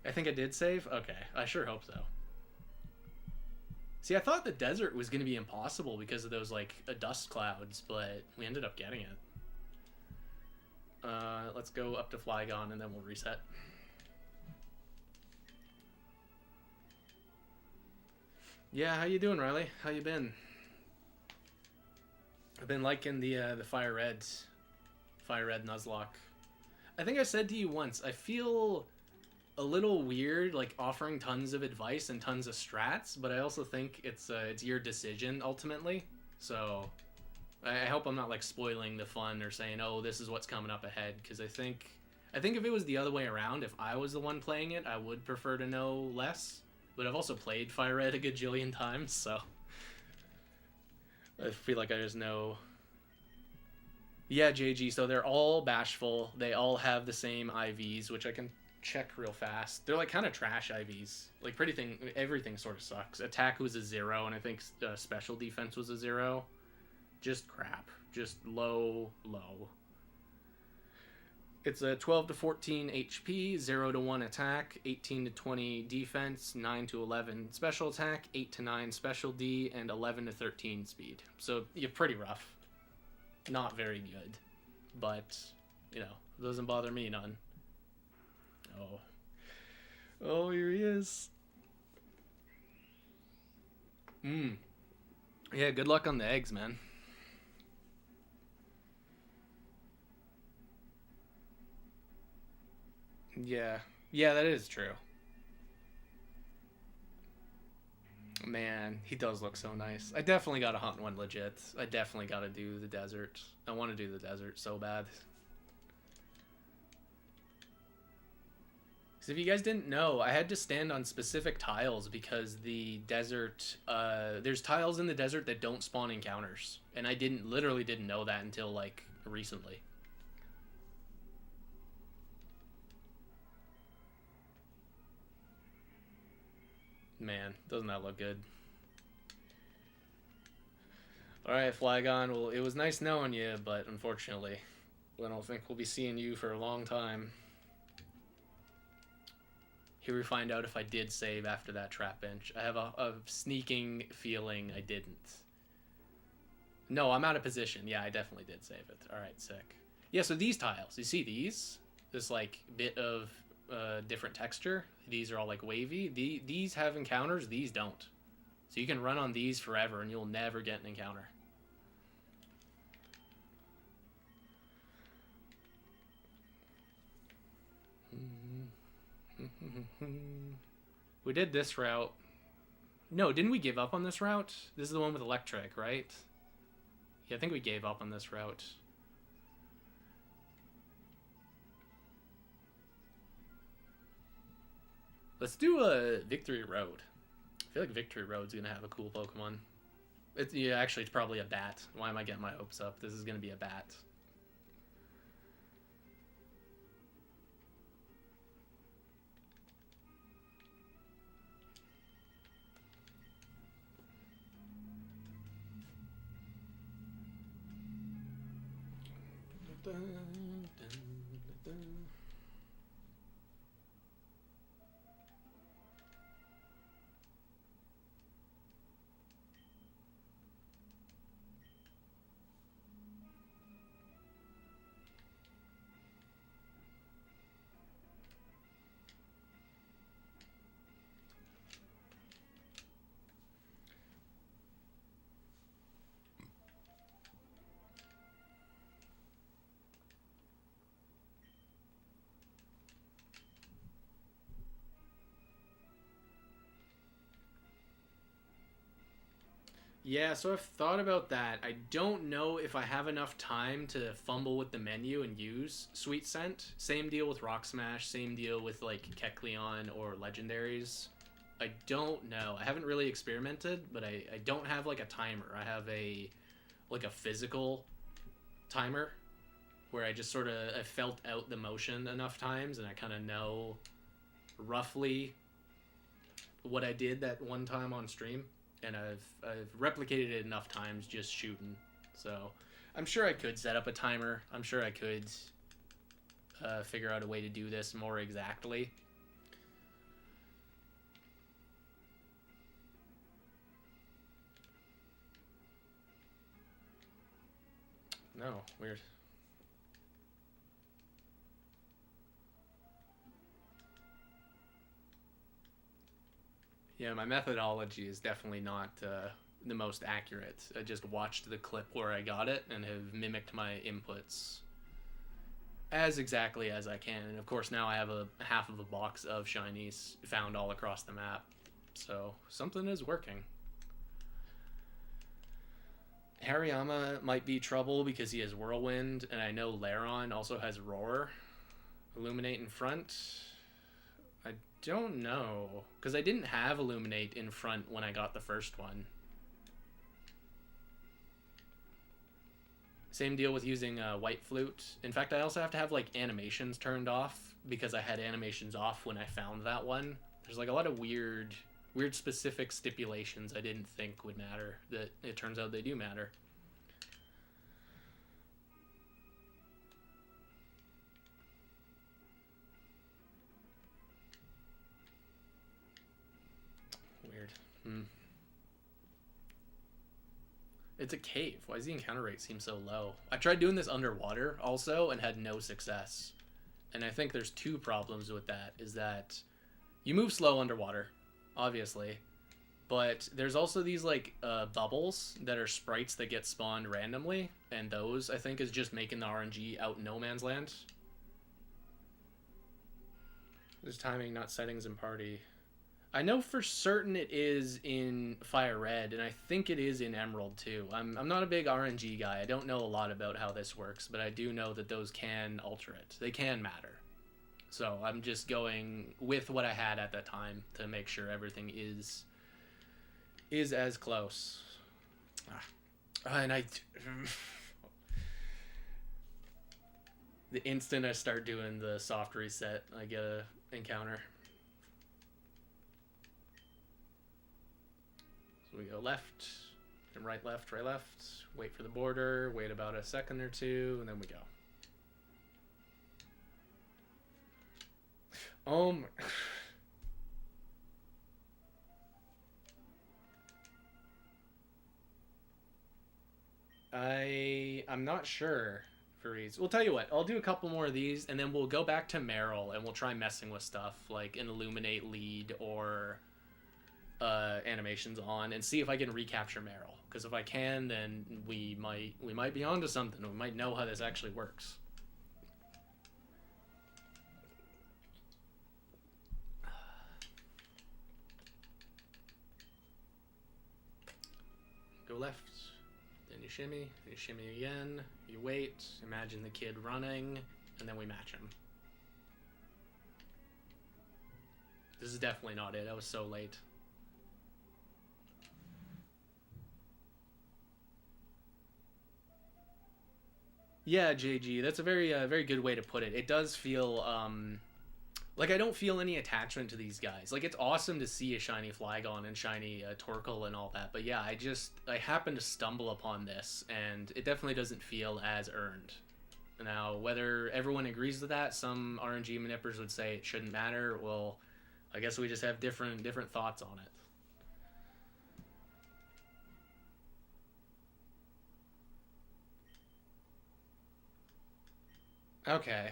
I think I did save? Okay, I sure hope so. See, I thought the desert was going to be impossible because of those, like, dust clouds, but we ended up getting it. Let's go up to Flygon, and then we'll reset. Yeah, how you doing, Riley? How you been? I've been liking the Fire Red Nuzlocke. I think I said to you once, I feel a little weird, like, offering tons of advice and tons of strats, but I also think it's your decision, ultimately. So, I hope I'm not, like, spoiling the fun or saying, oh, this is what's coming up ahead, because I think if it was the other way around, if I was the one playing it, I would prefer to know less. But I've also played Fire Red a gajillion times, so I feel like I just know. Yeah, JG, so they're all bashful. They all have the same IVs, which I can check real fast. They're like kind of trash IVs. Like everything sort of sucks. Attack was a 0, and I think special defense was a 0. Just crap. Just low. It's a 12 to 14 HP, 0 to 1 attack, 18 to 20 defense, 9 to 11 special attack, 8 to 9 special D, and 11 to 13 speed. So you're pretty rough. Not very good. But, you know, it doesn't bother me none. Oh, here he is. Yeah, good luck on the eggs, man. Yeah, that is true. Man, he does look so nice. I definitely gotta hunt one legit. I definitely gotta do the desert. I want to do the desert so bad. So if you guys didn't know, I had to stand on specific tiles because the desert, there's tiles in the desert that don't spawn encounters. And I literally didn't know that until, like, recently. Man, doesn't that look good? Alright, Flygon, well, it was nice knowing you, but unfortunately, I don't think we'll be seeing you for a long time. Here we find out if I did save after that trap bench. I have a sneaking feeling I didn't. No, I'm out of position. Yeah, I definitely did save it. Alright, sick. Yeah, so these tiles, you see these? This, like, bit of different texture. These are all, like, wavy. These have encounters, these don't. So you can run on these forever and you'll never get an encounter. We did this route. No, didn't we give up on this route? This is the one with electric, right? Yeah, I think we gave up on this route. Let's do a Victory Road. I feel like Victory Road's gonna have a cool Pokemon. Yeah, actually, it's probably a bat. Why am I getting my hopes up? This is gonna be a bat. Yeah, so I've thought about that. I don't know if I have enough time to fumble with the menu and use Sweet Scent. Same deal with Rock Smash, same deal with like Kecleon or Legendaries. I don't know. I haven't really experimented, but I don't have like a timer. I have a like a physical timer where I just sort of I felt out the motion enough times and I kind of know roughly what I did that one time on stream. And I've replicated it enough times just shooting. So I'm sure I could set up a timer. I'm sure I could figure out a way to do this more exactly. No, weird. Yeah, my methodology is definitely not the most accurate. I just watched the clip where I got it and have mimicked my inputs as exactly as I can. And of course, now I have a half of a box of shinies found all across the map. So something is working. Hariyama might be trouble because he has Whirlwind, and I know Laron also has Roar. Illuminate in front. I don't know, because I didn't have Illuminate in front when I got the first one. Same deal with using White Flute. In fact, I also have to have like animations turned off because I had animations off when I found that one. There's like a lot of weird specific stipulations I didn't think would matter that it turns out they do matter. Weird. It's a cave. Why does the encounter rate seem so low? I tried doing this underwater also and had no success. And I think there's two problems with that. Is that you move slow underwater, obviously. But there's also these like bubbles that are sprites that get spawned randomly. And those, I think, is just making the RNG out in no man's land. There's timing, not settings in party. I know for certain it is in Fire Red, and I think it is in Emerald too. I'm not a big RNG guy. I don't know a lot about how this works, but I do know that those can alter it. They can matter. So I'm just going with what I had at that time to make sure everything is as close. And I... the instant I start doing the soft reset, I get a encounter. So we go left, and right, left, wait for the border, wait about a second or two, and then we go. Oh my... I'm not sure, Fareez. We'll tell you what, I'll do a couple more of these, and then we'll go back to Meryl, and we'll try messing with stuff, like an Illuminate lead, or... animations on and see if I can recapture Meryl. Because if I can, then we might be onto something. We might know how this actually works. Go left, then you shimmy again, you wait, imagine the kid running, and then we match him. This is definitely not it. I was so late. Yeah, JG, that's a very good way to put it. It does feel like I don't feel any attachment to these guys. Like it's awesome to see a shiny Flygon and shiny Torkoal and all that, but yeah, I happen to stumble upon this, and it definitely doesn't feel as earned. Now, whether everyone agrees with that, some RNG manippers would say it shouldn't matter. Well, I guess we just have different thoughts on it. Okay.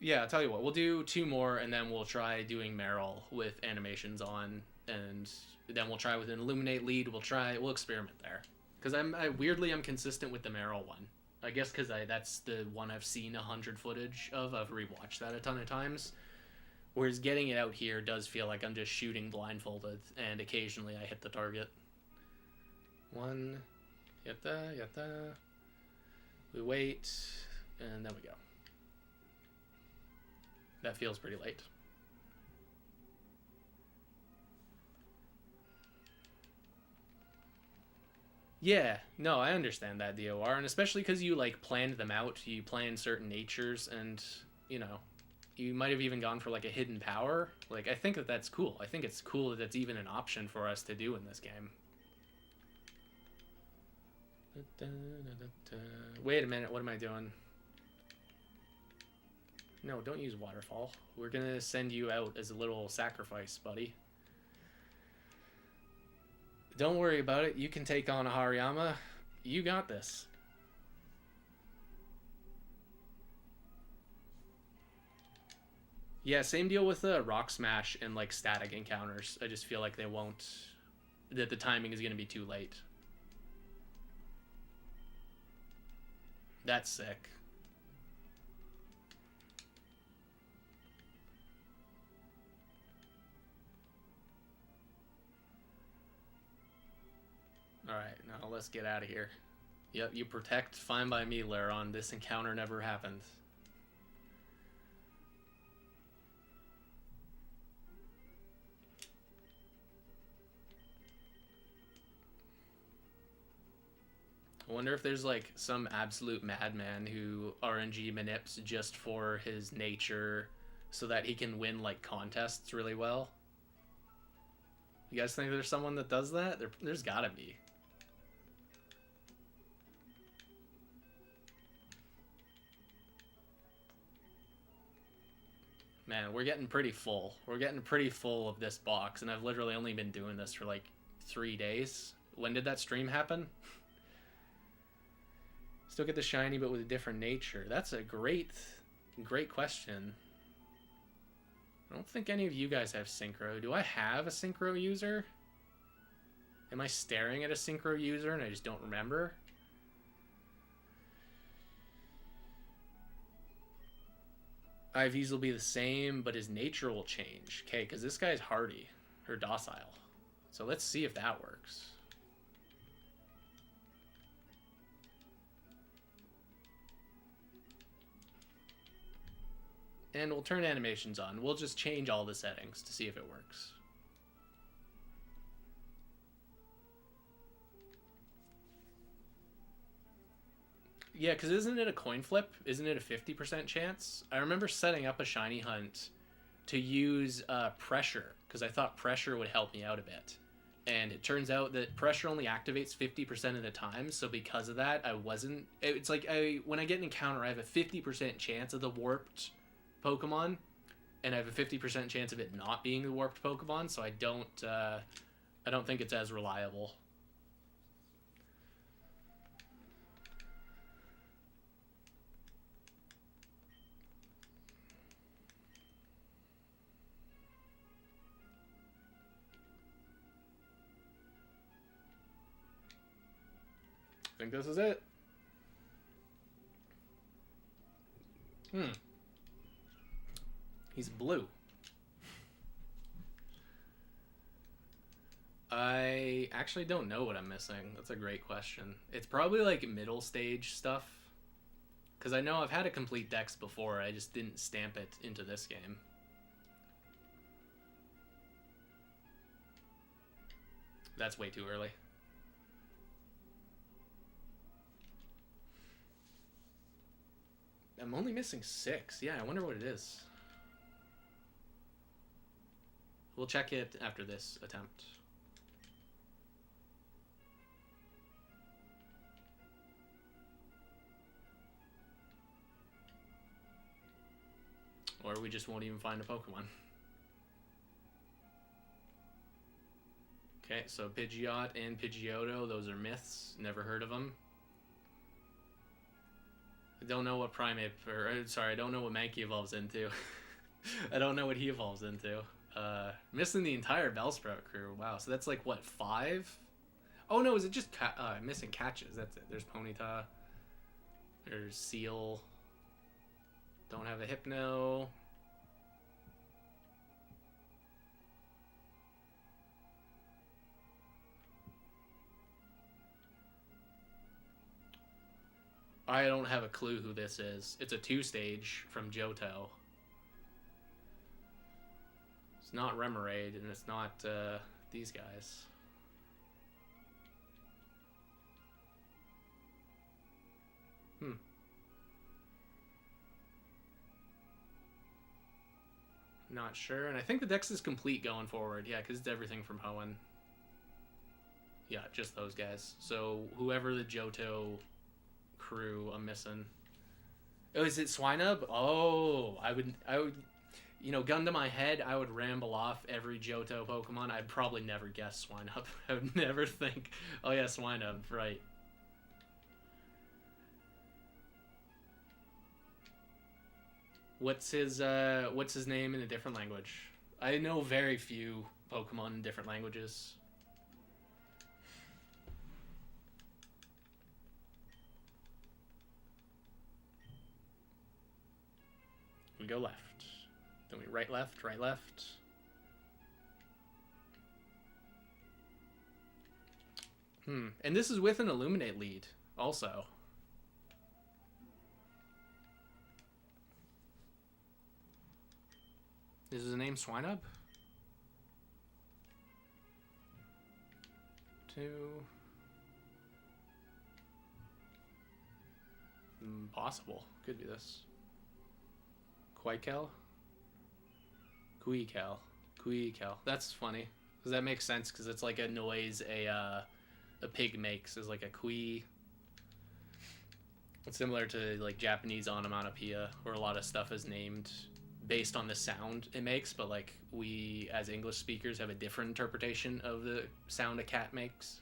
Yeah, I'll tell you what. We'll do two more, and then we'll try doing Meryl with animations on, and then we'll try with an Illuminate lead. We'll experiment there, because I'm consistent with the Meryl one. I guess because that's the one I've seen 100 footage of. I've rewatched that a ton of times. Whereas getting it out here does feel like I'm just shooting blindfolded, and occasionally I hit the target. One, yatta. We wait, and then we go. That feels pretty late. Yeah, no, I understand that DOR, and especially because you like planned them out. You planned certain natures, and you know, you might have even gone for like a hidden power. Like I think that's cool. I think it's cool that that's even an option for us to do in this game. Wait a minute, what am I doing? No, don't use waterfall. We're gonna send you out as a little sacrifice, buddy. Don't worry about it. You can take on a Hariyama. You got this. Yeah, same deal with Rock Smash and like static encounters. I just feel like they won't. That the timing is gonna be too late. That's sick. Alright, now let's get out of here. Yep, you protect. Fine by me, Laron. This encounter never happened. I wonder if there's like some absolute madman who RNG manips just for his nature so that he can win like contests really well. You guys think there's someone that does that? There's gotta be. Man, we're getting pretty full. We're getting pretty full of this box, and I've literally only been doing this for like 3 days. When did that stream happen? Still get the shiny, but with a different nature. That's a great question. I don't think any of you guys have Synchro. Do I have a Synchro user? Am I staring at a Synchro user and I just don't remember? IVs will be the same, but his nature will change. Okay, because this guy's hardy, or docile. So let's see if that works. And we'll turn animations on. We'll just change all the settings to see if it works. Yeah, because isn't it a coin flip? Isn't it a 50% chance? I remember setting up a shiny hunt to use pressure, because I thought pressure would help me out a bit. And it turns out that pressure only activates 50% of the time, so because of that, I wasn't... It's like, when I get an encounter, I have a 50% chance of the warped Pokemon, and I have a 50% chance of it not being the warped Pokemon, so I don't think it's as reliable. I think this is it. He's blue. I actually don't know what I'm missing. That's a great question. It's probably like middle stage stuff. Because I know I've had a complete dex before. I just didn't stamp it into this game. That's way too early. I'm only missing 6. Yeah, I wonder what it is. We'll check it after this attempt. Or we just won't even find a Pokemon. Okay, so Pidgeot and Pidgeotto, those are myths. Never heard of them. I don't know what Primate, I don't know what Mankey evolves into. I don't know what he evolves into. Missing the entire Bellsprout crew. Wow, so that's like, what, 5? Oh no, is it just missing catches? That's it. There's Ponyta. There's Seal. Don't have a Hypno. I don't have a clue who this is. It's a 2-stage from Johto. It's not Remoraid, and it's not these guys. Not sure. And I think the dex is complete going forward. Yeah, because it's everything from Hoenn. Yeah, just those guys. So whoever the Johto crew I'm missing. Oh, is it Swinub? Oh, I would, you know, gun to my head, I would ramble off every Johto Pokemon. I'd probably never guess Swinub. I would never think, oh yeah, Swinub, right. What's his name in a different language? I know very few Pokemon in different languages. We go left. Then we right, left, right, left. And this is with an Illuminate lead, also. Is his name Swinub? 2. Possible. Could be this. Quaikel? Quaikel. That's funny. Because that makes sense, because it's like a noise a pig makes, is like a kui. It's similar to like Japanese onomatopoeia, where a lot of stuff is named based on the sound it makes, but like we as English speakers have a different interpretation of the sound a cat makes.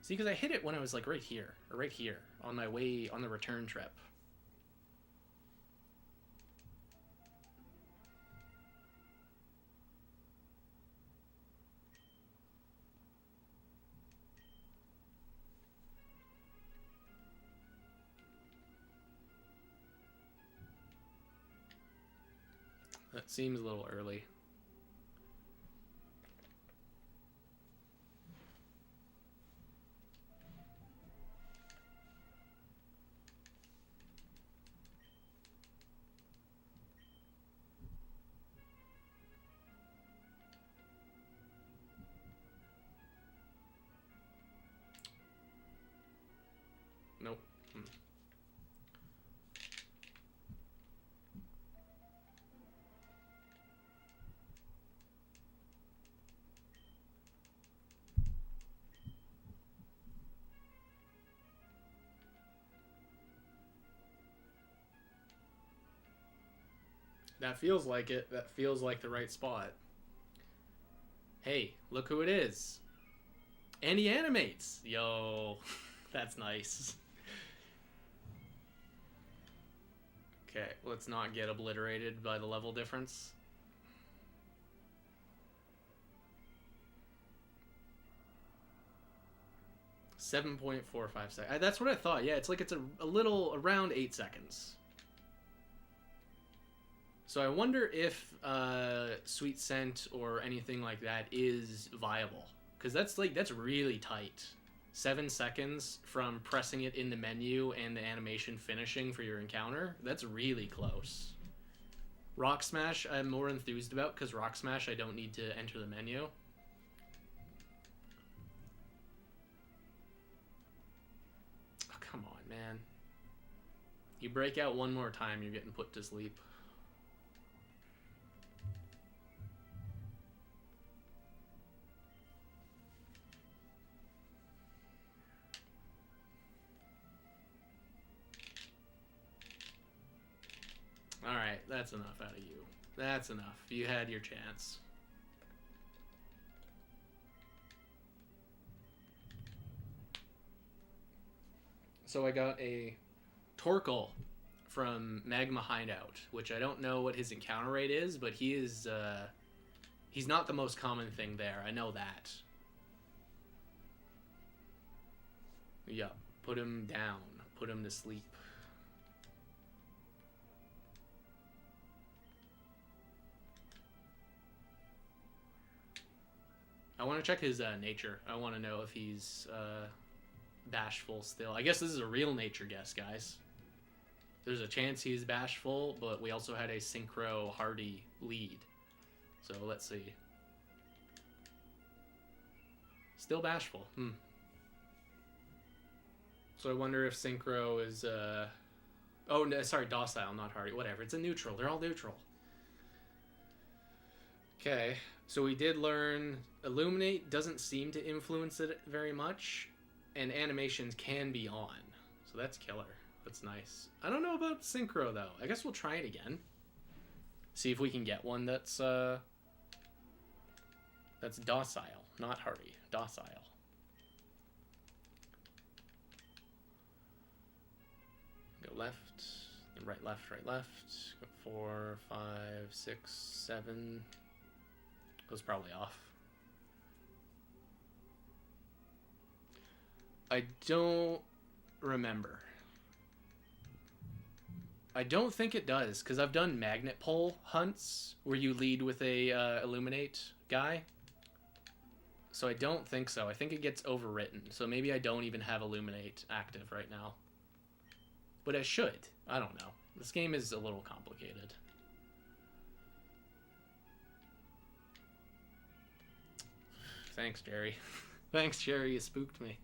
See, because I hit it when I was like right here, or right here, on my way on the return trip. That seems a little early. Nope. That feels like it. That feels like the right spot. Hey, look who it is. And he animates. Yo, that's nice. Okay, let's not get obliterated by the level difference. .45 seconds. That's what I thought. Yeah, it's like it's a little around 8 seconds. So I wonder if Sweet Scent or anything like that is viable, because that's really tight. 7 seconds from pressing it in the menu and the animation finishing for your encounter. That's really close. Rock Smash I'm more enthused about because Rock Smash I don't need to enter the menu. Oh, come on, man. You break out one more time, you're getting put to sleep. Alright, that's enough out of you. That's enough. You had your chance. So I got a Torkoal from Magma Hideout, which I don't know what his encounter rate is, but he is, he's not the most common thing there. I know that. Yeah, put him down. Put him to sleep. I want to check his nature. I want to know if he's bashful still. I guess this is a real nature guess, guys. There's a chance he's bashful, but we also had a Synchro Hardy lead. So let's see. Still bashful. So I wonder if Synchro is... Oh, no, sorry, docile, not hardy. Whatever, it's a neutral. They're all neutral. Okay, so we did learn Illuminate doesn't seem to influence it very much, and animations can be on. So that's killer. That's nice. I don't know about Synchro, though. I guess we'll try it again. See if we can get one that's docile, not hardy. Docile. Go left, then right, left, right, left. Go 4, 5, 6, 7. Goes probably off. I don't remember. I don't think it does, because I've done magnet pole hunts where you lead with a Illuminate guy. So I don't think so. I think it gets overwritten. So maybe I don't even have Illuminate active right now. But I should. I don't know. This game is a little complicated. Thanks, Jerry. Thanks, Jerry. You spooked me.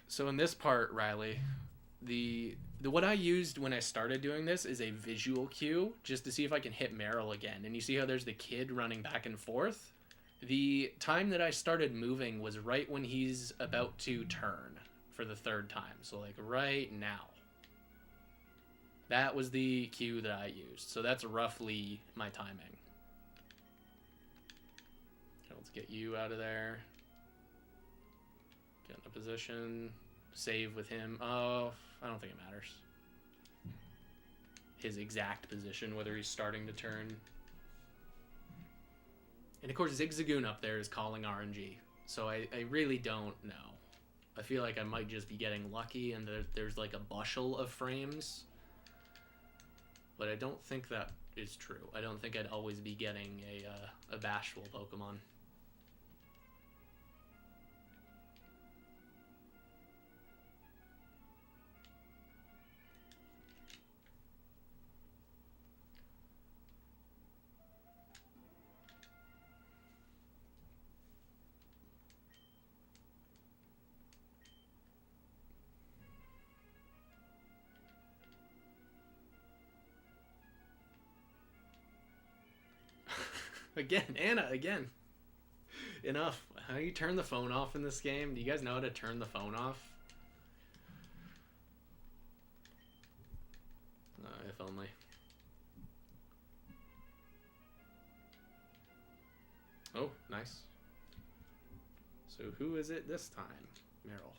So in this part, Riley, the what I used when I started doing this is a visual cue just to see if I can hit Meryl again. And you see how there's the kid running back and forth? The time that I started moving was right when he's about to turn for the third time. So like right now. That was the cue that I used. So that's roughly my timing. Okay, let's get you out of there. Get in a position. Save with him. Oh, I don't think it matters. His exact position, whether he's starting to turn. And of course, Zigzagoon up there is calling RNG. So I really don't know. I feel like I might just be getting lucky and there's like a bushel of frames. But I don't think that is true. I don't think I'd always be getting a bashful Pokemon. Again, Anna, again. Enough. How do you turn the phone off in this game? Do you guys know how to turn the phone off? If only. Oh, nice. So who is it this time? Meryl.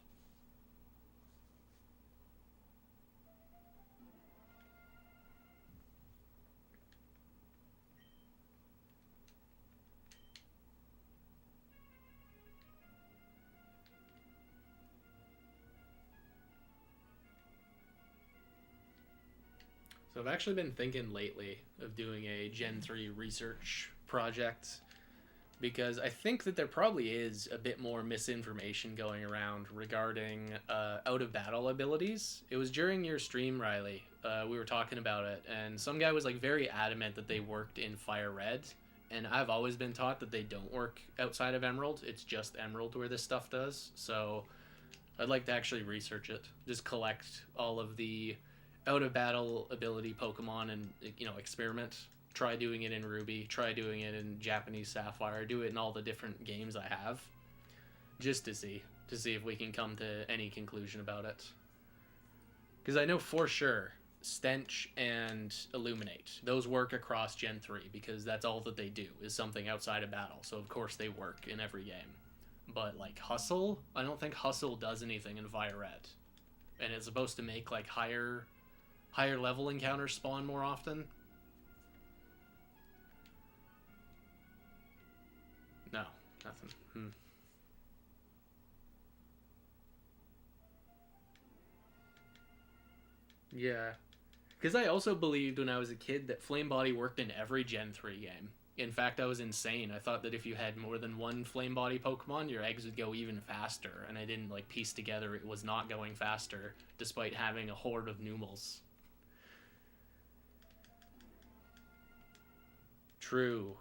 So I've actually been thinking lately of doing a Gen 3 research project because I think that there probably is a bit more misinformation going around regarding out of battle abilities. It was during your stream, Riley. We were talking about it, and some guy was like very adamant that they worked in Fire Red, and I've always been taught that they don't work outside of Emerald. It's just Emerald where this stuff does. So I'd like to actually research it, just collect all of the out of battle ability Pokemon and experiment. Try doing it in Ruby, try doing it in Japanese Sapphire, do it in all the different games I have, just to see if we can come to any conclusion about it. Because I know for sure Stench and Illuminate, those work across Gen 3 because that's all that they do is something outside of battle. So of course they work in every game. But like Hustle, I don't think Hustle does anything in Fire Red, and it's supposed to make like higher level encounters spawn more often. No, nothing. Yeah. Because I also believed when I was a kid that Flame Body worked in every Gen 3 game. In fact, I was insane. I thought that if you had more than one Flame Body Pokemon, your eggs would go even faster. And I didn't like piece together it was not going faster, despite having a horde of Numels. True.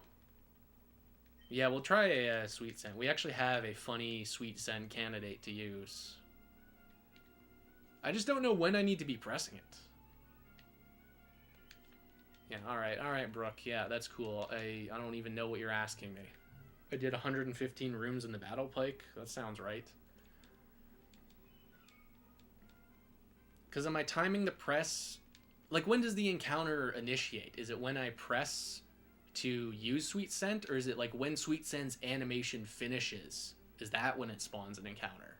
Yeah, we'll try a Sweet Scent. We actually have a funny Sweet Scent candidate to use. I just don't know when I need to be pressing it. Yeah, alright, Brooke. Yeah, that's cool. I don't even know what you're asking me. I did 115 rooms in the Battle Pike. That sounds right. Because am I timing the press? Like, when does the encounter initiate? Is it when I press to use Sweet Scent, or is it like when Sweet Scent's animation finishes? Is that when it spawns an encounter?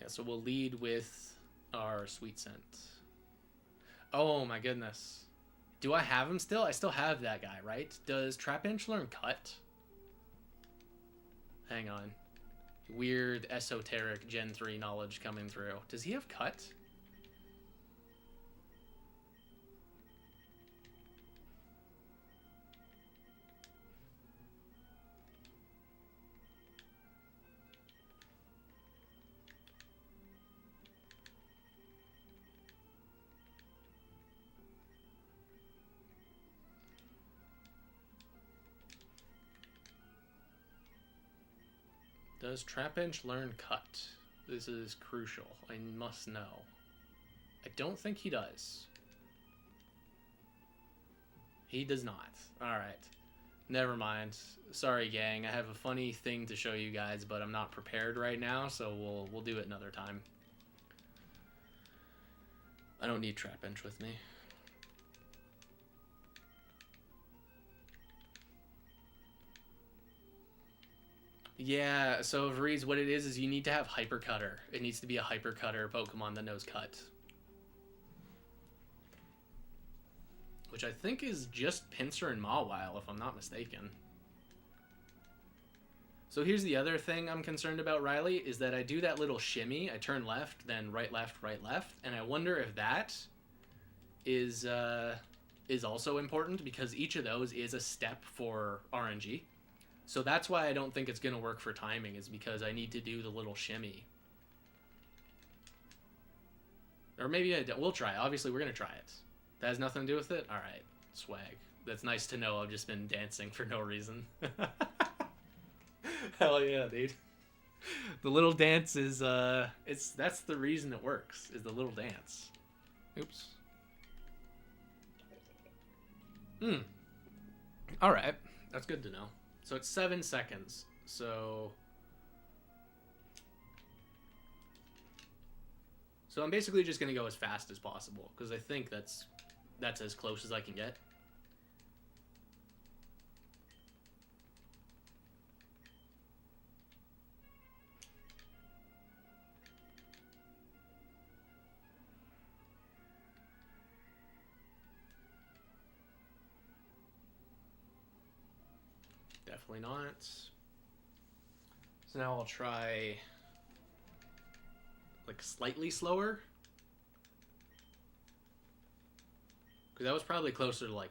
Yeah, so we'll lead with our Sweet Scent. Oh my goodness. Do I have him still? I still have that guy, right? Does Trapinch learn Cut? Hang on. Weird esoteric Gen 3 knowledge coming through. Does he have Cut? Does Trapinch learn Cut? This is crucial. I must know. I don't think he does. He does not. Alright. Never mind. Sorry, gang. I have a funny thing to show you guys, but I'm not prepared right now, so we'll do it another time. I don't need Trapinch with me. Yeah, so Vreeze, what it is you need to have Hyper Cutter. It needs to be a Hyper Cutter Pokemon that knows Cut. Which I think is just Pinsir and Mawile, if I'm not mistaken. So here's the other thing I'm concerned about, Riley, is that I do that little shimmy. I turn left, then right, left, and I wonder if that is also important, because each of those is a step for RNG. So that's why I don't think it's going to work for timing, is because I need to do the little shimmy. Or maybe I don't. We'll try. Obviously, we're going to try it. That has nothing to do with it? Alright. Swag. That's nice to know. I've just been dancing for no reason. Hell yeah, dude. The little dance is, that's the reason it works, is the little dance. Oops. Alright. That's good to know. So it's 7 seconds. So I'm basically just going to go as fast as possible, because I think that's as close as I can get. Definitely not. So now I'll try like slightly slower. Because that was probably closer to like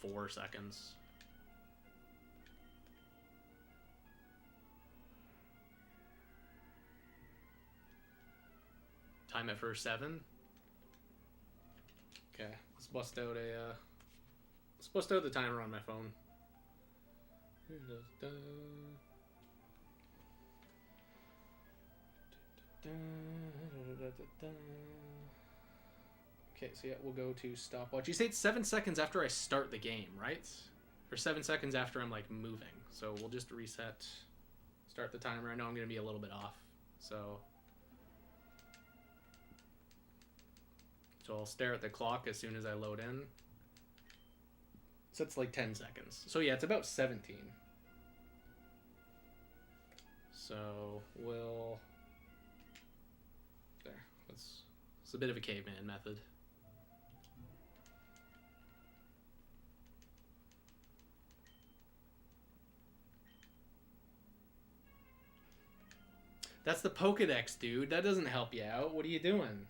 4 seconds. Time it for 7. Okay, let's bust out the timer on my phone. Okay, so yeah, we'll go to stopwatch. You say it's 7 seconds after I start the game, right? Or 7 seconds after I'm like moving. So we'll just reset, start the timer. I know I'm going to be a little bit off, so I'll stare at the clock as soon as I load in. So it's like 10 seconds. So yeah, it's about 17. So we'll... There. It's a bit of a caveman method. That's the Pokedex, dude. That doesn't help you out. What are you doing?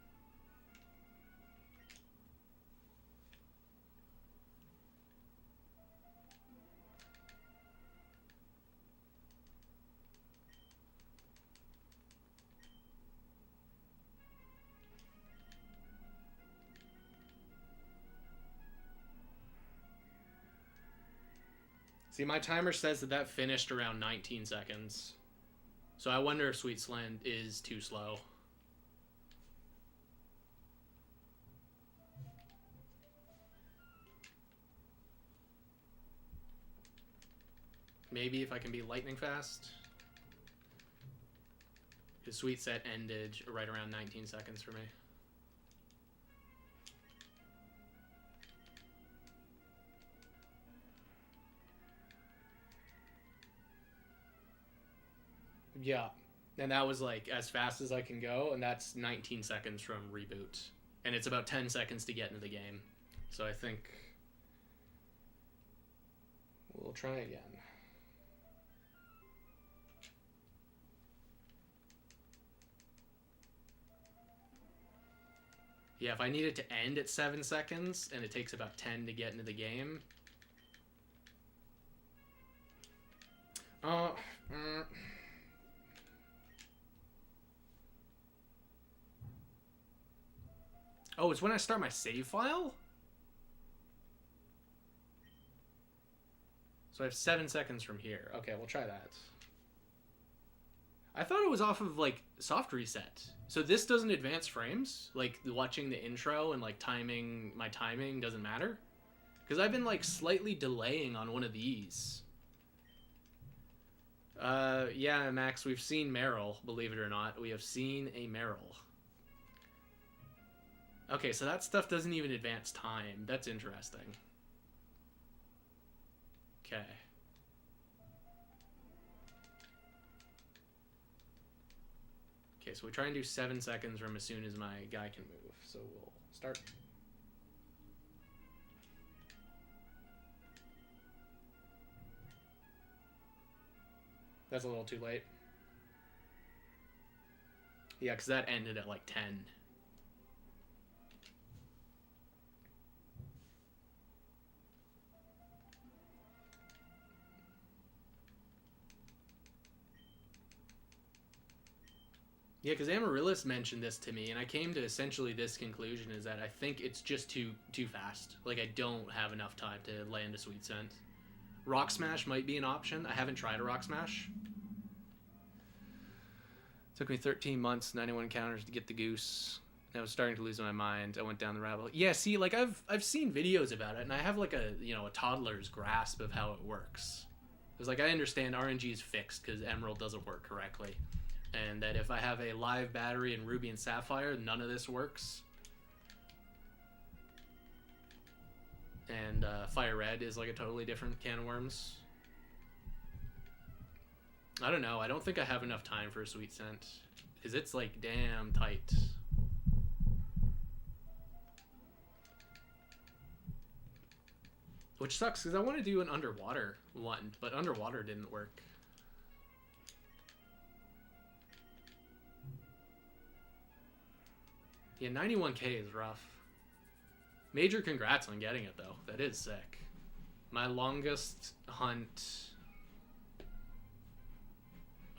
See, my timer says that finished around 19 seconds. So I wonder if Sweet Slant is too slow. Maybe if I can be lightning fast. Because Sweet Set ended right around 19 seconds for me. Yeah, and that was like as fast as I can go, and that's 19 seconds from reboot. And it's about 10 seconds to get into the game. So I think we'll try again. Yeah, if I need it to end at 7 seconds, and it takes about 10 to get into the game. Oh, it's when I start my save file? So I have 7 seconds from here. Okay, we'll try that. I thought it was off of, like, soft reset. So this doesn't advance frames? Like, watching the intro and, like, my timing doesn't matter? Because I've been, like, slightly delaying on one of these. Yeah, Max, we've seen Meryl, believe it or not. We have seen a Meryl. Okay, so that stuff doesn't even advance time. That's interesting. Okay. Okay, so we try and do 7 seconds from as soon as my guy can move. So we'll start. That's a little too late. Yeah, because that ended at like 10. Yeah, because Amaryllis mentioned this to me, and I came to essentially this conclusion, is that I think it's just too fast. Like, I don't have enough time to land a Sweet Scent. Rock Smash might be an option. I haven't tried a Rock Smash. It took me 13 months, 91 encounters to get the goose. I was starting to lose my mind. I went down the rabbit hole. Yeah, see, like, I've seen videos about it, and I have, like, a toddler's grasp of how it works. Because, like, I understand RNG is fixed because Emerald doesn't work correctly. And that if I have a live battery in Ruby and Sapphire, none of this works. And Fire Red is like a totally different can of worms. I don't know. I don't think I have enough time for a Sweet Scent. Because it's like damn tight. Which sucks, because I want to do an underwater one, but underwater didn't work. Yeah, 91k is rough. Major congrats on getting it, though. That is sick. My longest hunt...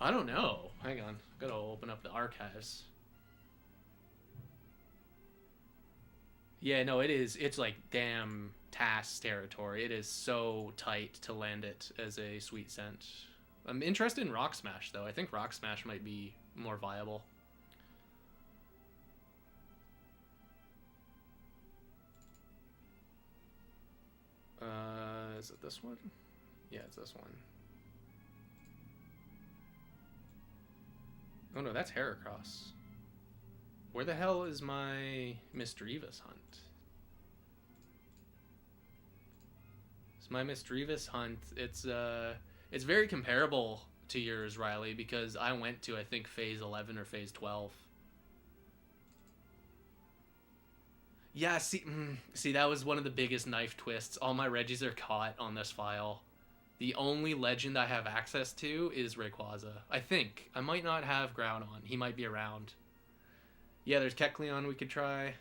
I don't know. Hang on. Gotta open up the archives. Yeah, no, it is. It's like damn TAS territory. It is so tight to land it as a sweet scent. I'm interested in Rock Smash, though. I think Rock Smash might be more viable. Is it this one? Yeah, it's this one. Oh no, that's Heracross. Where the hell is my Misdreavus hunt? It's my Misdreavus hunt. It's very comparable to yours, Riley, because I went to, I think, phase 11 or phase 12. Yeah, see, that was one of the biggest knife twists. All my Regis are caught on this file. The only legend I have access to is Rayquaza. I think. I might not have Groudon. He might be around. Yeah, there's Kecleon we could try.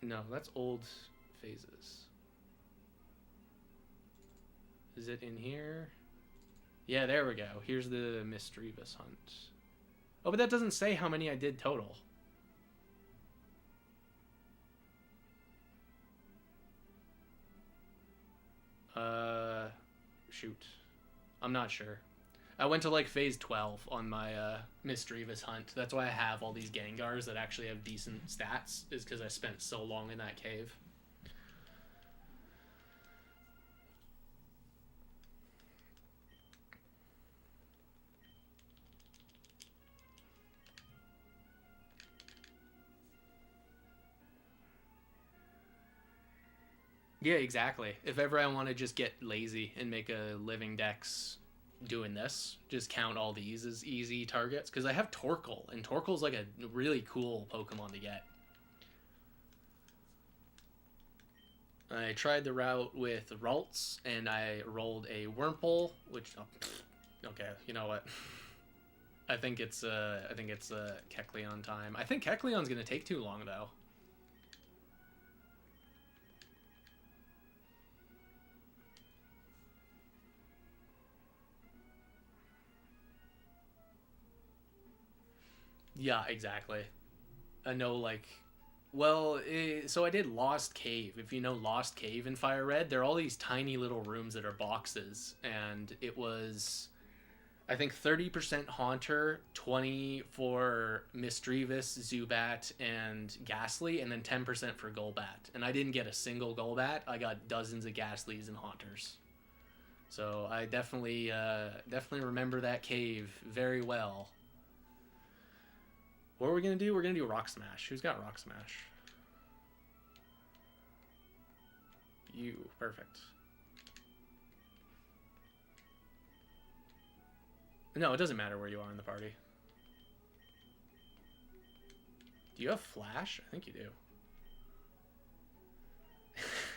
No, that's old phases. Is it in here? Yeah, there we go. Here's the Misdreavus hunt. Oh, but that doesn't say how many I did total. Shoot. I'm not sure. I went to like phase 12 on my Misdreavus hunt. That's why I have all these Gengars that actually have decent stats, is because I spent so long in that cave. Yeah, exactly. If ever I want to just get lazy and make a living dex doing this, just count all these as easy targets. Because I have Torkoal, and Torkoal's like a really cool Pokemon to get. I tried the route with Ralts, and I rolled a Wurmple, which... Oh, okay, you know what? I think it's Kecleon time. I think Kecleon's going to take too long, though. Yeah, exactly. I know, like, well, so I did Lost Cave. If you know Lost Cave in Fire Red, there are all these tiny little rooms that are boxes, and it was, I think, 30% Haunter, 20 for Misdreavus, Zubat, and Ghastly, and then 10% for Golbat. And I didn't get a single Golbat. I got dozens of Ghastlies and Haunters. So I definitely remember that cave very well. What are we going to do? We're going to do Rock Smash. Who's got Rock Smash? You. Perfect. No, it doesn't matter where you are in the party. Do you have Flash? I think you do.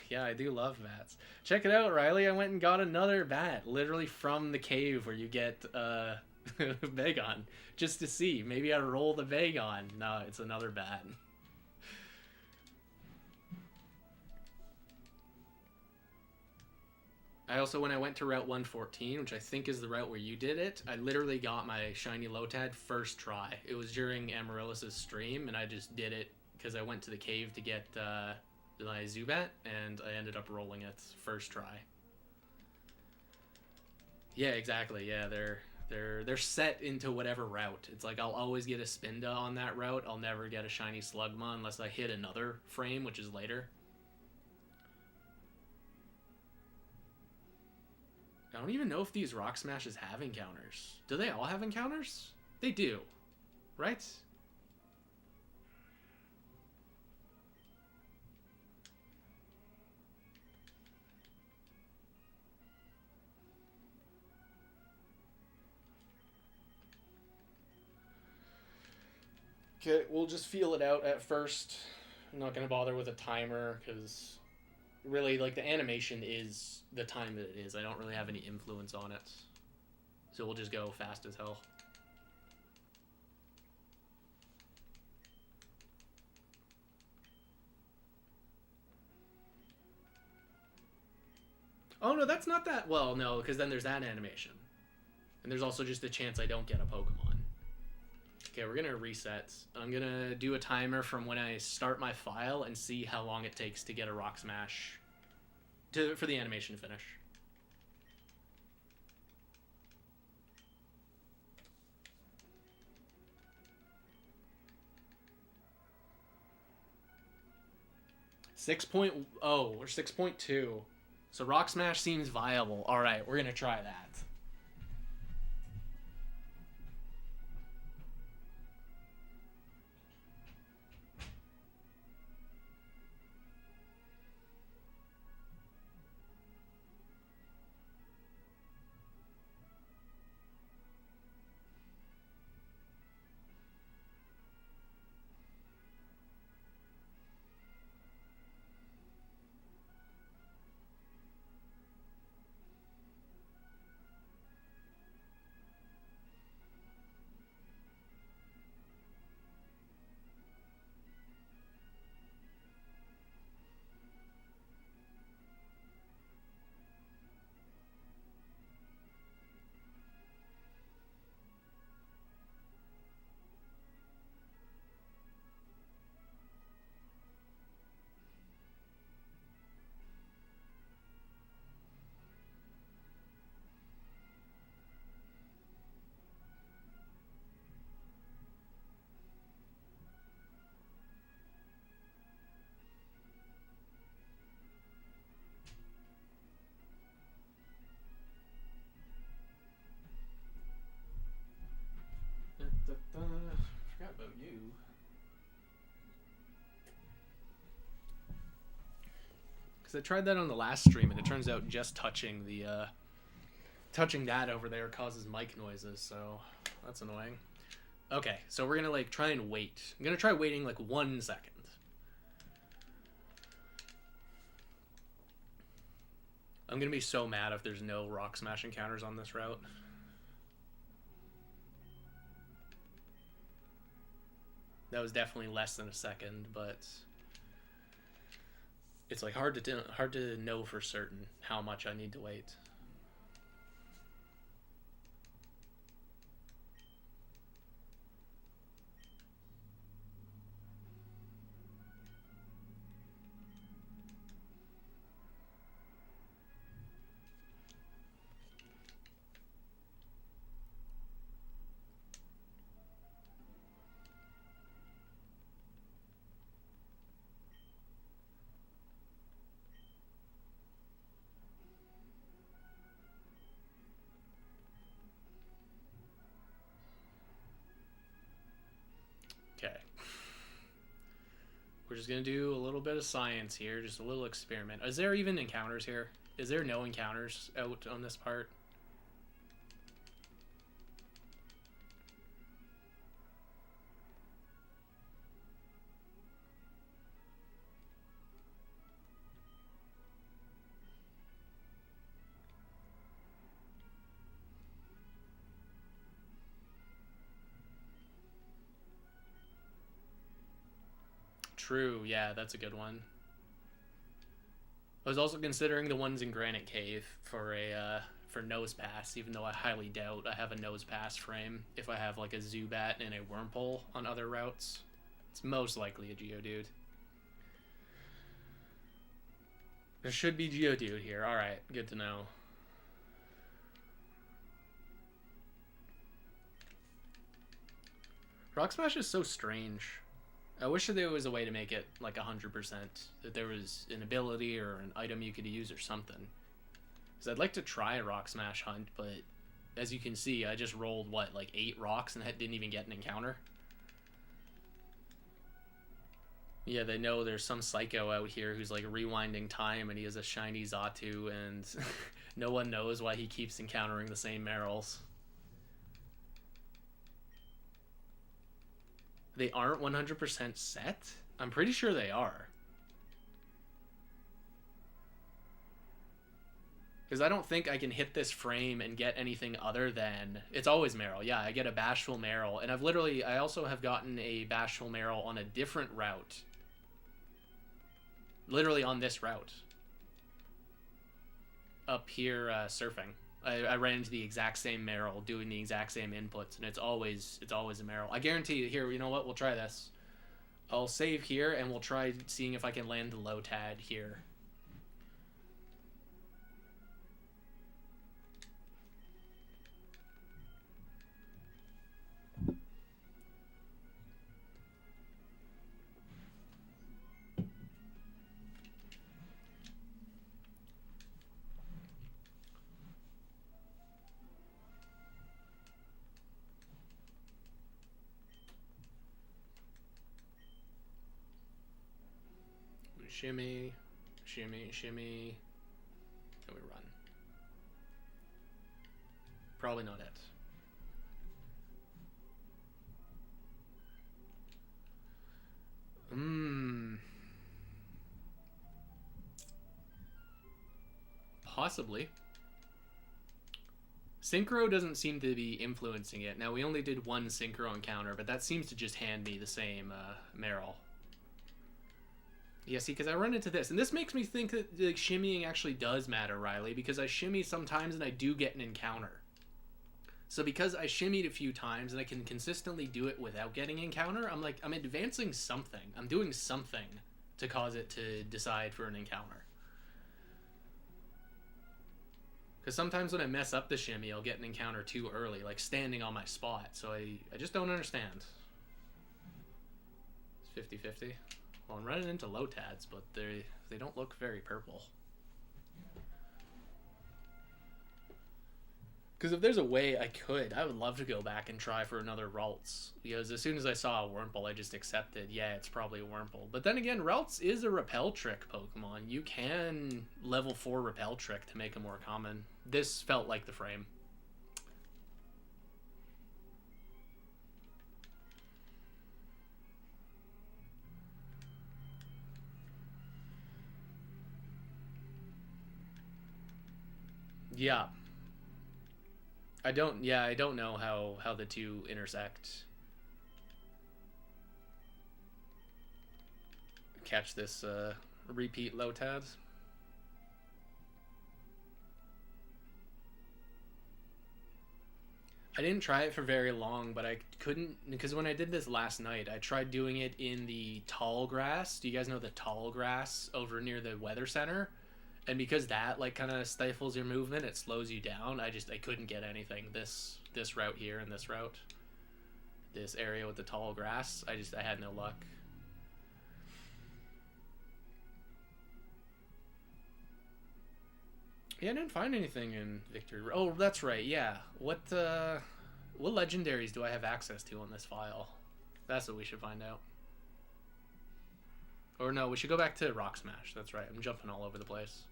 Yeah, I do love bats. Check it out, Riley. I went and got another bat, literally from the cave where you get Vagon, just to see. Maybe I roll the Vagon. No, it's another bat. I also, when I went to Route 114, which I think is the route where you did it, I literally got my shiny Lotad first try. It was during Amaryllis' stream, and I just did it because I went to the cave to get my Zubat, and I ended up rolling it first try. Yeah, exactly. Yeah, they're set into whatever route. It's like I'll always get a Spinda on that route. I'll never get a shiny Slugma unless I hit another frame, which is later. I don't even know if these Rock Smashes have encounters. Do they all have encounters? They do, right? Okay, we'll just feel it out at first. I'm not gonna bother with a timer because really, like, the animation is the time that it is. I don't really have any influence on it, so we'll just go fast as hell. Oh no, that's not that. Well, no, because then there's that animation, and there's also just a chance I don't get a Pokemon. Okay, we're gonna reset. I'm gonna do a timer from when I start my file and see how long it takes to get a Rock Smash for the animation to finish. .0 or 6.2. So Rock Smash seems viable. All right, we're gonna try that. Forgot about you. Because I tried that on the last stream, and it turns out just touching that over there causes mic noises, so that's annoying. Okay, so we're gonna like try and wait. I'm gonna try waiting like 1 second. I'm gonna be so mad if there's no Rock Smash encounters on this route. That was definitely less than a second, but it's like hard to know for certain how much I need to wait. Okay. We're just going to do a little bit of science here, just a little experiment. Is there even encounters here? Is there no encounters out on this part? True, yeah, that's a good one. I was also considering the ones in Granite Cave for Nose Pass, even though I highly doubt I have a Nose Pass frame if I have like a Zubat and a Wurmple on other routes. It's most likely a Geodude. There should be Geodude here. Alright, good to know. Rock Smash is so strange. I wish that there was a way to make it like 100%, that there was an ability or an item you could use or something. Because I'd like to try a Rock Smash hunt, but as you can see, I just rolled, what, like 8 rocks and didn't even get an encounter? Yeah, they know there's some psycho out here who's like rewinding time and he has a shiny Xatu and no one knows why he keeps encountering the same Merrills. They aren't 100% set? I'm pretty sure they are. Because I don't think I can hit this frame and get anything other than... It's always Meryl. Yeah, I get a Bashful Meryl. And I also have gotten a Bashful Meryl on a different route. Literally on this route. Up here, surfing. I ran into the exact same Meryl doing the exact same inputs, and it's always a Meryl. I guarantee you, here, you know what? We'll try this. I'll save here, and we'll try seeing if I can land the low tad here. Shimmy, shimmy, shimmy, and we run. Probably not it. Possibly. Synchro doesn't seem to be influencing it. Now, we only did one Synchro encounter, but that seems to just hand me the same Meryl. Yeah, see, because I run into this, and this makes me think that like, shimmying actually does matter, Riley, because I shimmy sometimes and I do get an encounter. So because I shimmied a few times and I can consistently do it without getting encounter, I'm like, I'm advancing something. I'm doing something to cause it to decide for an encounter. Because sometimes when I mess up the shimmy, I'll get an encounter too early, like standing on my spot. So I just don't understand. It's 50-50. Well, I'm running into low tads, but they don't look very purple. Because if there's a way I would love to go back and try for another Ralts. Because as soon as I saw a Wurmple, I just accepted, yeah, it's probably a Wurmple. But then again, Ralts is a Repel Trick Pokemon. You can level 4 Repel Trick to make it more common. This felt like the frame. Yeah. I don't know how the two intersect. Catch this repeat Lotad. I didn't try it for very long, but I couldn't, because when I did this last night, I tried doing it in the tall grass. Do you guys know the tall grass over near the weather center? And because that like kind of stifles your movement, it slows you down. I couldn't get anything. This route here and this route, this area with the tall grass, I had no luck. Yeah, I didn't find anything in Victory. Oh, that's right. Yeah. What legendaries do I have access to on this file? That's what we should find out. Or no, we should go back to Rock Smash. That's right. I'm jumping all over the place.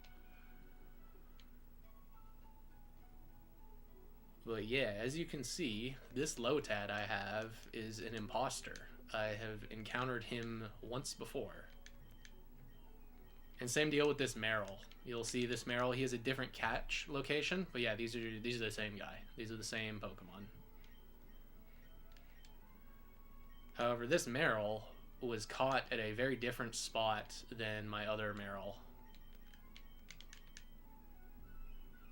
But yeah, as you can see, this Lotad I have is an imposter. I have encountered him once before. And same deal with this Meryl. You'll see this Meryl, he has a different catch location. But yeah, these are the same guy. These are the same Pokemon. However, this Meryl was caught at a very different spot than my other Meryl.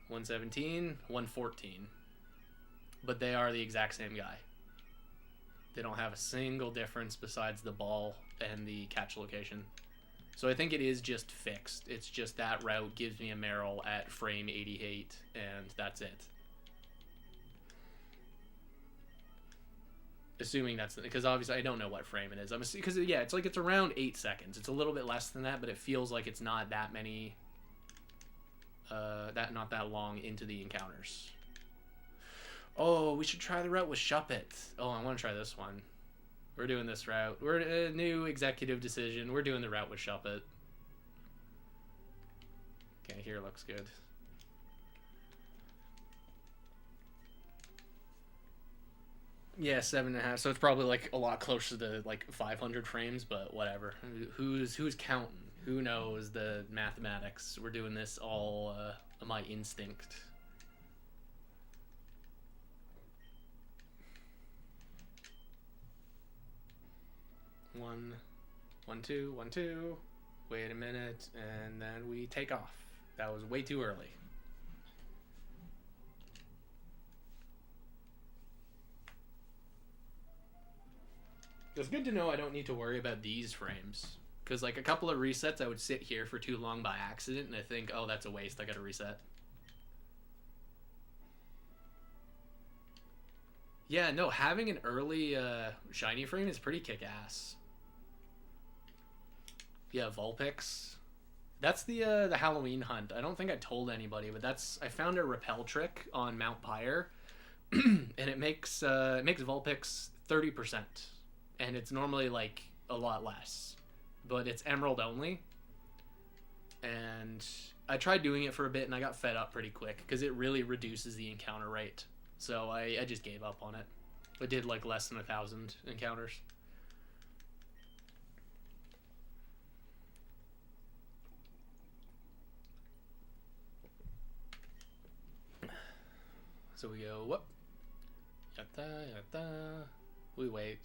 117, 114. But they are the exact same guy. They don't have a single difference besides the ball and the catch location. So I think it is just fixed. It's just that route gives me a Meryl at frame 88, and that's it. Assuming that's... Because obviously I don't know what frame it is. Because, yeah, it's around 8 seconds. It's a little bit less than that, but it feels like it's not that many... not that long into the encounters. Oh, we should try the route with Shuppet. Oh, I want to try this one. We're doing this route. We're a new executive decision. We're doing the route with Shuppet. Okay, here looks good. Yeah, 7.5. So it's probably like a lot closer to like 500 frames, but whatever. Who's counting? Who knows the mathematics? We're doing this all my instinct. One, 2, 1, 2. Wait a minute, and then we take off. That was way too early. It's good to know I don't need to worry about these frames. Because, like, a couple of resets, I would sit here for too long by accident, and I think, oh, that's a waste, I gotta reset. Yeah, no, having an early shiny frame is pretty kick-ass. Yeah, Vulpix. That's the Halloween hunt. I don't think I told anybody, but I found a repel trick on Mount Pyre, and it makes Vulpix 30%, and it's normally like a lot less, but it's Emerald only. And I tried doing it for a bit, and I got fed up pretty quick because it really reduces the encounter rate. So I just gave up on it. I did like less than 1,000 encounters. So we go, whoop. Yatta, yatta. We wait.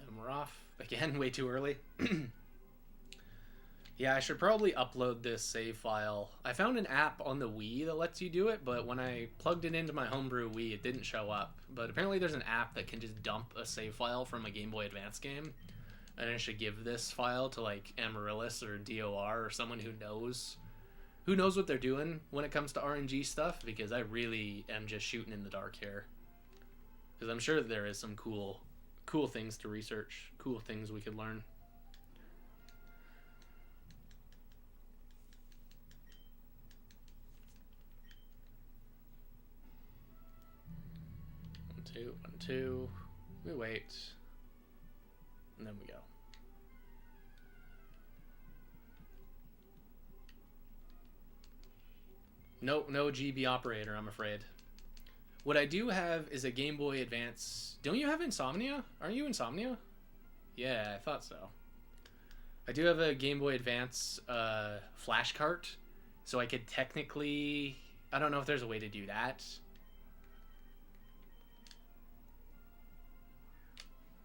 And we're off. Again, way too early. Yeah, I should probably upload this save file. I found an app on the Wii that lets you do it, but when I plugged it into my homebrew Wii, it didn't show up. But apparently there's an app that can just dump a save file from a Game Boy Advance game. And I should give this file to, like, Amaryllis or DOR or someone who knows what they're doing when it comes to RNG stuff, because I really am just shooting in the dark here. Because I'm sure that there is some cool things to research, cool things we could learn. One, two. We wait. And then we go. No GB operator, I'm afraid. What I do have is a Game Boy Advance. Don't you have Insomnia? Aren't you Insomnia? Yeah, I thought so. I do have a Game Boy Advance flash cart, so I could technically... I don't know if there's a way to do that.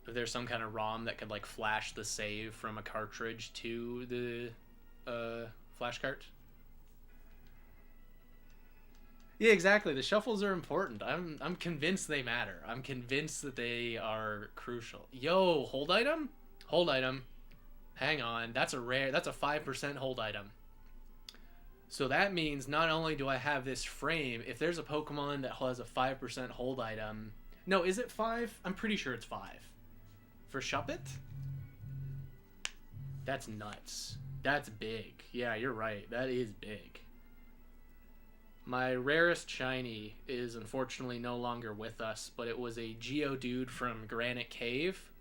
If there's some kind of ROM that could, like, flash the save from a cartridge to the flash cart. Yeah, exactly. The shuffles are important. I'm convinced they matter. I'm convinced that they are crucial. Yo, hold item? Hold item. Hang on. That's a 5% hold item. So that means not only do I have this frame, if there's a Pokemon that has a 5% hold item... No, is it 5? I'm pretty sure it's 5. For Shuppet? That's nuts. That's big. Yeah, you're right. That is big. My rarest shiny is unfortunately no longer with us, but it was a Geodude from Granite Cave,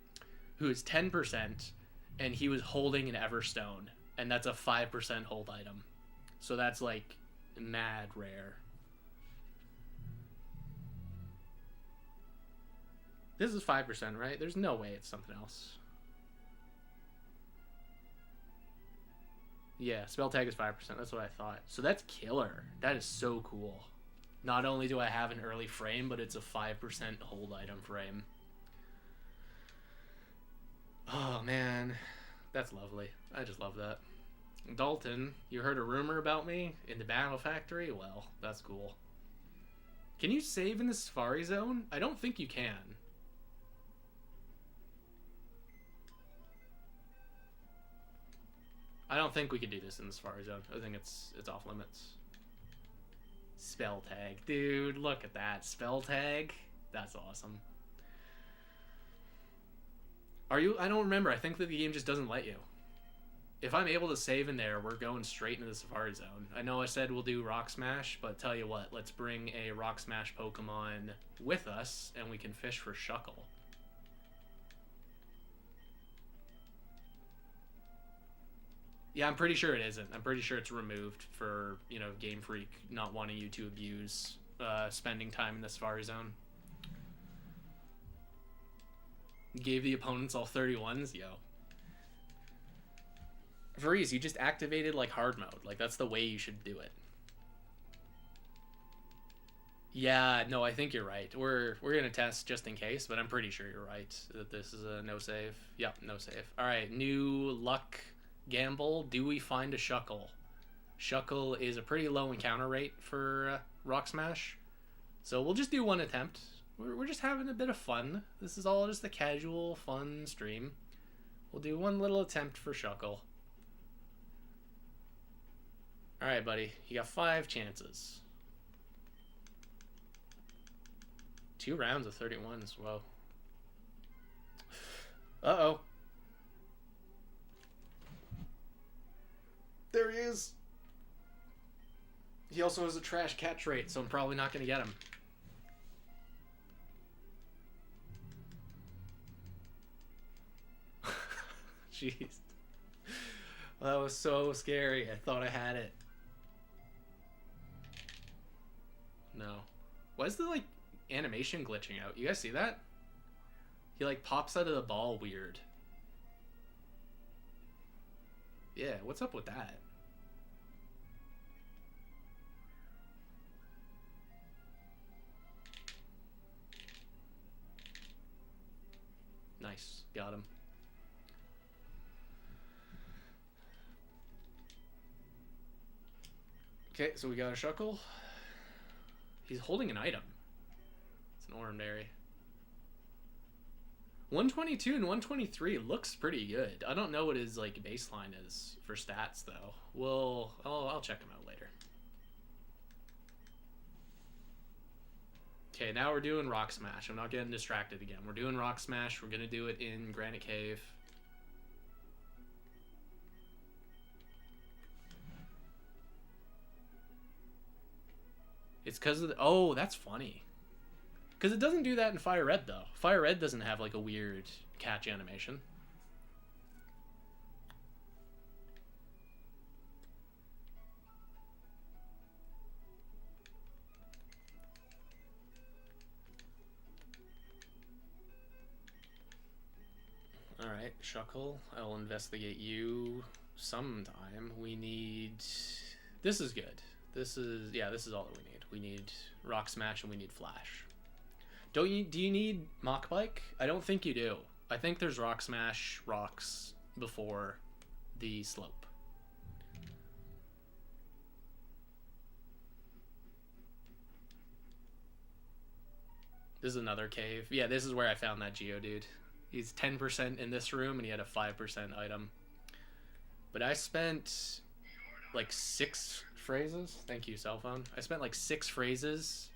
who is 10%, and he was holding an Everstone, and that's a 5% hold item. So that's, like, mad rare. This is 5%, right? There's no way it's something else. Yeah, spell tag is 5%. That's what I thought. So that's killer. That is so cool. Not only do I have an early frame, but it's a 5% hold item frame. Oh, man. That's lovely. I just love that. Dalton, you heard a rumor about me in the Battle Factory? Well, that's cool. Can you save in the Safari Zone? I don't think you can. I don't think we could do this in the Safari Zone. I think it's off limits. Spell tag. Dude, look at that. Spell tag? That's awesome. Are you... I don't remember. I think that the game just doesn't let you. If I'm able to save in there, we're going straight into the Safari Zone. I know I said we'll do Rock Smash, but tell you what. Let's bring a Rock Smash Pokemon with us, and we can fish for Shuckle. Yeah, I'm pretty sure it isn't. I'm pretty sure it's removed for, you know, Game Freak not wanting you to abuse spending time in the Safari Zone. Gave the opponents all 31s, yo. Varese, you just activated like hard mode. Like that's the way you should do it. Yeah, no, I think you're right. We're gonna test just in case, but I'm pretty sure you're right that this is a no save. Yep, no save. All right, new luck gamble. Do we find a Shuckle? Shuckle is a pretty low encounter rate for Rock Smash, so we'll just do one attempt. We're just having a bit of fun. This is all just a casual, fun stream. We'll do one little attempt for Shuckle. All right, buddy. You got 5 chances. 2 rounds of 31s. Whoa. Uh-oh. There he is. He also has a trash catch rate, so I'm probably not going to get him. Jeez. That was so scary. I thought I had it. No. Why is the, like, animation glitching out? You guys see that? He, like, pops out of the ball weird. Yeah, what's up with that? Nice. Got him. Okay, so we got a Shuckle. He's holding an item. It's an Oranberry. 122 and 123 looks pretty good. I don't know what his like baseline is for stats though. I'll check him out later. Okay, now we're doing Rock Smash. I'm not getting distracted again. We're doing Rock Smash. We're gonna do it in Granite Cave. It's because of the... Oh, that's funny. Because it doesn't do that in Fire Red, though. Fire Red doesn't have, like, a weird catch animation. Alright, Shuckle. I will investigate you sometime. We need... This is good. This is... Yeah, this is all that we need. We need Rock Smash and we need Flash. Do you need Mach Bike? I don't think you do. I think there's Rock Smash rocks before the slope. This is another cave. Yeah, this is where I found that Geodude. He's 10% in this room and he had a 5% item. But I spent like 6 phrases. Thank you, cell phone. I spent like 6 phrases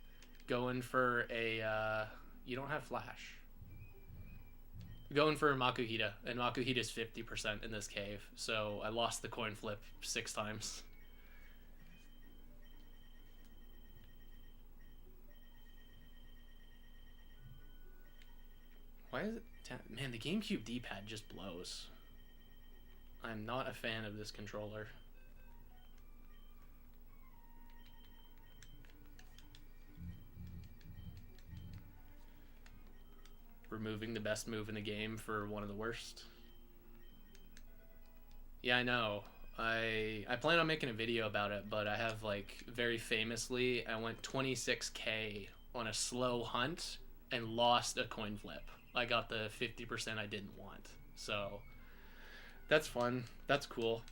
going for a you don't have Flash. Going for a Makuhita, and Makuhita's 50% in this cave, so I lost the coin flip 6 times. Why is it... Man, the GameCube D-pad just blows. I'm not a fan of this controller. Removing the best move in the game for one of the worst. Yeah, I know. I plan on making a video about it, but I have, like, very famously, I went 26k on a slow hunt and lost a coin flip. I got the 50% I didn't want. So, that's fun. That's cool.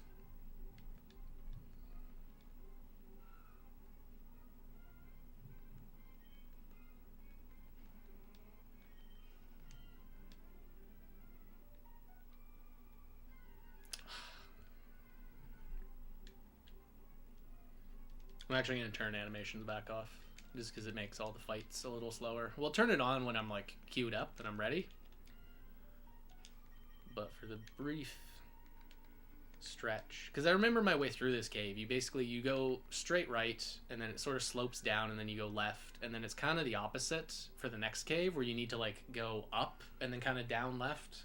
I'm actually going to turn animations back off, just because it makes all the fights a little slower. We'll turn it on when I'm, like, queued up and I'm ready. But for the brief stretch... Because I remember my way through this cave. You go straight right, and then it sort of slopes down, and then you go left. And then it's kind of the opposite for the next cave, where you need to, like, go up and then kind of down left.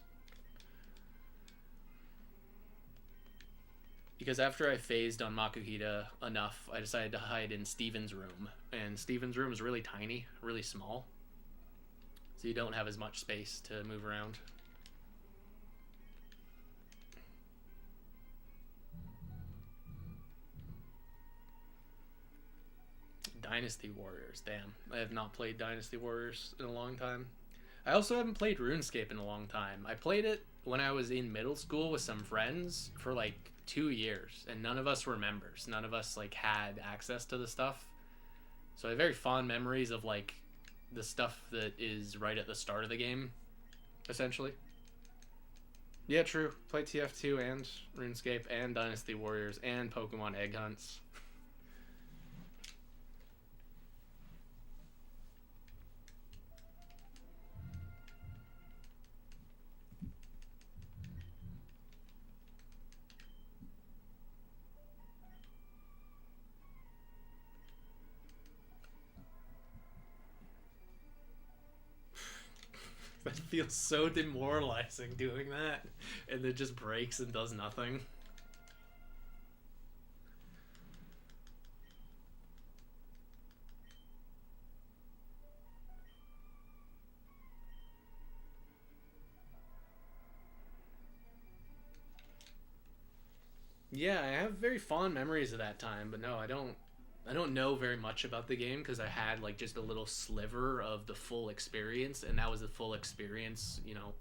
Because after I phased on Makuhita enough, I decided to hide in Steven's room. And Steven's room is really tiny, really small. so you don't have as much space to move around. Dynasty Warriors, damn. I have not played Dynasty Warriors in a long time. I also haven't played RuneScape in a long time. I played it when I was in middle school with some friends for like 2 years, and none of us were members. None of us like had access to the stuff. So I have very fond memories of like the stuff that is right at the start of the game, essentially. Yeah, true. Played TF2 and RuneScape and Dynasty Warriors and Pokemon Egg Hunts. That feels so demoralizing doing that, and it just breaks and does nothing. Yeah, I have very fond memories of that time, but no, I don't know very much about the game because I had like just a little sliver of the full experience, and that was the full experience, you know,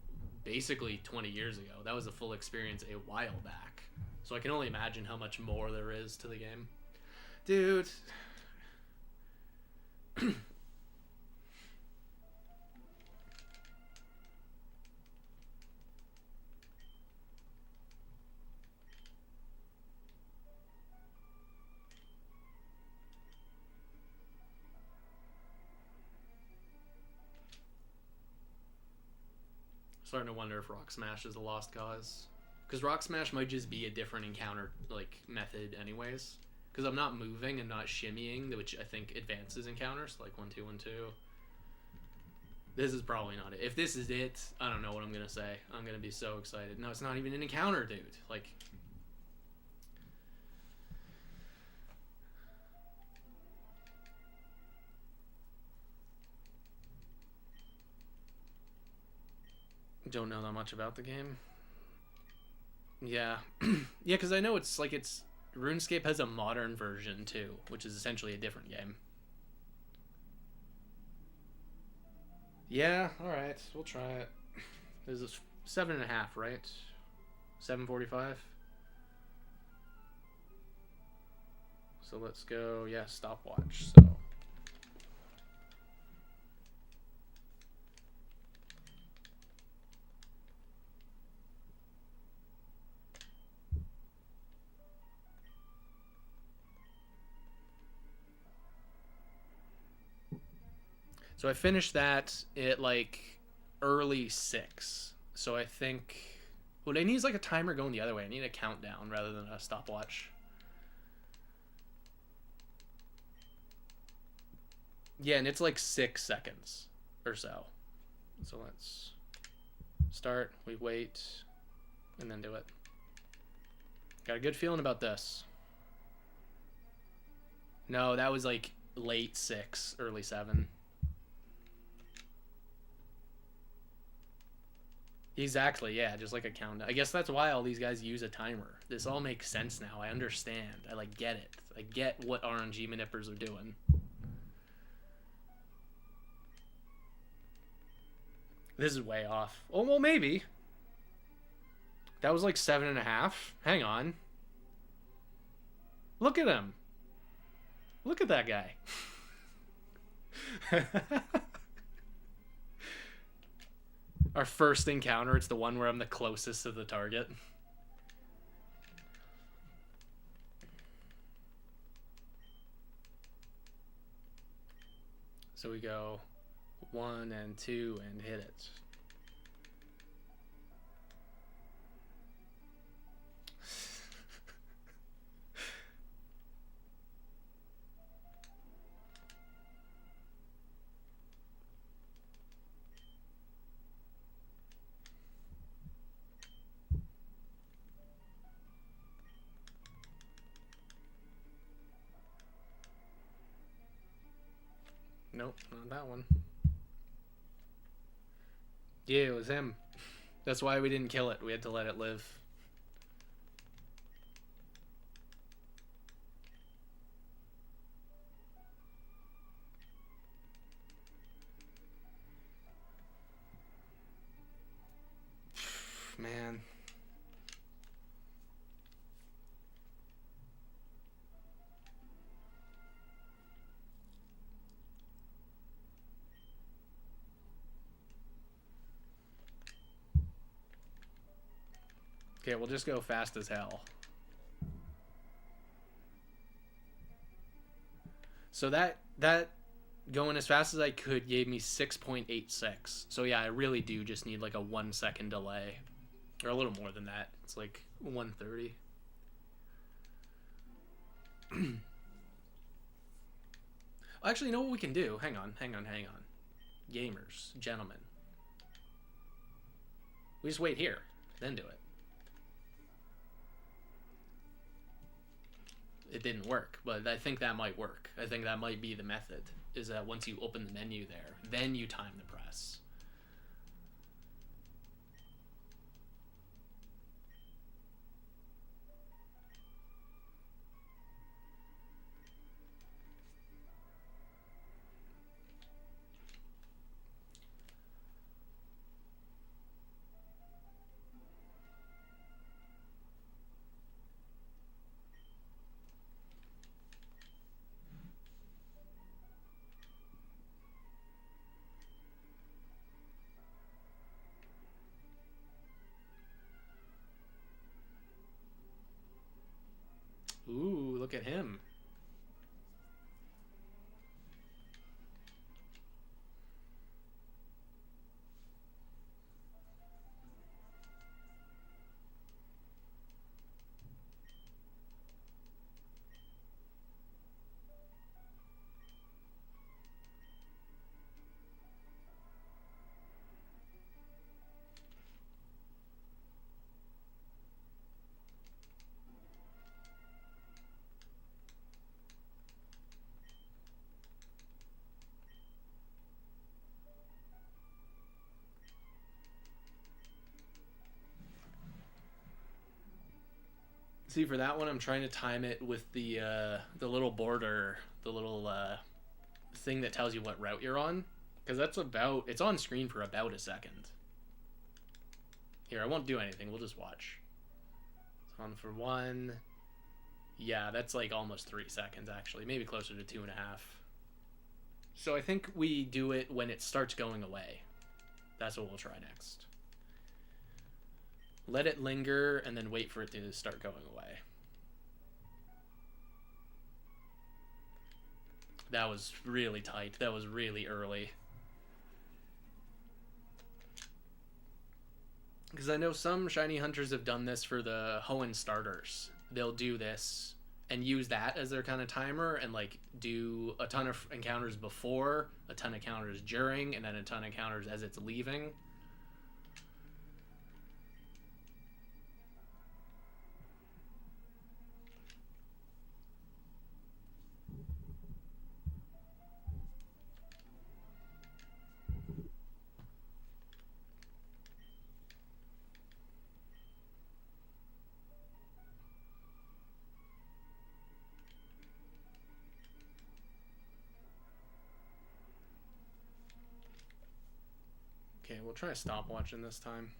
basically 20 years ago. That was the full experience a while back. So I can only imagine how much more there is to the game. Dude. Starting to wonder if Rock Smash is a lost cause, because Rock Smash might just be a different encounter like method anyways, because I'm not moving and not shimmying, which I think advances encounters like 1-2-1-2. This is probably not it. If this is it, I don't know what I'm gonna say. I'm gonna be so excited. No, it's not even an encounter, dude. Like, don't know that much about the game. Yeah. Yeah, because I know it's like it's RuneScape has a modern version too, which is essentially a different game. Yeah, alright, we'll try it. This is 7.5, right? 7:45. So let's go, yeah, stopwatch. So I finished that at like early 6. So I think, well, I need like a timer going the other way. I need a countdown rather than a stopwatch. Yeah, and it's like 6 seconds or so. So let's start, we wait, and then do it. Got a good feeling about this. No, that was like late 6, early 7. Exactly, yeah, just like a countdown. I guess that's why all these guys use a timer. This all makes sense now. I understand. I like get it. I get what RNG manippers are doing. This is way off. Oh, well, maybe. That was like 7.5. Hang on. Look at him. Look at that guy. Our first encounter, it's the one where I'm the closest to the target. So we go 1 and 2 and hit it. Nope, not that one. Yeah, it was him. That's why we didn't kill it. We had to let it live. Man. Okay, we'll just go fast as hell. So that going as fast as I could gave me 6.86. So yeah, I really do just need like a 1 second delay. Or a little more than that. It's like 130. Actually, you know what we can do? Hang on. Gamers, gentlemen. We just wait here, then do it. It didn't work, but I think that might work. I think that might be the method, is that once you open the menu there, then you time the press. Ooh, look at him. See, for that one, I'm trying to time it with the little border, the little thing that tells you what route you're on, because it's on screen for about a second. Here, I won't do anything. We'll just watch. It's on for 1. Yeah, that's like almost 3 seconds actually, maybe closer to 2.5. So I think we do it when it starts going away. That's what we'll try next. Let it linger and then wait for it to start going away. That was really tight. That was really early. Because I know some shiny hunters have done this for the Hoenn starters. They'll do this and use that as their kind of timer and like do a ton of encounters before, a ton of encounters during, and then a ton of encounters as it's leaving. Okay, we'll try stopwatching this time.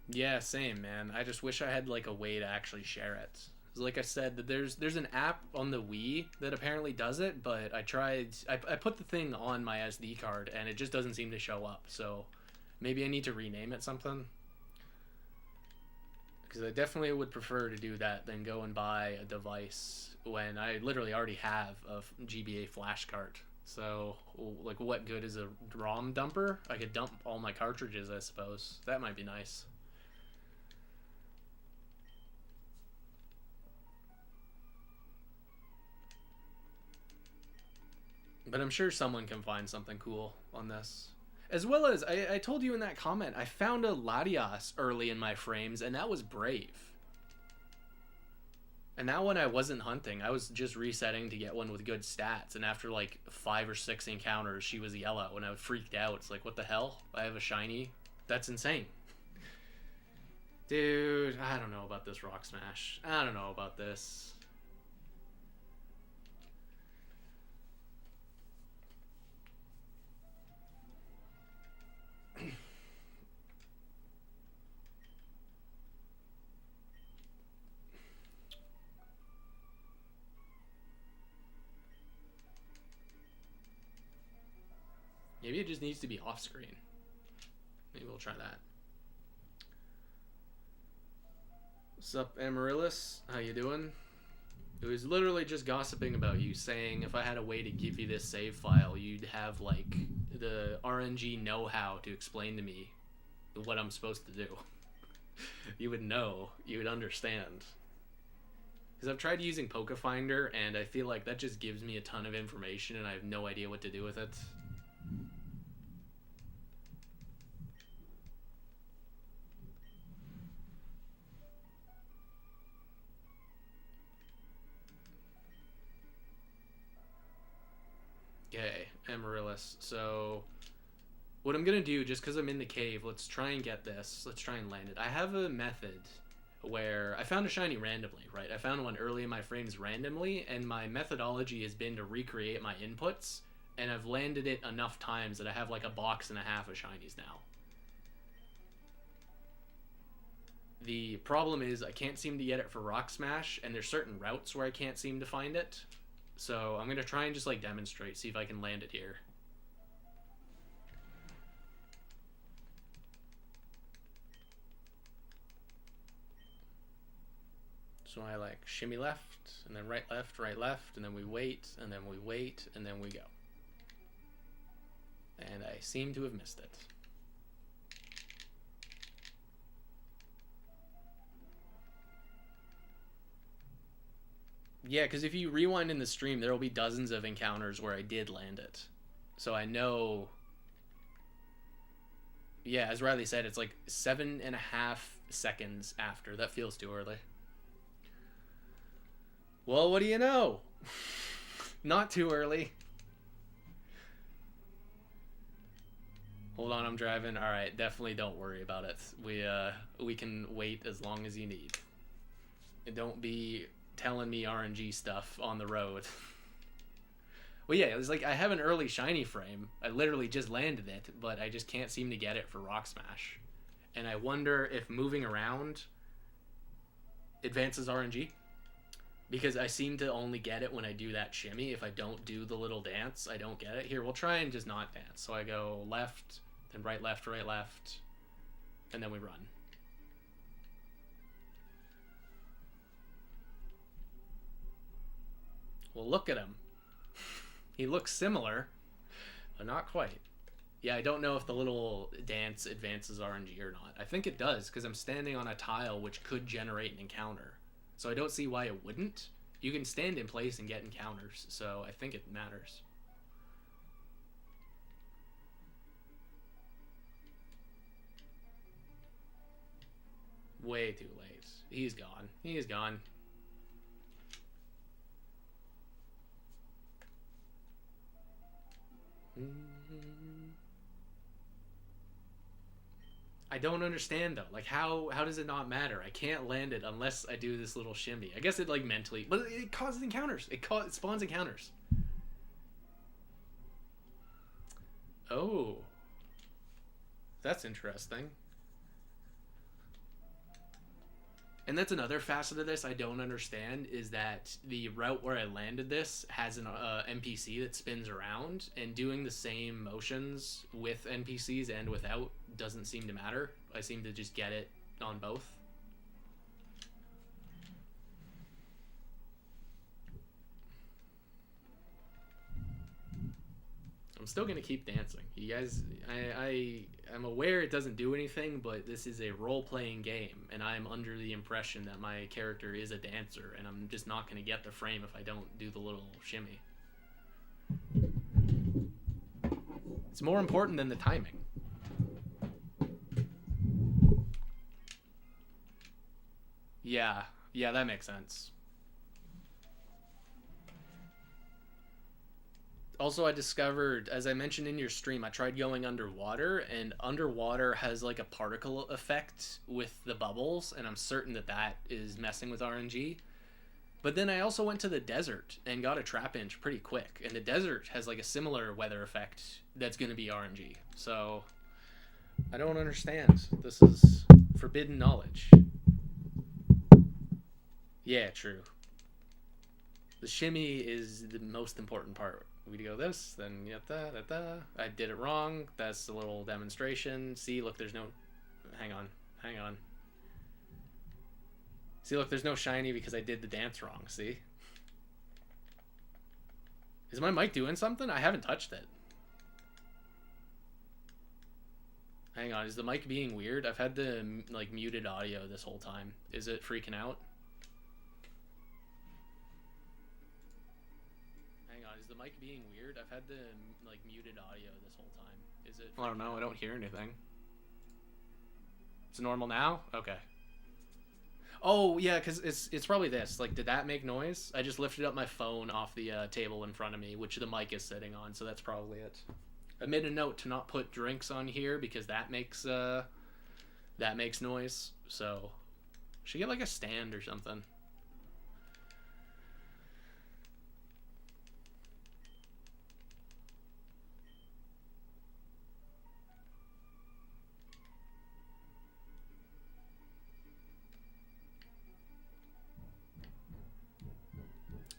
Yeah, same, man. I just wish I had like a way to actually share it. Like I said, that there's an app on the Wii that apparently does it, but I put the thing on my SD card and it just doesn't seem to show up. So maybe I need to rename it something. Because I definitely would prefer to do that than go and buy a device when I literally already have a GBA flash cart. So, like, what good is a ROM dumper? I could dump all my cartridges, I suppose. That might be nice. But I'm sure someone can find something cool on this. As well as, I told you in that comment, I found a Latias early in my frames, and that was brave. And that one I wasn't hunting. I was just resetting to get one with good stats. And after like 5 or 6 encounters, she was yellow, and I freaked out. It's like, what the hell? I have a shiny? That's insane. Dude, I don't know about this Rock Smash. I don't know about this. Maybe it just needs to be off screen. Maybe we'll try that. What's up, Amaryllis? How you doing? It was literally just gossiping about you, saying if I had a way to give you this save file, you'd have like the RNG know-how to explain to me what I'm supposed to do. You would know. You would understand. Because I've tried using Pokefinder, and I feel like that just gives me a ton of information, and I have no idea what to do with it. Okay, Amaryllis. So, what I'm going to do, just because I'm in the cave, let's try and get this. Let's try and land it. I have a method where I found a shiny randomly, right? I found one early in my frames randomly, and my methodology has been to recreate my inputs, and I've landed it enough times that I have like a box and a half of shinies now. The problem is I can't seem to get it for Rock Smash, and there's certain routes where I can't seem to find it. So I'm going to try and just like demonstrate, see if I can land it here. So I like shimmy left, and then right, left, and then we wait, and then we wait, and then we go. And I seem to have missed it. Yeah, because if you rewind in the stream, there will be dozens of encounters where I did land it. So I know... Yeah, as Riley said, it's like 7.5 seconds after. That feels too early. Well, what do you know? Not too early. Hold on, I'm driving. Alright, definitely don't worry about it. We can wait as long as you need. And don't be telling me RNG stuff on the road. Well, yeah, it was like I have an early shiny frame. I literally just landed it, but I just can't seem to get it for Rock Smash. And I wonder if moving around advances RNG. Because I seem to only get it when I do that shimmy. If I don't do the little dance, I don't get it. Here, we'll try and just not dance. So I go left, then right, left, and then we run. Well, look at him. He looks similar, but not quite. Yeah, I don't know if the little dance advances RNG or not. I think it does, because I'm standing on a tile which could generate an encounter. So I don't see why it wouldn't. You can stand in place and get encounters, so I think it matters. Way too late. He's gone. He's gone. I don't understand though. Like how does it not matter? I can't land it unless I do this little shimmy. I guess it like mentally, but it causes encounters. It spawns encounters. Oh, that's interesting. And that's another facet of this I don't understand, is that the route where I landed this has an NPC that spins around, and doing the same motions with NPCs and without doesn't seem to matter. I seem to just get it on both. I'm still gonna keep dancing. You guys, I'm aware it doesn't do anything, but this is a role-playing game, and I'm under the impression that my character is a dancer, and I'm just not gonna get the frame if I don't do the little shimmy. It's more important than the timing. Yeah, that makes sense. Also, I discovered, as I mentioned in your stream, I tried going underwater, and underwater has like a particle effect with the bubbles, and I'm certain that that is messing with RNG. But then I also went to the desert and got a trap inch pretty quick, and the desert has like a similar weather effect that's going to be RNG. So I don't understand. This is forbidden knowledge. Yeah, true. The shimmy is the most important part. We go this, then yatta. I did it wrong. That's a little demonstration. See, look, there's no... Hang on. See, look, there's no shiny because I did the dance wrong, see? Is my mic doing something? I haven't touched it. Hang on, is the mic being weird? I've had the, like, muted audio this whole time. Is it freaking out? Hang on, is the mic being weird? I've had the, like, muted audio this whole time. Is it... I don't know, I don't hear anything. It's normal now? Okay. Oh, yeah, because it's probably this. Like, did that make noise? I just lifted up my phone off the table in front of me, which the mic is sitting on, so that's probably it. I made a note to not put drinks on here because that makes noise. So, should get like a stand or something.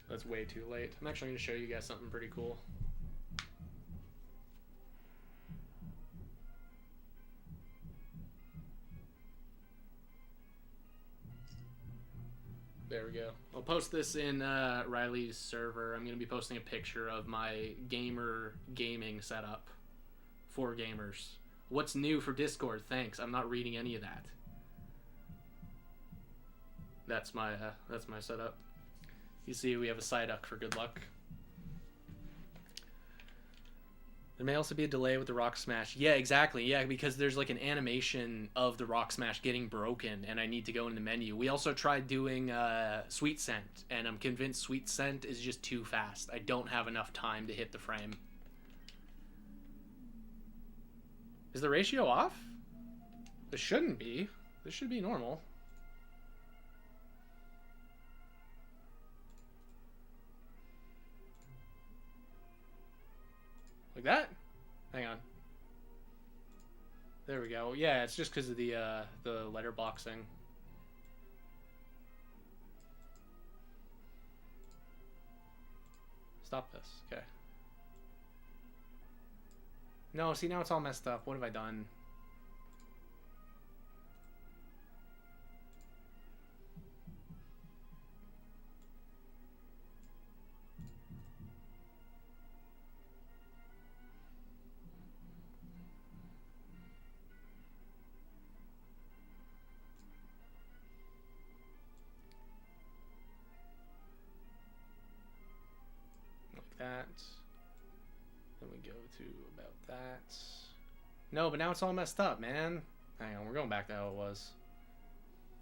That's way too late. I'm actually going to show you guys something pretty cool. There we go. I'll post this in Riley's server. I'm going to be posting a picture of my gaming setup for gamers. What's new for Discord? Thanks. I'm not reading any of that. That's my setup. You see, we have a Psyduck for good luck. There may also be a delay with the Rock Smash. Yeah, exactly. Yeah, because there's like an animation of the Rock Smash getting broken, and I need to go in the menu. We also tried doing Sweet Scent, and I'm convinced Sweet Scent is just too fast. I don't have enough time to hit the frame. Is the ratio off? It shouldn't be. This should be normal. Like that? Hang on. There we go. Yeah, it's just because of the letterboxing. Stop this. Okay. No, see, now it's all messed up. What have I done? That. Then we go to about that. No, but now it's all messed up, man. Hang on, we're going back to how it was.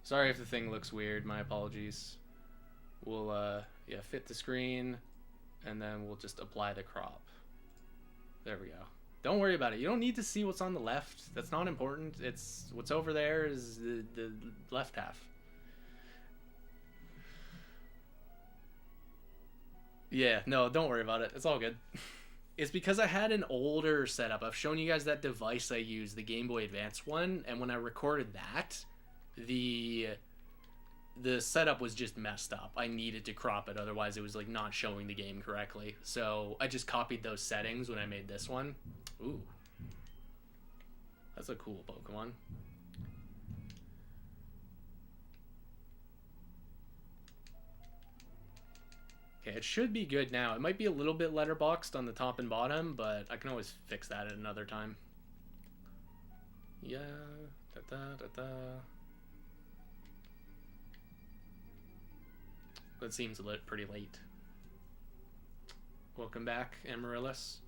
Sorry if the thing looks weird. My apologies. We'll yeah, fit the screen, and then we'll just apply the crop. There we go. Don't worry about it. You don't need to see what's on the left. That's not important. It's what's over there is the left half. Yeah, no, don't worry about it. It's all good. It's because I had an older setup. I've shown you guys that device I used, the Game Boy Advance one, and when I recorded that, the setup was just messed up. I needed to crop it, otherwise it was like not showing the game correctly. So I just copied those settings when I made this one. Ooh. That's a cool Pokemon. Okay, it should be good now. It might be a little bit letterboxed on the top and bottom, but I can always fix that at another time. Yeah, That seems pretty late. Welcome back, Amaryllis.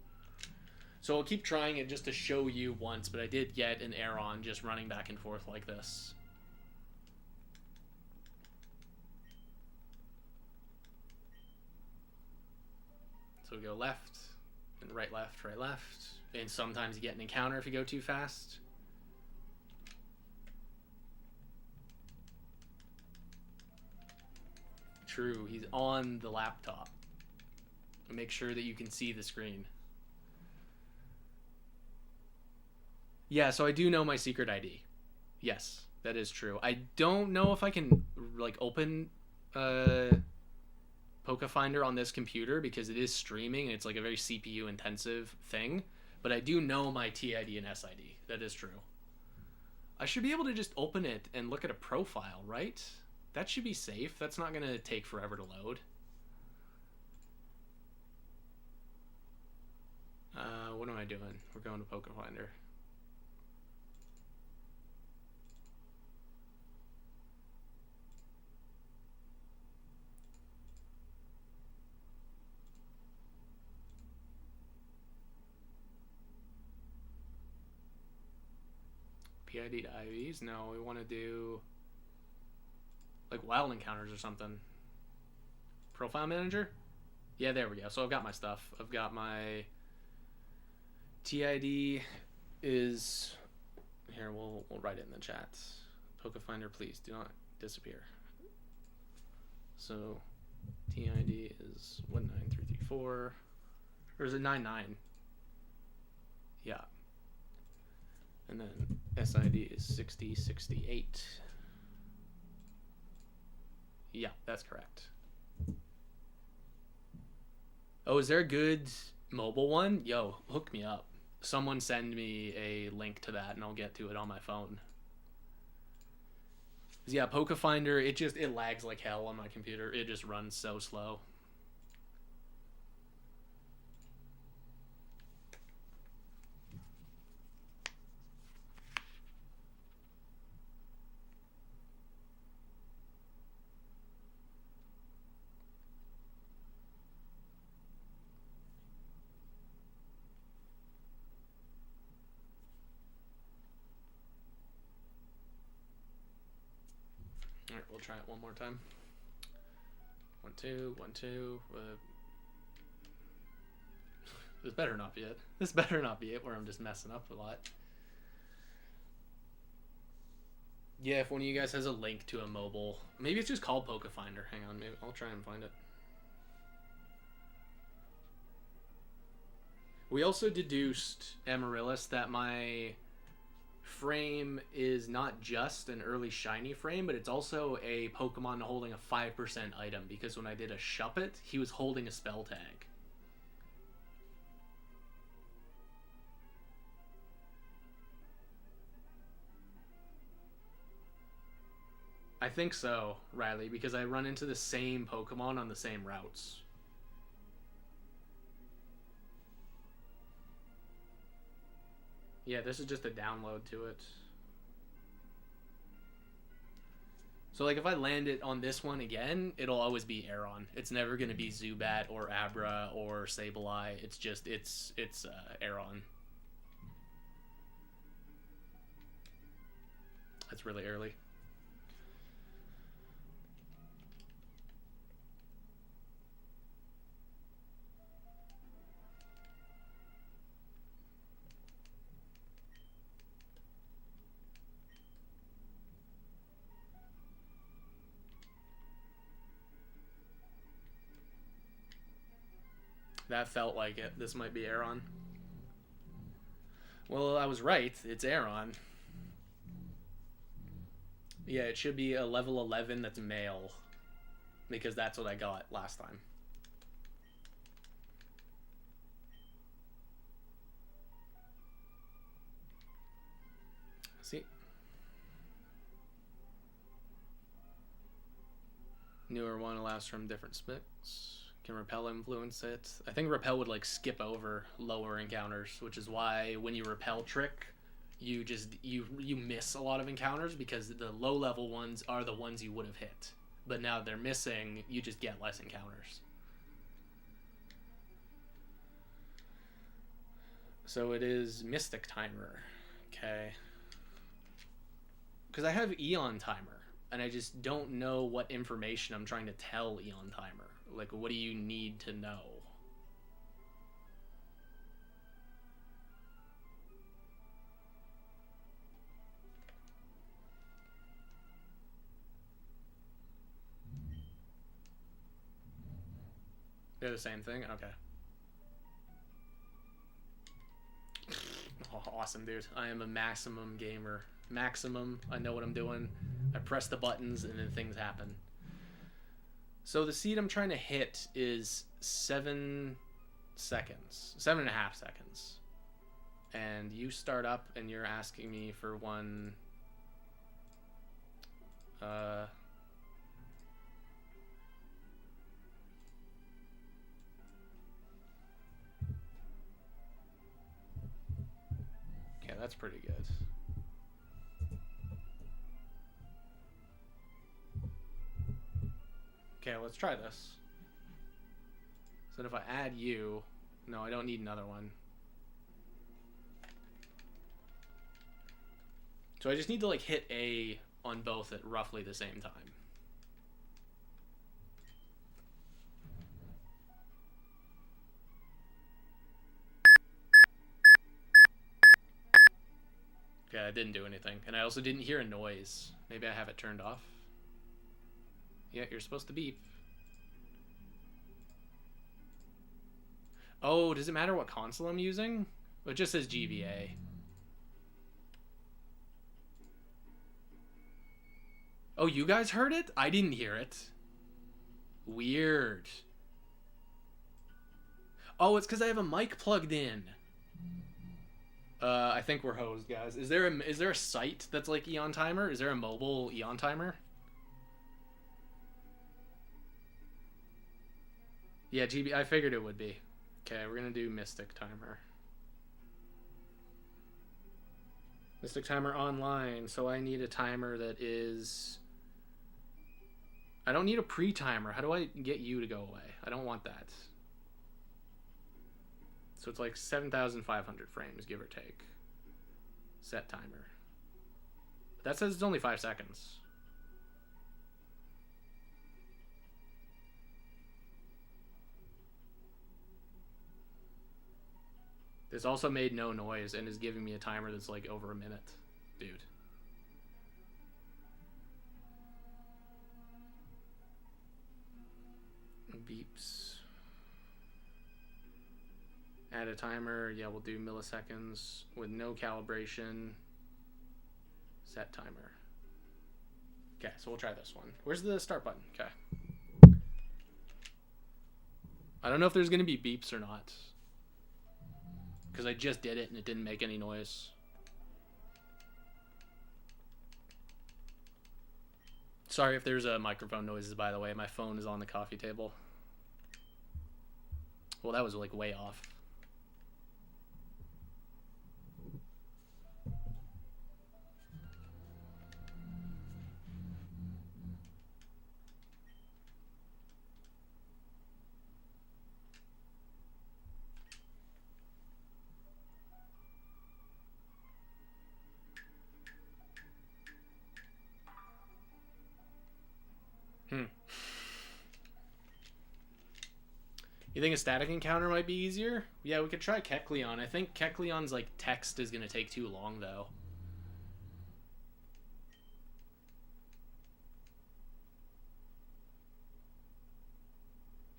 So I'll keep trying it just to show you once, but I did get an error on just running back and forth like this. So we go left, and right, left, right, left. And sometimes you get an encounter if you go too fast. True, he's on the laptop. Make sure that you can see the screen. Yeah, so I do know my secret ID. Yes, that is true. I don't know if I can like open Poke Finder on this computer because it is streaming and it's like a very CPU intensive thing. But I do know my TID and SID. That is true. I should be able to just open it and look at a profile, right? That should be safe. That's not going to take forever to load. What am I doing? We're going to Poke Finder. PID to IVs? No, we want to do like wild encounters or something. Profile manager? Yeah, there we go. So I've got my stuff. I've got my TID is here. We'll write it in the chat. Poke Finder, please do not disappear. So TID is 19334, or is it 99? Yeah. And then SID is 6068. Yeah, that's correct. Oh, is there a good mobile one? Yo, hook me up. Someone send me a link to that and I'll get to it on my phone. Yeah, Poke Finder, it lags like hell on my computer. It just runs so slow. Alright, we'll try it one more time. 1, 2, 1, 2. This better not be it. This better not be it where I'm just messing up a lot. Yeah, if one of you guys has a link to a mobile, maybe it's just called Poke Finder. Hang on, maybe I'll try and find it. We also deduced, Amaryllis, that my frame is not just an early shiny frame, but it's also a Pokemon holding a 5% item, because when I did a Shuppet, he was holding a spell tag. I think so, Riley, because I run into the same Pokemon on the same routes. Yeah, this is just a download to it. So, like, if I land it on this one again, it'll always be Aeron. It's never going to be Zubat or Abra or Sableye. It's just, it's Aeron. That's really early. That felt like it. This might be Aeron. Well, I was right. It's Aeron. Yeah, it should be a level 11 that's male. Because that's what I got last time. See? Newer one allows from different specs. Can Repel influence it? I think Repel would like skip over lower encounters, which is why when you Repel trick, you just you miss a lot of encounters because the low level ones are the ones you would have hit. But now they're missing, you just get less encounters. So it is Mystic Timer. Okay. Because I have Eon Timer, and I just don't know what information I'm trying to tell Eon Timer. Like, what do you need to know? They're the same thing? Okay. Oh, awesome, dude. I am a maximum gamer. Maximum. I know what I'm doing. I press the buttons and then things happen. So the seed I'm trying to hit is 7 seconds. 7.5 seconds. And you start up and you're asking me for one... Okay, that's pretty good. Okay, let's try this. So if I add you... No, I don't need another one. So I just need to like hit A on both at roughly the same time. Okay, I didn't do anything. And I also didn't hear a noise. Maybe I have it turned off. Yeah, you're supposed to beep. Oh, does it matter what console I'm using? It just says GBA. Oh, you guys heard it? I didn't hear it. Weird. Oh, it's because I have a mic plugged in. I think we're hosed, guys. Is there a site that's like Eon Timer? Is there a mobile Eon Timer? Yeah, GB. I figured it would be. Okay, we're gonna do Mystic Timer. Mystic Timer online. So I need a timer that is... I don't need a pre-timer. How do I get you to go away? I don't want that. So it's like 7,500 frames, give or take. Set timer. That says it's only 5 seconds. This also made no noise and is giving me a timer that's like over a minute. Dude. Beeps. Add a timer. Yeah, we'll do milliseconds with no calibration. Set timer. Okay, so we'll try this one. Where's the start button? Okay. I don't know if there's going to be beeps or not. Because I just did it and it didn't make any noise. Sorry if there's microphone noises, by the way. My phone is on the coffee table. Well, that was like way off. You think a static encounter might be easier? Yeah, we could try Kecleon. I think Kecleon's like text is gonna take too long though.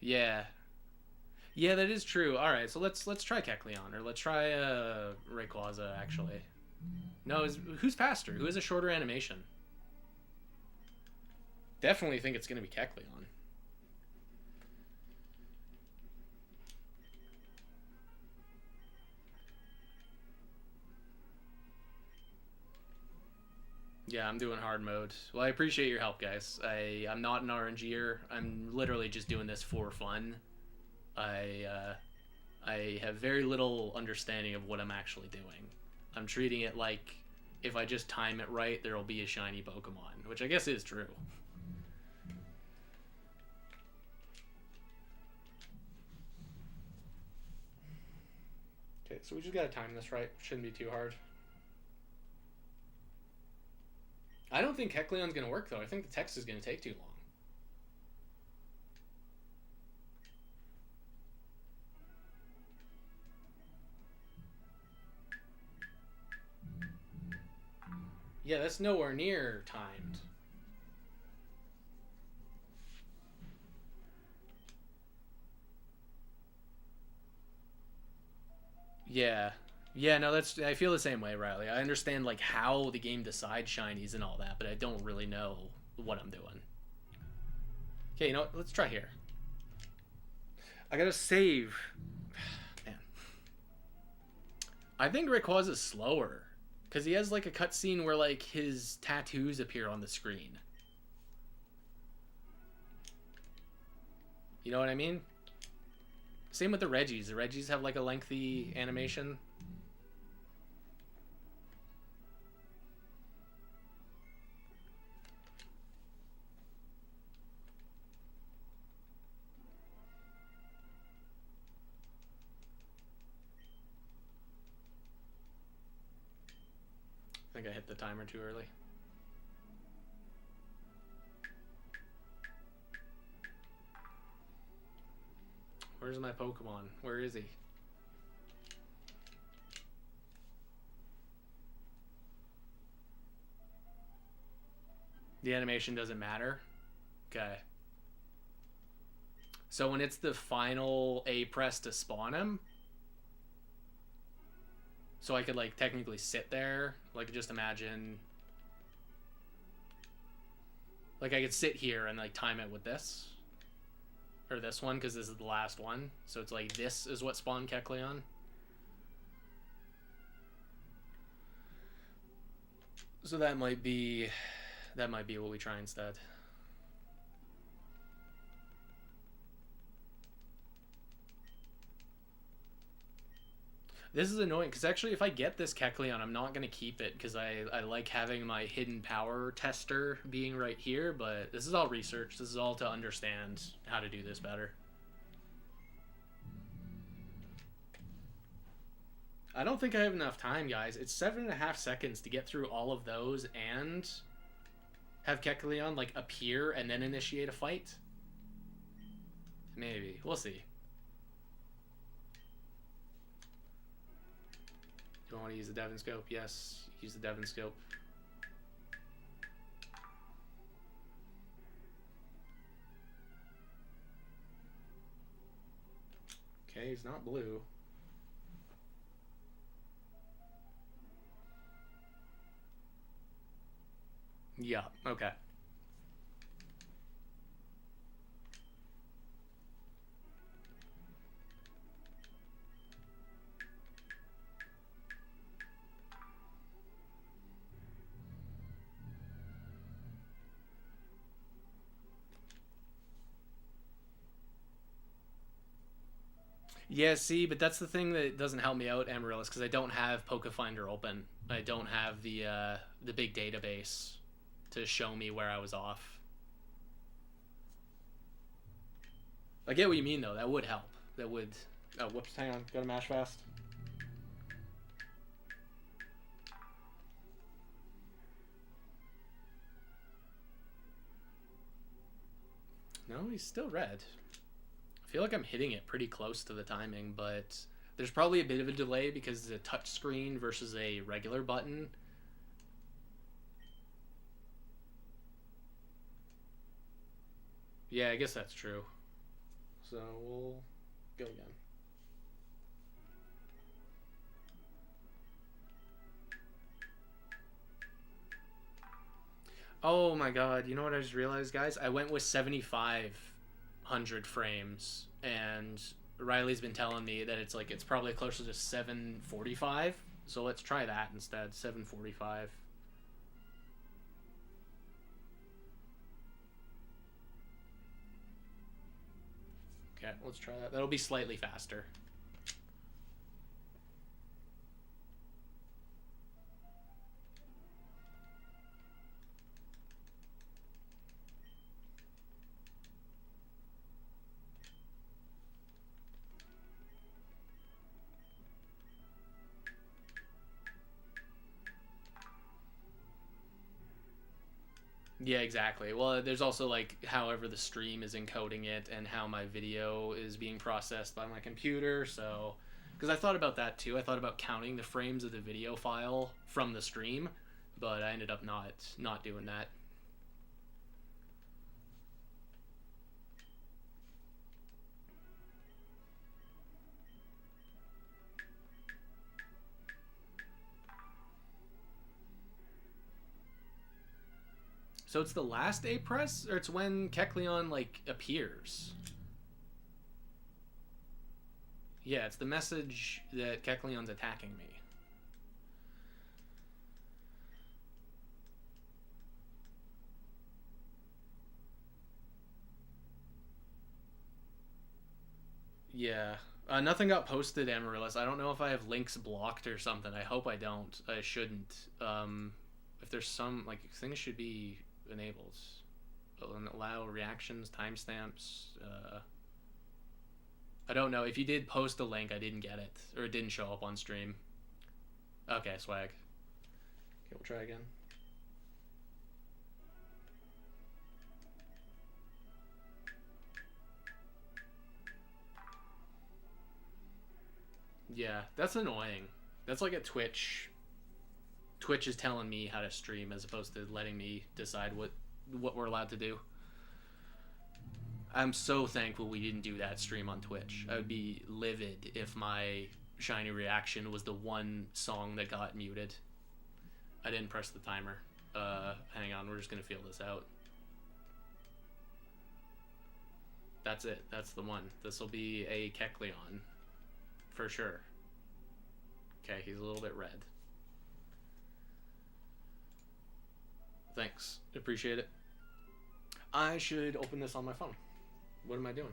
Yeah. Yeah, that is true. All right, so let's try Kecleon, or let's try Rayquaza actually. No, who's faster? Who has a shorter animation? Definitely think it's gonna be Kecleon. Yeah, I'm doing hard mode. Well, I appreciate your help, guys. I'm not an RNGer. I'm literally just doing this for fun. I have very little understanding of what I'm actually doing. I'm treating it like if I just time it right, there'll be a shiny Pokemon, which I guess is true. Okay, So we just gotta time this right. Shouldn't be too hard. I don't think Kecleon's gonna work though. I think the text is gonna take too long. Yeah, that's nowhere near timed. Yeah. Yeah, no, that's I feel the same way, Riley. I understand like how the game decides shinies and all that, but I don't really know what I'm doing. Okay, you know what? Let's try here. I gotta save. Man. I think Rayquaza is slower. Because he has like a cutscene where like his tattoos appear on the screen. You know what I mean? Same with the Reggies. The Reggies have like a lengthy animation. I think I hit the timer too early. Where's my Pokemon? Where is he? The animation doesn't matter? Okay. So when it's the final A press to spawn him, so I could like technically sit there, like just imagine, like I could sit here and like time it with this, or this one, because this is the last one. So it's like this is what spawned Kecleon. So that might be what we try instead. This is annoying because actually if I get this Kecleon, I'm not going to keep it because I like having my hidden power tester being right here, but this is all research. This is all to understand how to do this better. I don't think I have enough time, guys. It's 7.5 seconds to get through all of those and have Kecleon like appear and then initiate a fight. Maybe. We'll see. Do you want to use the Devon Scope? Yes, use the Devon Scope. Okay, he's not blue. Yeah, okay. Yeah, see, but that's the thing that doesn't help me out, Amaryllis, because I don't have Pokefinder open. I don't have the big database to show me where I was off. I get what you mean, though. That would help. That would... Oh, whoops, hang on. Gotta mash fast. No, he's still red. I feel like I'm hitting it pretty close to the timing, but there's probably a bit of a delay because it's a touch screen versus a regular button. Yeah, I guess that's true. So we'll go again. Oh my god, you know what I just realized, guys? I went with 7,500 frames, and Riley's been telling me that it's like it's probably closer to 745. So let's try that instead, 745. Okay, let's try that. That'll be slightly faster. Yeah, exactly. Well, there's also like however the stream is encoding it and how my video is being processed by my computer. So, because I thought about that too. I thought about counting the frames of the video file from the stream, but I ended up not doing that. So it's the last A press, or it's when Kecleon like appears. Yeah, it's the message that Kecleon's attacking me. Yeah. Nothing got posted, Amaryllis. I don't know if I have links blocked or something. I hope I don't. I shouldn't. If there's some, like, things should be enabled. Allow reactions, timestamps. I don't know. If you did post a link, I didn't get it. Or it didn't show up on stream. Okay, swag. Okay, we'll try again. Yeah, that's annoying. That's like a Twitch. Twitch is telling me how to stream as opposed to letting me decide what we're allowed to do. I'm so thankful we didn't do that stream on Twitch. I would be livid if my shiny reaction was the one song that got muted. I didn't press the timer. Hang on, we're just gonna feel this out. That's it. That's the one. This will be a Kecleon. For sure. Okay, he's a little bit red. Thanks. Appreciate it. I should open this on my phone. What am I doing?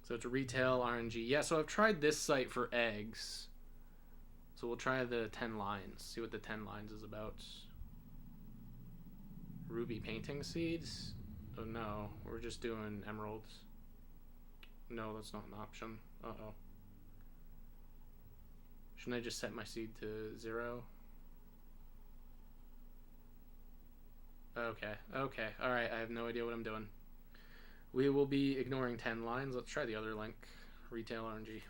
So it's a retail RNG. Yeah, so I've tried this site for eggs. So we'll try the 10 lines. See what the 10 lines is about. Ruby painting seeds? Oh no, we're just doing emeralds. No, that's not an option. Uh-oh. Shouldn't I just set my seed to 0? Okay, okay. Alright, I have no idea what I'm doing. We will be ignoring 10 lines. Let's try the other link. Retail RNG.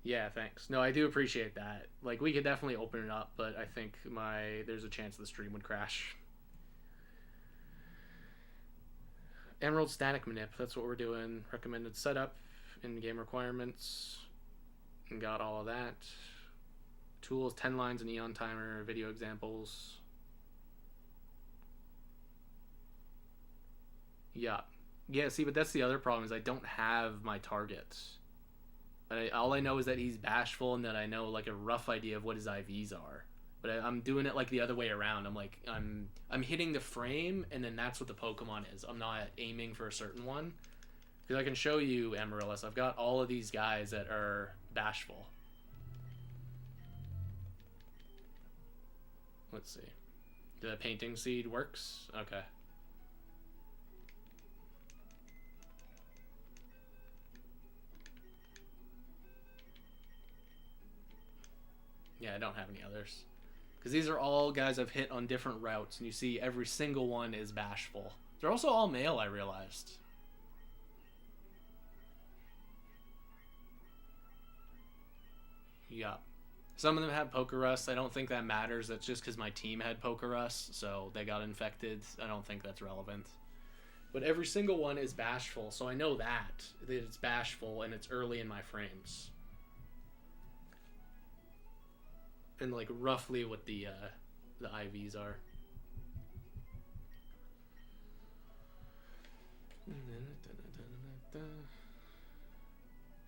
Yeah, thanks. No, I do appreciate that. Like, we could definitely open it up, but I think there's a chance the stream would crash. Emerald static manip, that's what we're doing. Recommended setup, in-game requirements. And got all of that. Tools, 10 lines, an Eon timer, video examples. Yeah. Yeah, see, but that's the other problem is I don't have my targets. All I know is that he's bashful and that I know like a rough idea of what his IVs are. But I'm doing it like the other way around. I'm like I'm hitting the frame and then that's what the Pokemon is. I'm not aiming for a certain one. Because I can show you, Amaryllis, I've got all of these guys that are bashful. Let's see. The painting seed works? Okay. Yeah, I don't have any others. Because these are all guys I've hit on different routes, and you see every single one is bashful. They're also all male, I realized. Yeah. Some of them have poker rust. I don't think that matters. That's just because my team had poker rust, so they got infected. I don't think that's relevant. But every single one is bashful, so I know that it's bashful, and it's early in my frames. And like roughly what the IVs are.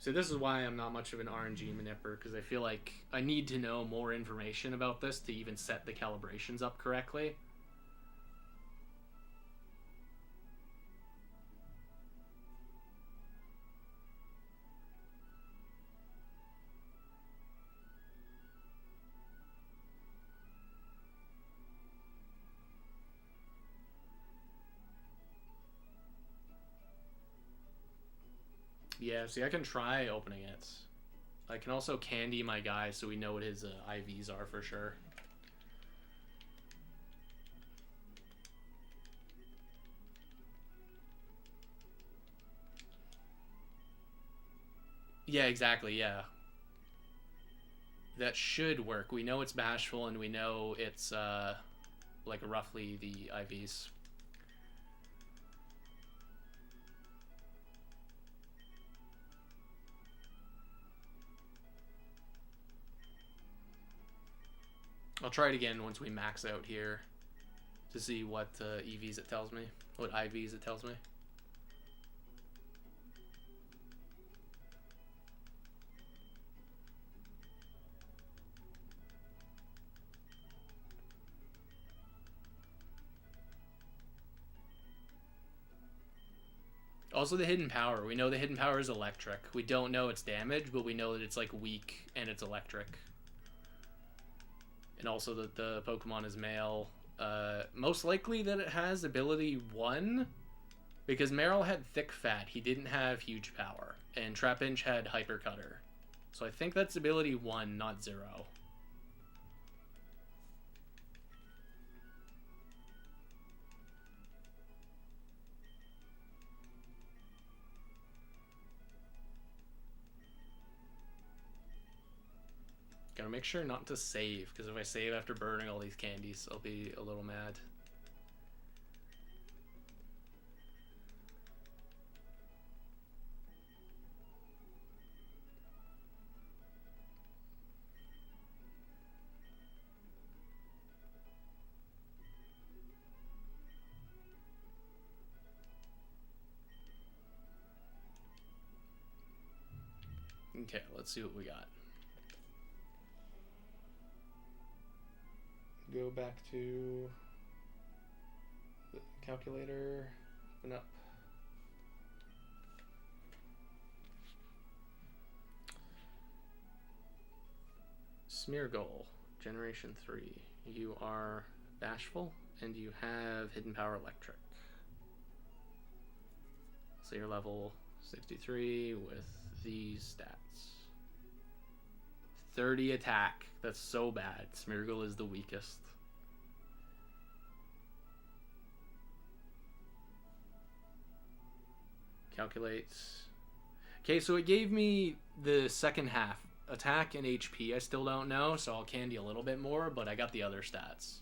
So this is why I'm not much of an RNG manipper, because I feel like I need to know more information about this to even set the calibrations up correctly. Yeah, see, I can try opening it. I can also candy my guy so we know what his IVs are for sure. Yeah, exactly, yeah. That should work. We know it's bashful and we know it's like roughly the IVs. I'll try it again once we max out here to see what EVs it tells me, what IVs it tells me. Also the hidden power. We know the hidden power is electric. We don't know its damage, but we know that it's like weak and it's electric. And also that the Pokemon is male. Most likely that it has ability 1, because Meryl had thick fat. He didn't have huge power. And Trapinch had hyper cutter. So I think that's ability 1, not 0. Gotta make sure not to save, because if I save after burning all these candies, I'll be a little mad. Okay, let's see what we got. Go back to the calculator, open up. Smeargle, Generation 3. You are bashful, and you have Hidden Power Electric. So you're level 63 with these stats. 30 attack. That's so bad. Smeargle is the weakest. Calculates. Okay, so it gave me the second half. Attack and HP I still don't know, so I'll candy a little bit more, but I got the other stats.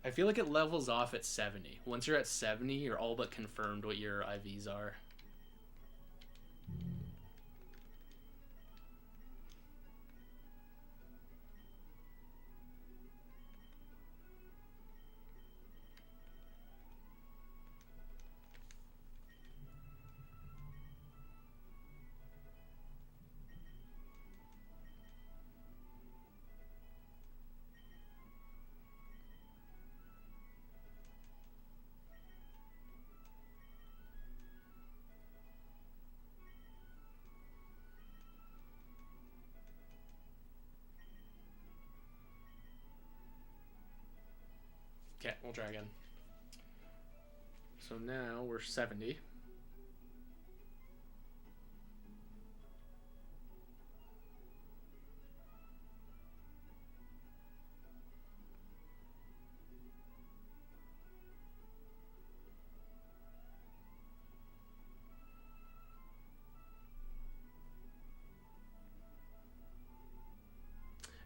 I feel like it levels off at 70. Once you're at 70, you're all but confirmed what your IVs are. Okay, we'll try again. So now we're 70.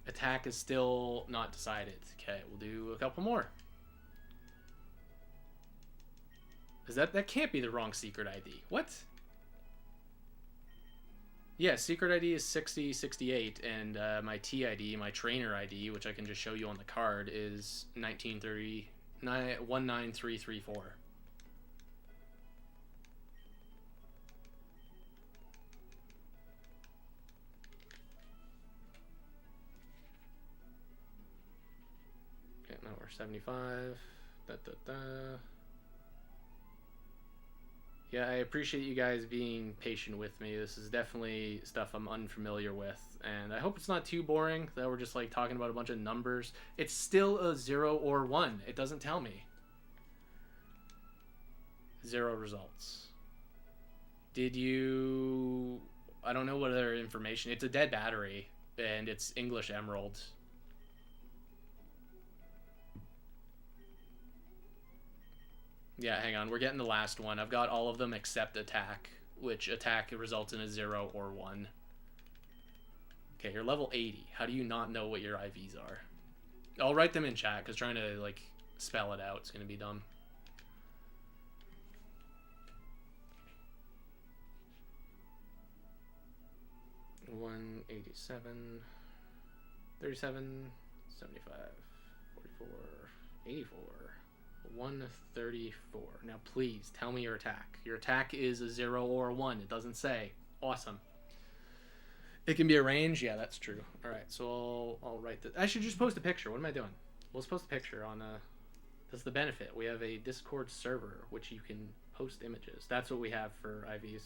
Attack is still not decided. Okay, we'll do a couple more. Is that can't be the wrong secret ID. What? Yeah, secret ID is 6068, and my TID, my trainer ID, which I can just show you on the card, is 19334. Okay, now we're 75. Da, da, da. Yeah, I appreciate you guys being patient with me. This is definitely stuff I'm unfamiliar with, and I hope it's not too boring that we're just like talking about a bunch of numbers. It's still a 0 or 1. It doesn't tell me. 0 results. Did you... I don't know what other information... It's a dead battery, and it's English Emerald. Yeah, hang on. We're getting the last one. I've got all of them except attack, which attack results in a 0 or 1. Okay, you're level 80. How do you not know what your IVs are? I'll write them in chat, because trying to, like, spell it out is going to be dumb. $187, $37, $75, $44, $84, $134. Now, please tell me your attack. Your attack is a 0 or a 1. It doesn't say. Awesome. It can be a range. Yeah, that's true. All right, so I'll write that. I should just post a picture. What am I doing? Let's post a picture on that's the benefit. We have a Discord server which you can post images. That's what we have for IVs.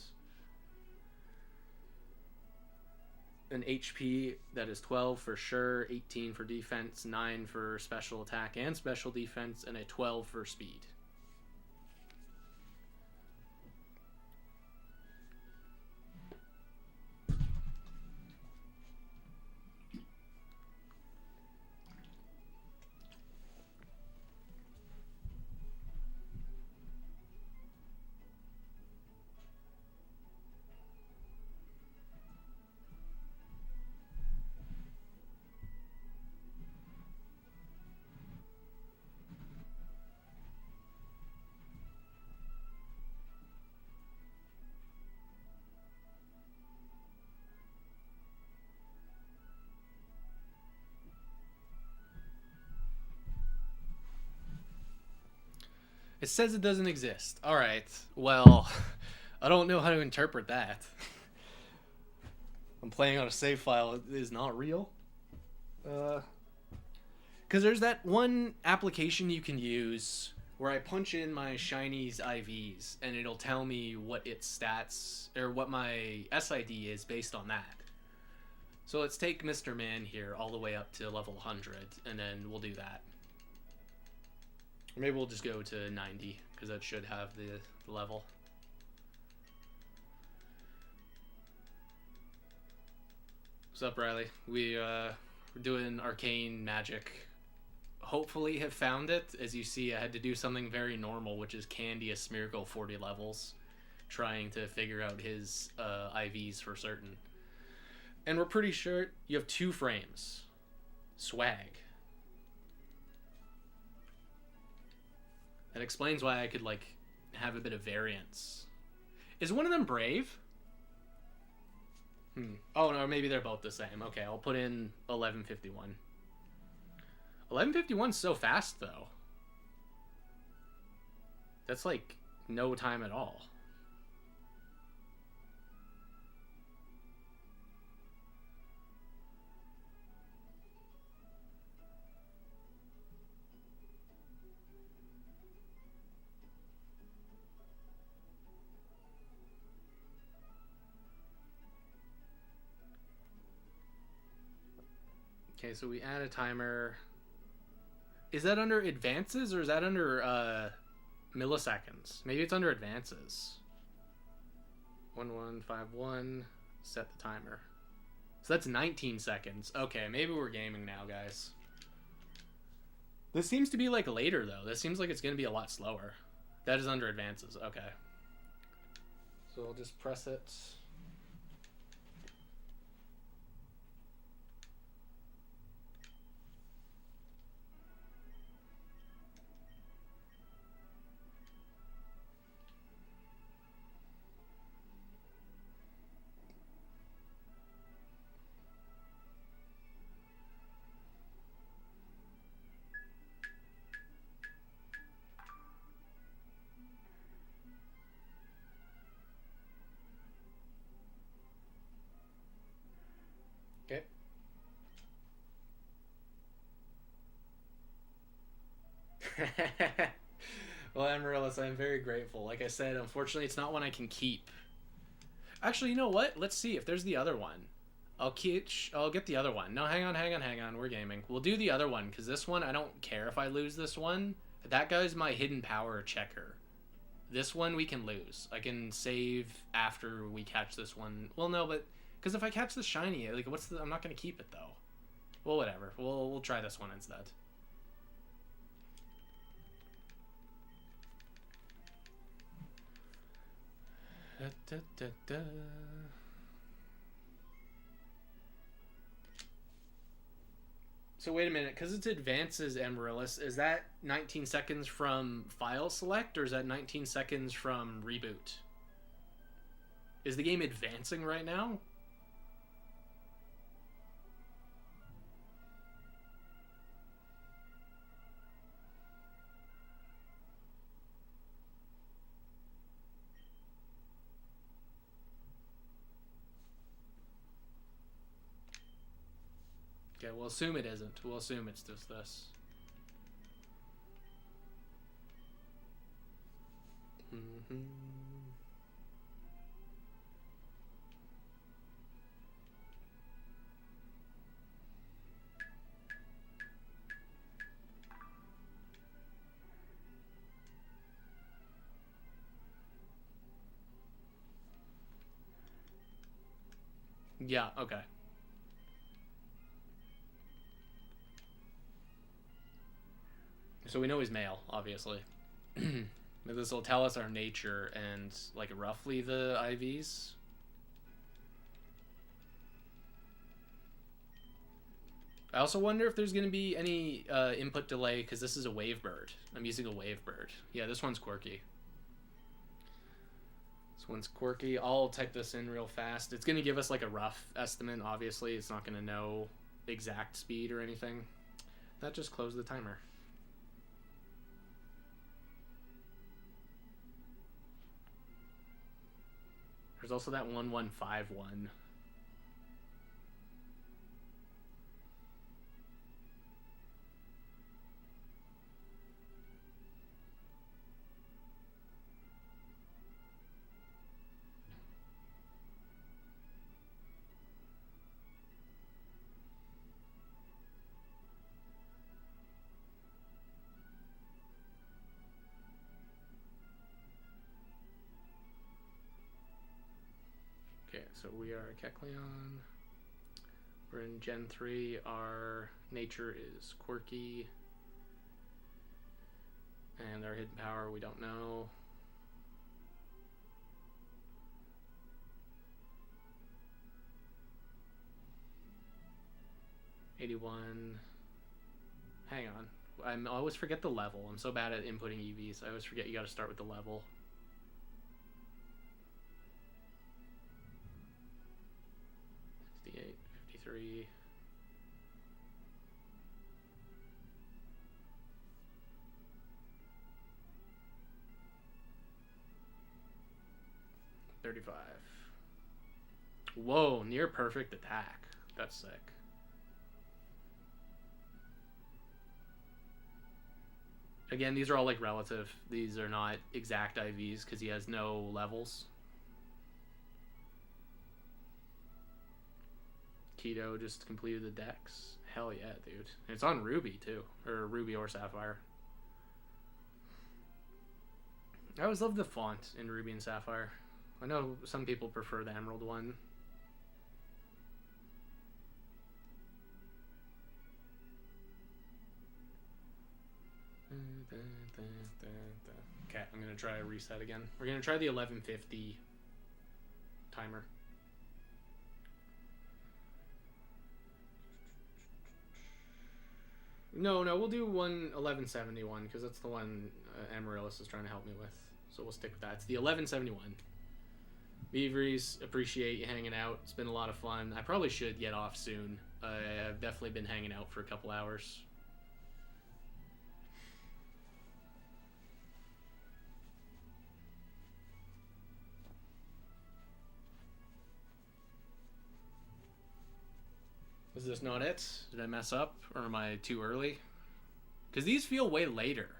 An HP that is 12 for sure, 18 for defense, 9 for special attack and special defense, and a 12 for speed. It says it doesn't exist. All right. Well, I don't know how to interpret that. I'm playing on a save file. It is not real. Because there's that one application you can use where I punch in my Shiny's IVs and it'll tell me what its stats or what my SID is based on that. So let's take Mr. Man here all the way up to level 100 and then we'll do that. Or maybe we'll just go to 90 because that should have the level. What's up, Riley? We're doing arcane magic. Hopefully have found it. As you see, I had to do something very normal, which is candy a Smeargle 40 levels, trying to figure out his IVs for certain. And we're pretty sure you have 2 frames. Swag. That explains why I could, like, have a bit of variance. Is one of them brave? Oh, no, maybe they're both the same. Okay, I'll put in 1151. 1151's so fast, though. That's, like, no time at all. Okay, so we add a timer. Is that under advances or is that under milliseconds? Maybe it's under advances. 1151. Set the timer. So that's 19 seconds. Okay, maybe we're gaming now, guys. This seems to be like later though. This seems like it's going to be a lot slower. That is under advances. Okay. So I'll just press it. Okay. Well, Amaryllis, I'm very grateful. Like I said, unfortunately, it's not one I can keep. Actually, you know what? Let's see if there's the other one. I'll get the other one. No, hang on. We're gaming. We'll do the other one, because this one, I don't care if I lose this one. That guy's my hidden power checker. This one we can lose. I can save after we catch this one. Well, no, but because if I catch the shiny, like, what's the? I'm not gonna keep it though. Well, whatever. We'll try this one instead. Da, da, da. So wait a minute, because it's advances Amaryllis, is that 19 seconds from file select, or is that 19 seconds from reboot? Is the game advancing right now? Okay, we'll assume it isn't. We'll assume it's just this. Mm-hmm. Yeah, okay. So we know he's male, obviously. This will tell us our nature and, like, roughly the IVs. I also wonder if there's going to be any input delay, because this is a wave bird. I'm using a wave bird. Yeah, this one's quirky. This one's quirky. I'll type this in real fast. It's going to give us, like, a rough estimate, obviously. It's not going to know exact speed or anything. That just closed the timer. There's also that 1151. Okay, so we are Kecleon. We're in Gen 3. Our nature is quirky. And our hidden power, we don't know. '81. Hang on. I always forget the level. I'm so bad at inputting EVs. I always forget you gotta start with the level. '58, '53. '35. Whoa, near perfect attack. That's sick. Again, these are all like relative. These are not exact IVs because he has no levels. Keto just completed the dex. Hell yeah, dude. It's on Ruby too, or Ruby or Sapphire. I always love the font in Ruby and Sapphire. I know some people prefer the Emerald one. Okay, I'm gonna try a reset again. We're gonna try the 1150 timer. No, we'll do 1171 because that's the one Amaryllis is trying to help me with. So we'll stick with that. It's the 1171. Beaveries, appreciate you hanging out. It's been a lot of fun. I probably should get off soon. I've definitely been hanging out for a couple hours. Is this not it? Did I mess up? Or am I too early? Because these feel way later.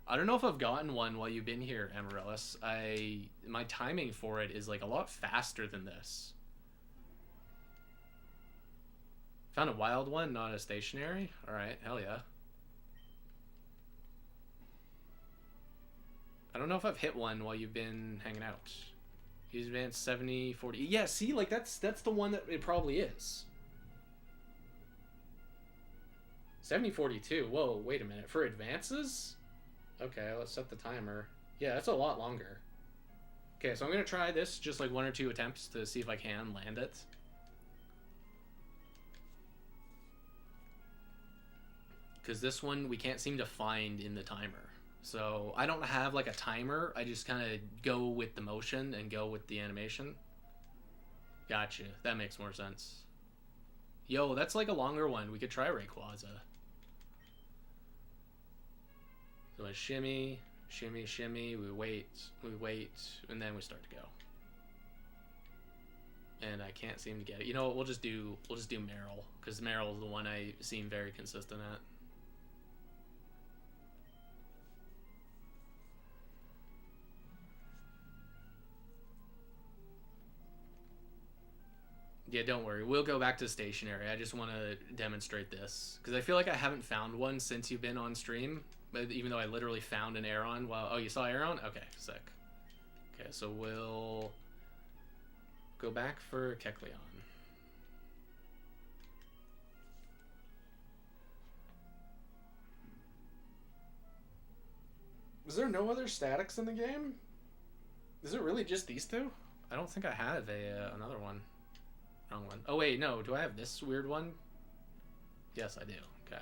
I don't know if I've gotten one while you've been here, Amaryllis. My timing for it is like a lot faster than this. Found a wild one, not a stationary? Alright, hell yeah. I don't know if I've hit one while you've been hanging out. He's advanced 70, 40. Yeah, see, like that's the one that it probably is. 70, 42. Whoa, wait a minute. For advances? Okay, let's set the timer. Yeah, that's a lot longer. Okay, so I'm going to try this, just like 1 or 2 attempts to see if I can land it. Because this one we can't seem to find in the timer. So I don't have like a timer. I just kind of go with the motion and go with the animation. Gotcha. That makes more sense. Yo, that's like a longer one. We could try Rayquaza. So a shimmy, shimmy, shimmy. We wait, and then we start to go. And I can't seem to get it. You know what? We'll just do Meryl, because Meryl is the one I seem very consistent at. Yeah, don't worry. We'll go back to stationary. I just want to demonstrate this, because I feel like I haven't found one since you've been on stream. But even though I literally found an Aeron while... Oh, you saw Aeron? Okay, sick. Okay, so we'll go back for Kecleon. Is there no other statics in the game? Is it really just these two? I don't think I have another one. Wrong one. Oh wait, no. Do I have this weird one? Yes, I do. Okay.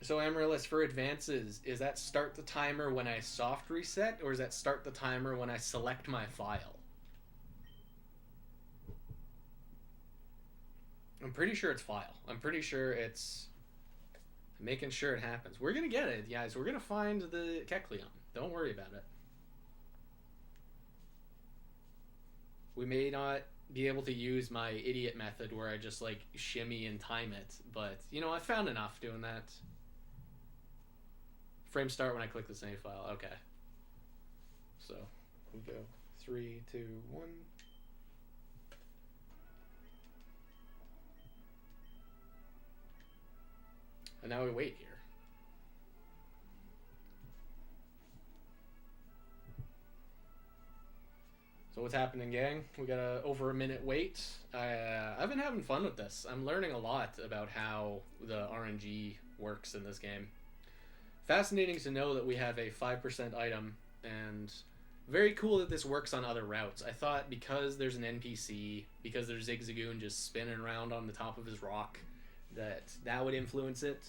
So Amaryllis, for advances, is that start the timer when I soft reset, or is that start the timer when I select my file? I'm pretty sure it's file. I'm pretty sure it's making sure it happens. We're going to get it, guys. We're going to find the Kecleon. Don't worry about it. We may not be able to use my idiot method where I just, like, shimmy and time it, but, you know, I found enough doing that. Frame start when I click the save file. Okay. So, we go 3, 2, 1. And now we wait here. So what's happening, gang? We got over a minute wait. I've been having fun with this. I'm learning a lot about how the RNG works in this game. Fascinating to know that we have a 5% item, and very cool that this works on other routes. I thought because there's an NPC, because there's Zigzagoon just spinning around on the top of his rock, that would influence it.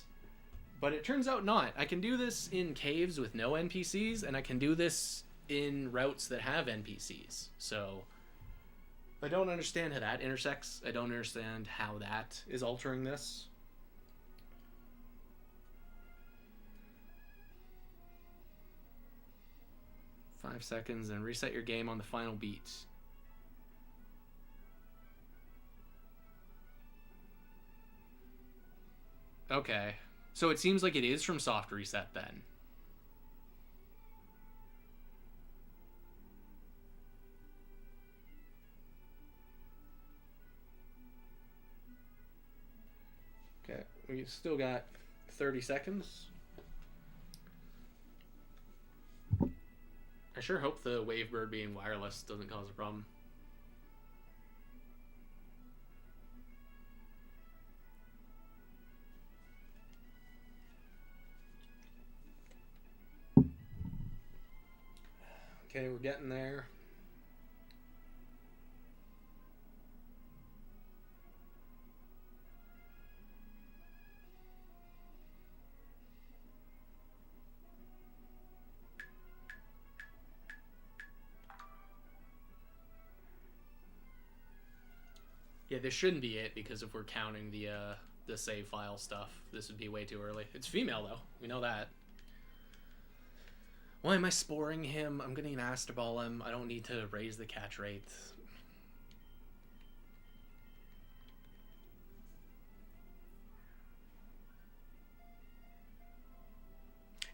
But it turns out not. I can do this in caves with no NPCs, and I can do this in routes that have NPCs. So I don't understand how that intersects. I don't understand how that is altering this. Five seconds and reset your game on the final beat. Okay. So it seems like it is from soft reset then. Okay, we still got 30 seconds. I sure hope the Wavebird being wireless doesn't cause a problem. Okay, we're getting there. Yeah, this shouldn't be it, because if we're counting the save file stuff, this would be way too early. It's female though, we know that. Why am I sporing him? I'm gonna Master Ball him. I don't need to raise the catch rate.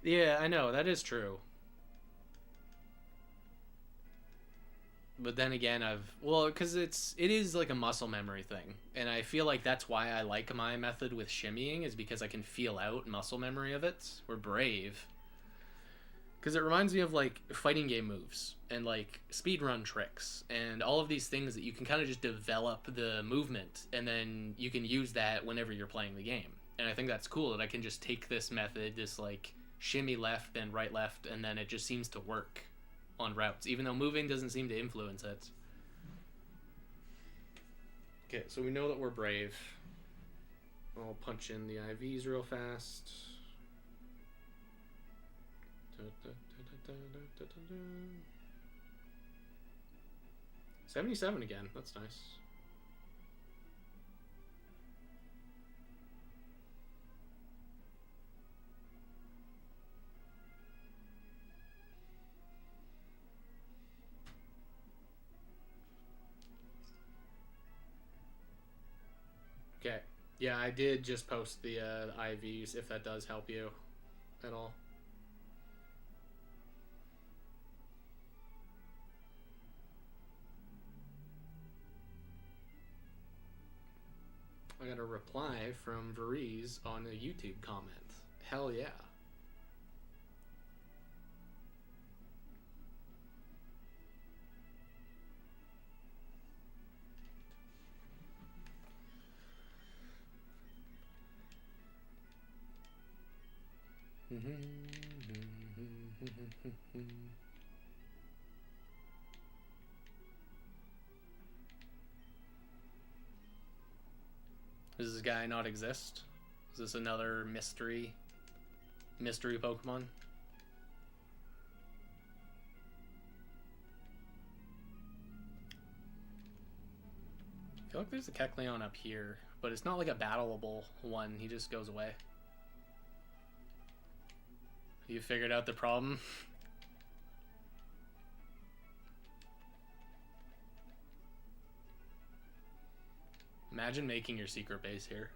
Yeah, I know, that is true. But then again, because it is like a muscle memory thing, and I feel like that's why I like my method with shimmying, is because I can feel out muscle memory of it. Or Brave, because it reminds me of like fighting game moves and like speedrun tricks and all of these things that you can kind of just develop the movement, and then you can use that whenever you're playing the game. And I think that's cool that I can just take this method, this like shimmy left and right left, and then it just seems to work on routes, even though moving doesn't seem to influence it. Okay, so we know that we're Brave. I'll punch in the IVs real fast. 77 again, that's nice. Okay. Yeah, I did just post the IVs, if that does help you at all. I got a reply from Veriz on a YouTube comment. Hell yeah. Does this guy not exist? Is this another mystery Pokemon? I feel like there's a Kecleon up here, but it's not like a battleable one. He just goes away. You figured out the problem? Imagine making your secret base here.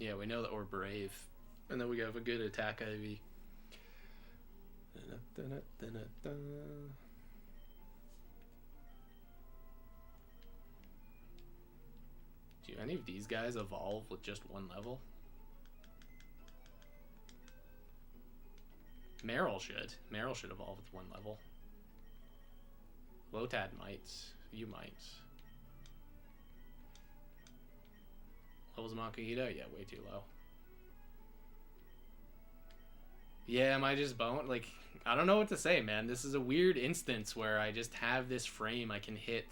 Yeah, we know that we're Brave, and that we have a good attack IV. Do any of these guys evolve with just one level? Meryl should. Meryl should evolve with one level. Lotad might. You might. Levels Makahita? Yeah, way too low. Yeah, am I just boned? Like, I don't know what to say, man. This is a weird instance where I just have this frame I can hit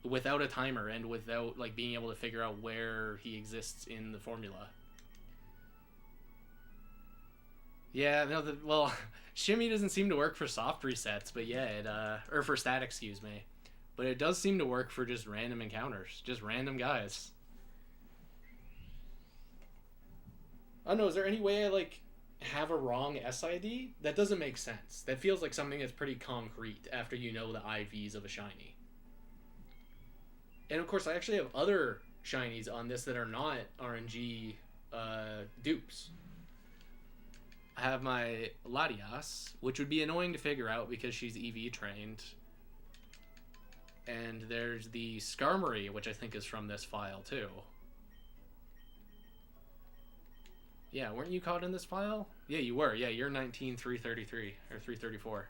without a timer and without, like, being able to figure out where he exists in the formula. Yeah, no, well, Shimmy doesn't seem to work for soft resets, but yeah, it, or for stat, excuse me. But it does seem to work for just random encounters, just random guys. I don't know, is there any way I, like, have a wrong SID? That doesn't make sense. That feels like something that's pretty concrete after you know the IVs of a shiny. And of course, I actually have other shinies on this that are not RNG dupes. I have my Latias, which would be annoying to figure out because she's EV trained. And there's the Skarmory, which I think is from this file too. Yeah, weren't you caught in this file? Yeah, you were. Yeah, you're 19333 or 334.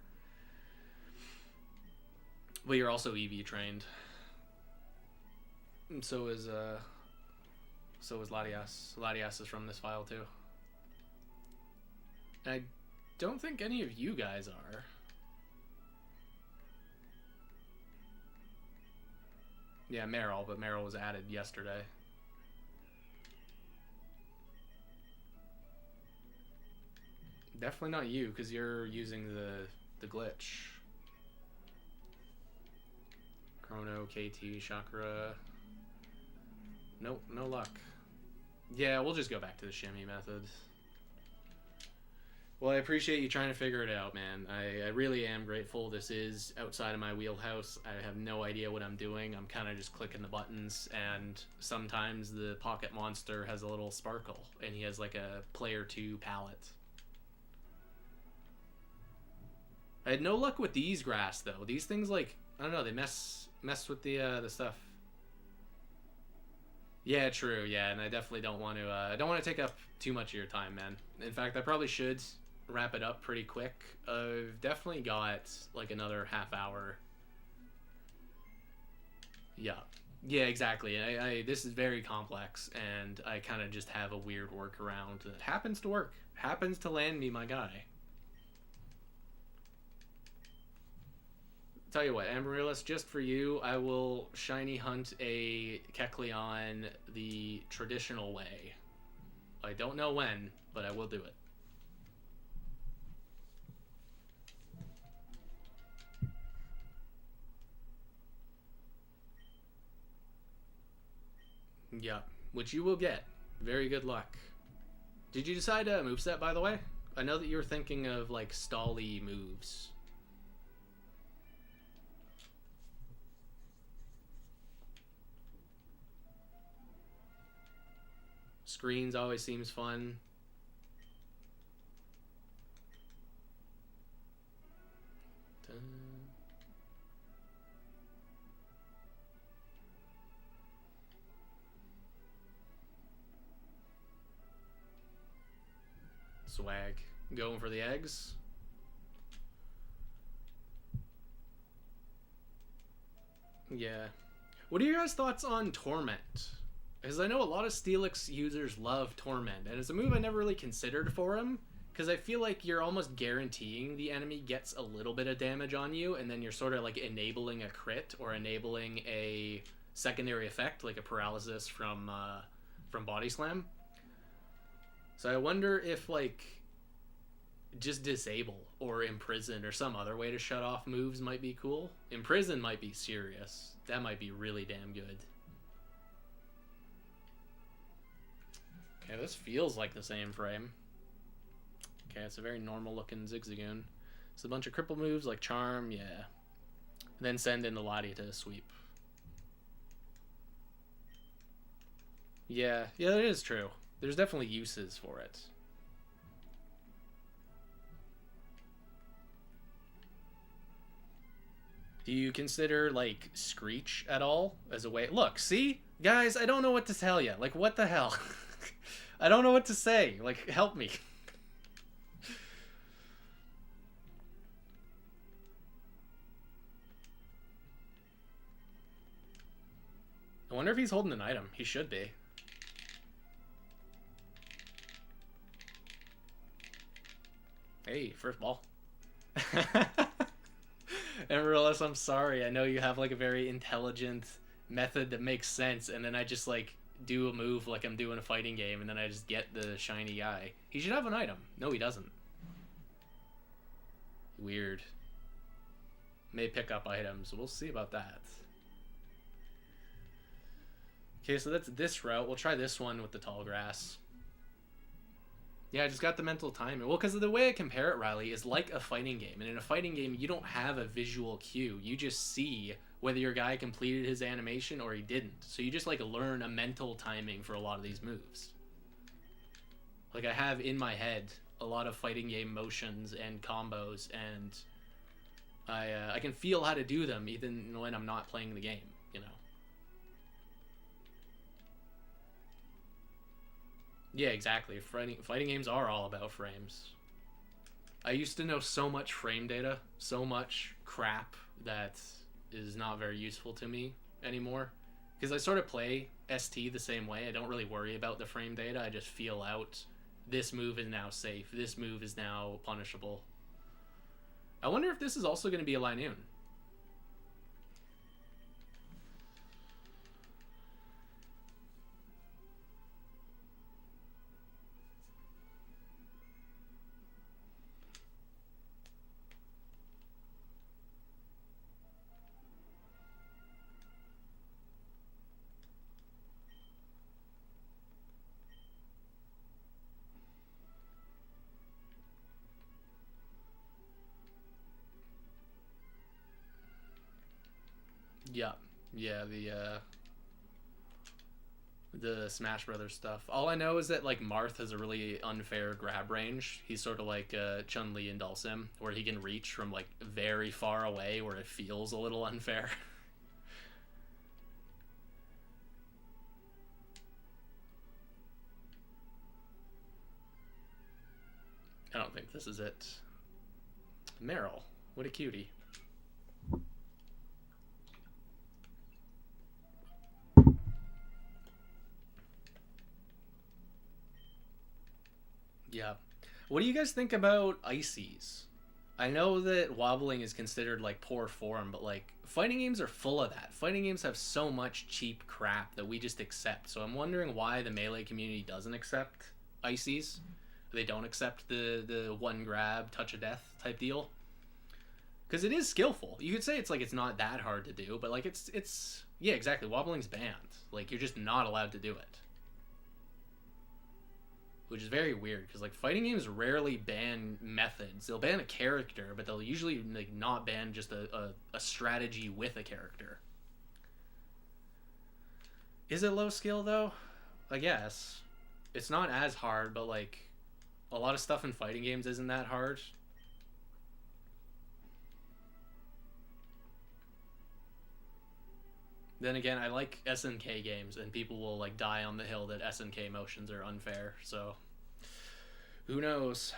But you're also EV trained. And so is Latias. Latias is from this file too. And I don't think any of you guys are. Yeah, Meryl, but Meryl was added yesterday. Definitely not you, because you're using the glitch. Chrono, KT, Chakra. Nope, no luck. Yeah, we'll just go back to the shimmy method. Well, I appreciate you trying to figure it out, man. I really am grateful. This is outside of my wheelhouse. I have no idea what I'm doing. I'm kind of just clicking the buttons, and sometimes the pocket monster has a little sparkle, and he has like a player 2 palette. I had no luck with these grass though. These things, like, I don't know, they mess with the stuff. Yeah, true. Yeah, and I definitely don't want to. I don't want to take up too much of your time, man. In fact, I probably should wrap it up pretty quick. I've definitely got like another half hour. Yeah. Yeah, exactly. I this is very complex, and I kind of just have a weird workaround that happens to work. Happens to land me my guy. Tell you what, Amaryllis, just for you, I will shiny hunt a Kecleon the traditional way. I don't know when, but I will do it. Yeah, which you will get. Very good luck. Did you decide a moveset, by the way? I know that you were thinking of, like, stally moves. Screens always seems fun. Swag. Going for the eggs. Yeah. What are your guys' thoughts on Torment? Because I know a lot of Steelix users love Torment, and it's a move I never really considered for him, because I feel like you're almost guaranteeing the enemy gets a little bit of damage on you, and then you're sort of like enabling a crit or enabling a secondary effect, like a paralysis from Body Slam. So I wonder if, like, just disable or imprison or some other way to shut off moves might be cool. Imprison might be serious. That might be really damn good. Okay, this feels like the same frame. Okay, it's a very normal looking Zigzagoon. It's a bunch of cripple moves like Charm, yeah. And then send in the Lottie to sweep. Yeah, that is true. There's definitely uses for it. Do you consider, like, Screech at all as a way? Look, see? Guys, I don't know what to tell you. Like, what the hell? I don't know what to say. Like, help me. I wonder if he's holding an item. He should be. Hey, first ball. Amaryllis, I'm sorry. I know you have, like, a very intelligent method that makes sense, and then I just, like, do a move like I'm doing a fighting game, and then I just get the shiny guy. He should have an item. No, he doesn't. Weird. May pick up items. We'll see about that. Okay, so that's this route. We'll try this one with the tall grass. Yeah, I just got the mental timing. Well, because the way I compare it, Riley, is like a fighting game. And in a fighting game, you don't have a visual cue. You just see whether your guy completed his animation or he didn't. So you just, like, learn a mental timing for a lot of these moves. Like, I have in my head a lot of fighting game motions and combos, and I can feel how to do them even when I'm not playing the game, you know? Yeah, exactly. Fighting games are all about frames. I used to know so much frame data, so much crap that is not very useful to me anymore. Because I sort of play ST the same way. I don't really worry about the frame data. I just feel out, this move is now safe. This move is now punishable. I wonder if this is also going to be a Linoon. Yeah, yeah, the Smash Brothers stuff. All I know is that like Marth has a really unfair grab range. He's sort of like Chun Li and Dulcim, where he can reach from like very far away, where it feels a little unfair. I don't think this is it. Meryl, what a cutie. Yeah. What do you guys think about ices? I know that wobbling is considered like poor form, but like fighting games are full of that. Fighting games have so much cheap crap that we just accept. So I'm wondering why the melee community doesn't accept ices. They don't accept the one grab, touch of death type deal. Because it is skillful. You could say it's like it's not that hard to do, but like it's yeah, exactly. Wobbling's banned. Like you're just not allowed to do it. Which is very weird because like fighting games rarely ban methods. They'll ban a character, but they'll usually like not ban just a strategy with a character. Is it low skill though? I guess it's not as hard, but like a lot of stuff in fighting games isn't that hard. Then again, I like SNK games, and people will like die on the hill that SNK motions are unfair. So, who knows?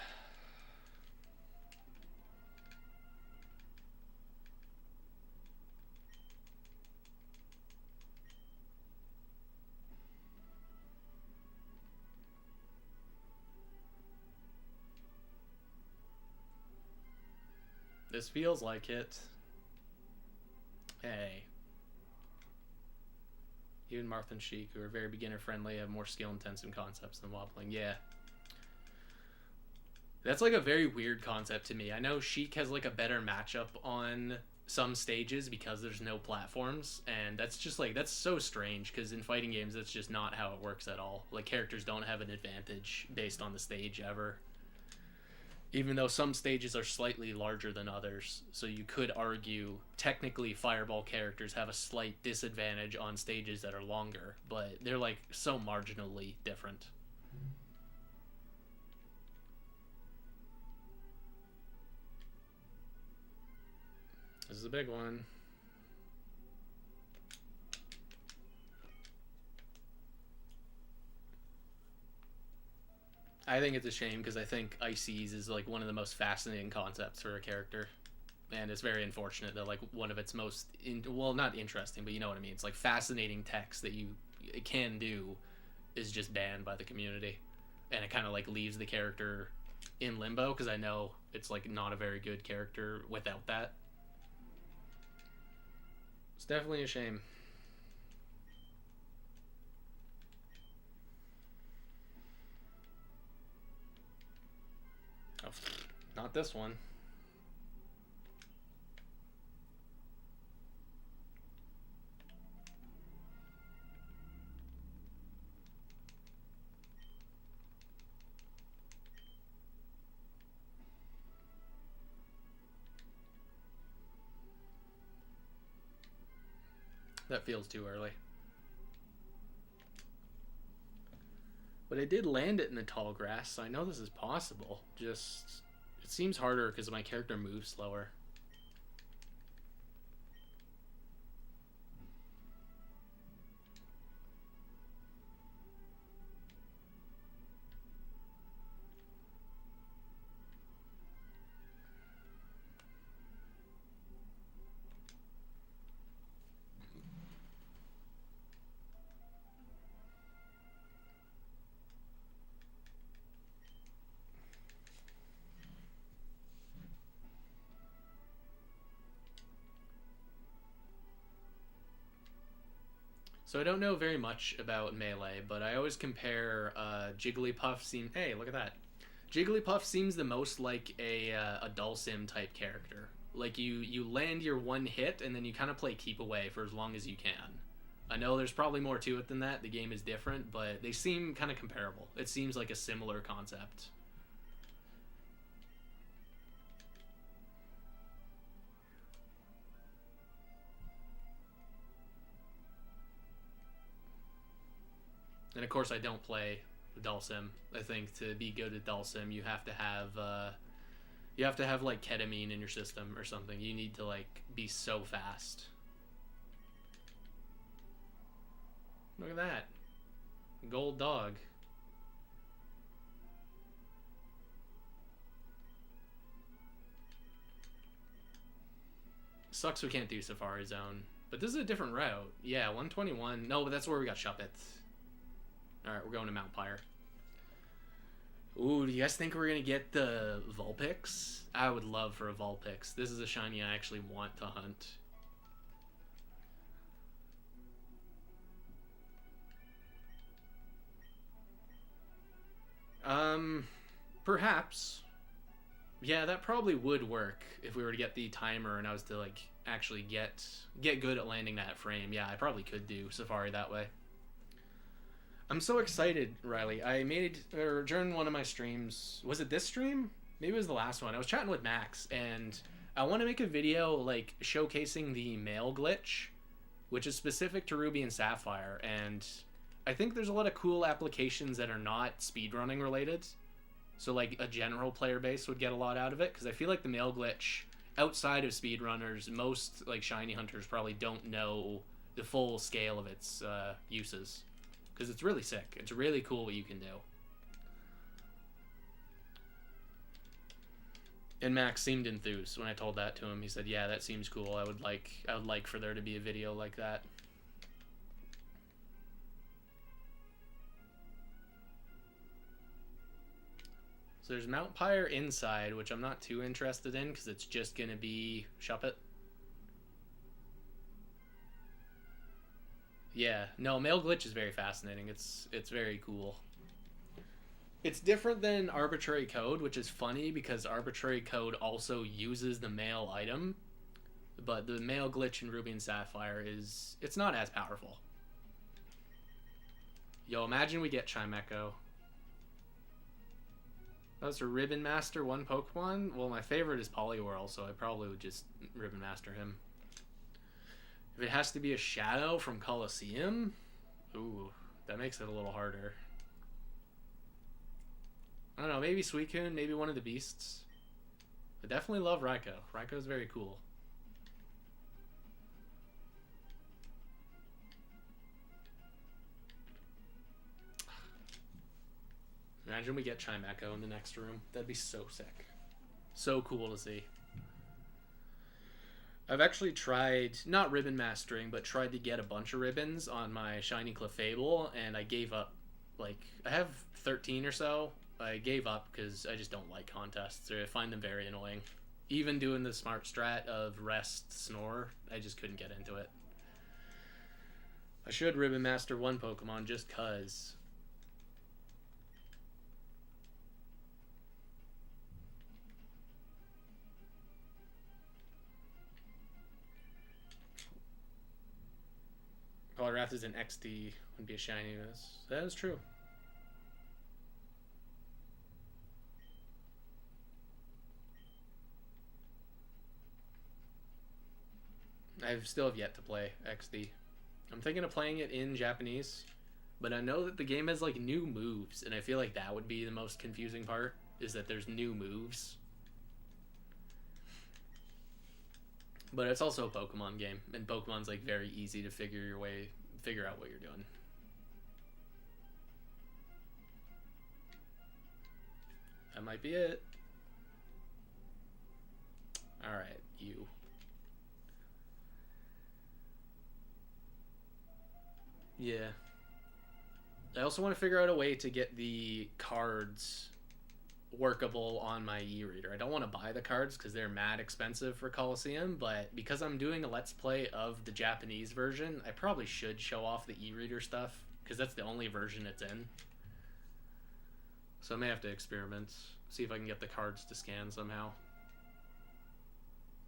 This feels like it. Hey. Even Marth and Sheik, who are very beginner friendly, have more skill intensive concepts than wobbling. Yeah. That's like a very weird concept to me. I know Sheik has like a better matchup on some stages because there's no platforms, and that's just like that's so strange because in fighting games that's just not how it works at all. Like characters don't have an advantage based on the stage ever. Even though some stages are slightly larger than others, so you could argue technically Fireball characters have a slight disadvantage on stages that are longer, but they're like so marginally different. This is a big one. I think it's a shame because I think Ices is like one of the most fascinating concepts for a character, and it's very unfortunate that like one of its most well, not interesting, but you know what I mean. It's like fascinating text that you can do is just banned by the community, and it kind of like leaves the character in limbo because I know it's like not a very good character without that. It's definitely a shame. Oh, not this one. That feels too early. But I did land it in the tall grass, so I know this is possible. Just, it seems harder because my character moves slower. So I don't know very much about Melee, but I always compare Jigglypuff seem. Hey, look at that. Jigglypuff seems the most like a Dulcim type character. Like you land your one hit and then you kind of play keep away for as long as you can. I know there's probably more to it than that. The game is different, but they seem kind of comparable. It seems like a similar concept. And of course, I don't play Dulcim. I think to be good at Dulcim, you have to have like ketamine in your system or something. You need to like be so fast. Look at that. Gold dog. Sucks we can't do Safari Zone. But this is a different route. Yeah, 121. No, but that's where we got Shuppet. Alright, we're going to Mount Pyre. Ooh, do you guys think we're going to get the Vulpix? I would love for a Vulpix. This is a shiny I actually want to hunt. Perhaps. Yeah, that probably would work if we were to get the timer and I was to like actually get good at landing that frame. Yeah, I probably could do Safari that way. I'm so excited, Riley. I made, or during one of my streams, was it this stream? Maybe it was the last one. I was chatting with Max, and I want to make a video like showcasing the mail glitch, which is specific to Ruby and Sapphire, and I think there's a lot of cool applications that are not speedrunning related. So like a general player base would get a lot out of it, because I feel like the mail glitch, outside of speedrunners, most like shiny hunters probably don't know the full scale of its uses. Because it's really sick. It's really cool what you can do. And Max seemed enthused when I told that to him. He said, "Yeah, that seems cool. I would like for there to be a video like that." So there's Mount Pyre inside, which I'm not too interested in because it's just gonna be Shuppet. Yeah, no, mail glitch is very fascinating. It's very cool. It's different than arbitrary code, which is funny because arbitrary code also uses the mail item, but the mail glitch in Ruby and Sapphire it's not as powerful. Yo, imagine we get Chimecho. That's a Ribbon Master one Pokemon? Well, my favorite is Poliwhirl, so I probably would just Ribbon Master him. If it has to be a shadow from Colosseum, ooh, that makes it a little harder. I don't know, maybe Suicune, maybe one of the beasts. I definitely love Raikou. Raikou's very cool. Imagine we get Chimecho in the next room. That'd be so sick. So cool to see. I've actually tried, not ribbon mastering, but tried to get a bunch of ribbons on my shiny Clefable, and I gave up. Like, I have 13 or so. I gave up because I just don't like contests, or I find them very annoying. Even doing the smart strat of rest, snore, I just couldn't get into it. I should ribbon master one Pokemon just cuz. Poliwrath is an XD, would be a shiny. That is true. I still have yet to play XD. I'm thinking of playing it in Japanese, but I know that the game has like new moves, and I feel like that would be the most confusing part, is that there's new moves. But it's also a Pokemon game, and Pokemon's like very easy to figure out what you're doing. That might be it. Alright, you. Yeah. I also want to figure out a way to get the cards workable on my e-reader. I don't want to buy the cards because they're mad expensive for Colosseum, but because I'm doing a Let's Play of the Japanese version, I probably should show off the e-reader stuff because that's the only version it's in. So I may have to experiment, see if I can get the cards to scan somehow.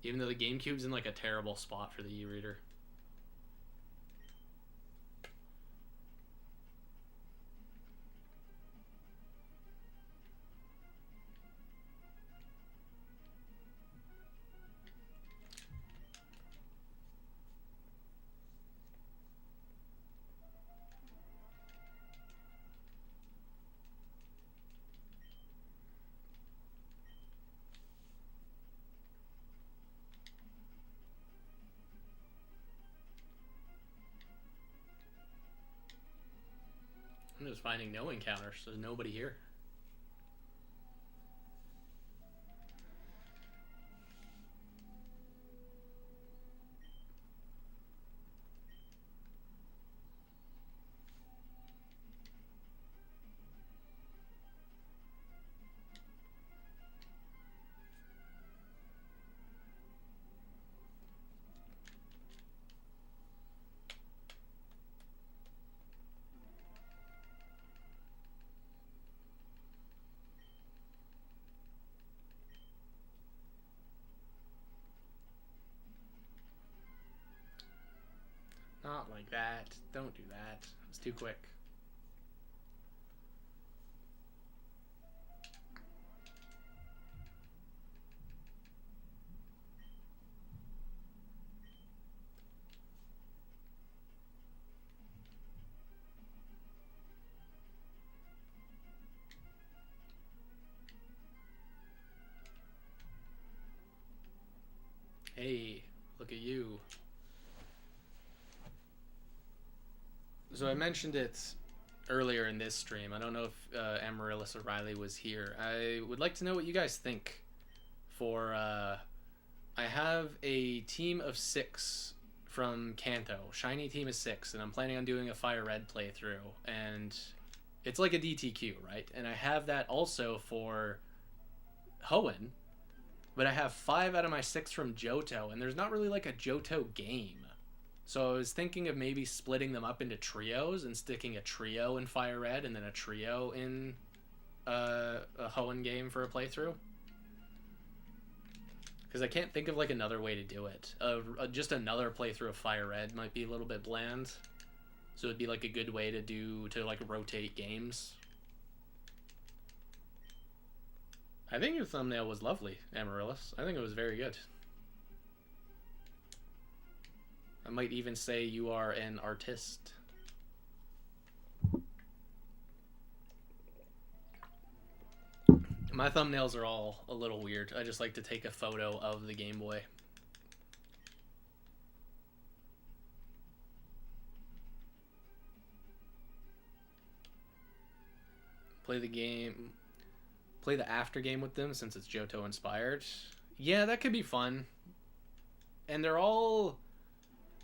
Even though the GameCube's in like a terrible spot for the e-reader. just finding no encounters. There's nobody here. Not like that. Don't do that. It's too quick. Hey, look at you. So I mentioned it earlier in this stream. I don't know if Amaryllis O'Reilly was here. I would like to know what you guys think. For I have a team of 6 from Kanto. Shiny team is 6, and I'm planning on doing a Fire Red playthrough. And it's like a DTQ, right? And I have that also for Hoenn. But I have 5 out of my 6 from Johto, and there's not really like a Johto game. So I was thinking of maybe splitting them up into trios and sticking a trio in Fire Red and then a trio in a Hoenn game for a playthrough. Because I can't think of like another way to do it. Just another playthrough of Fire Red might be a little bit bland. So it'd be like a good way to like rotate games. I think your thumbnail was lovely, Amaryllis. I think it was very good. I might even say you are an artist. My thumbnails are all a little weird. I just like to take a photo of the Game Boy. Play the game... Play the after game with them since it's Johto inspired. Yeah, that could be fun. And they're all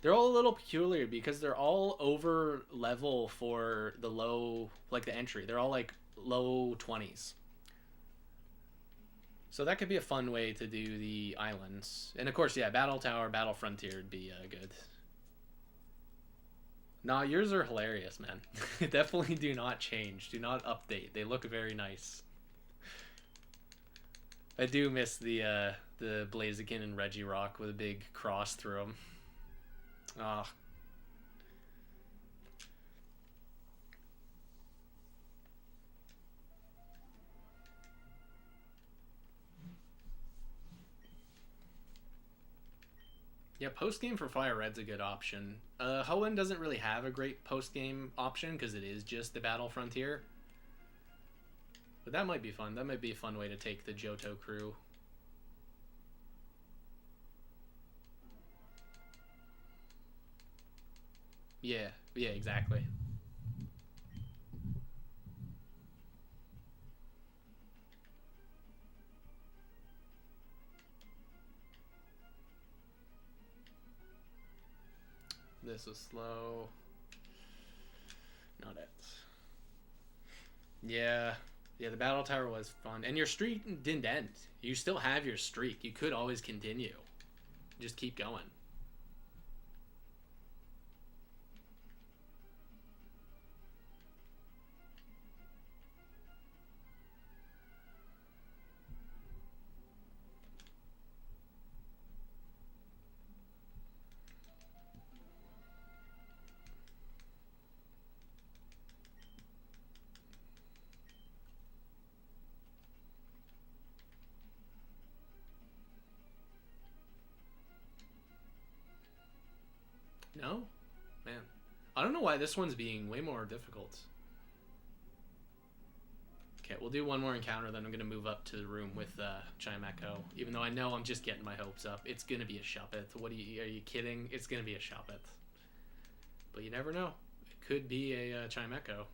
a little peculiar because they're all over level for the low, like the entry. They're all like low 20s. So that could be a fun way to do the islands. And of course, yeah, Battle Tower, Battle Frontier would be good. Nah, yours are hilarious, man. Definitely do not change. Do not update. They look very nice. I do miss the Blaziken and Regirock with a big cross through them. Ah. Yeah, post-game for Fire Red's a good option. Hoenn doesn't really have a great post-game option because it is just the Battle Frontier. But that might be fun. That might be a fun way to take the Johto crew. Yeah, exactly. This is slow. Not it. Yeah. Yeah, the Battle Tower was fun. And your streak didn't end. You still have your streak. You could always continue. Just keep going. No? Man. I don't know why this one's being way more difficult. Okay, we'll do one more encounter, then I'm going to move up to the room with Chimecho. Even though I know I'm just getting my hopes up. It's going to be a Shuppet. Are you kidding? It's going to be a Shuppet. But you never know. It could be a Chimecho.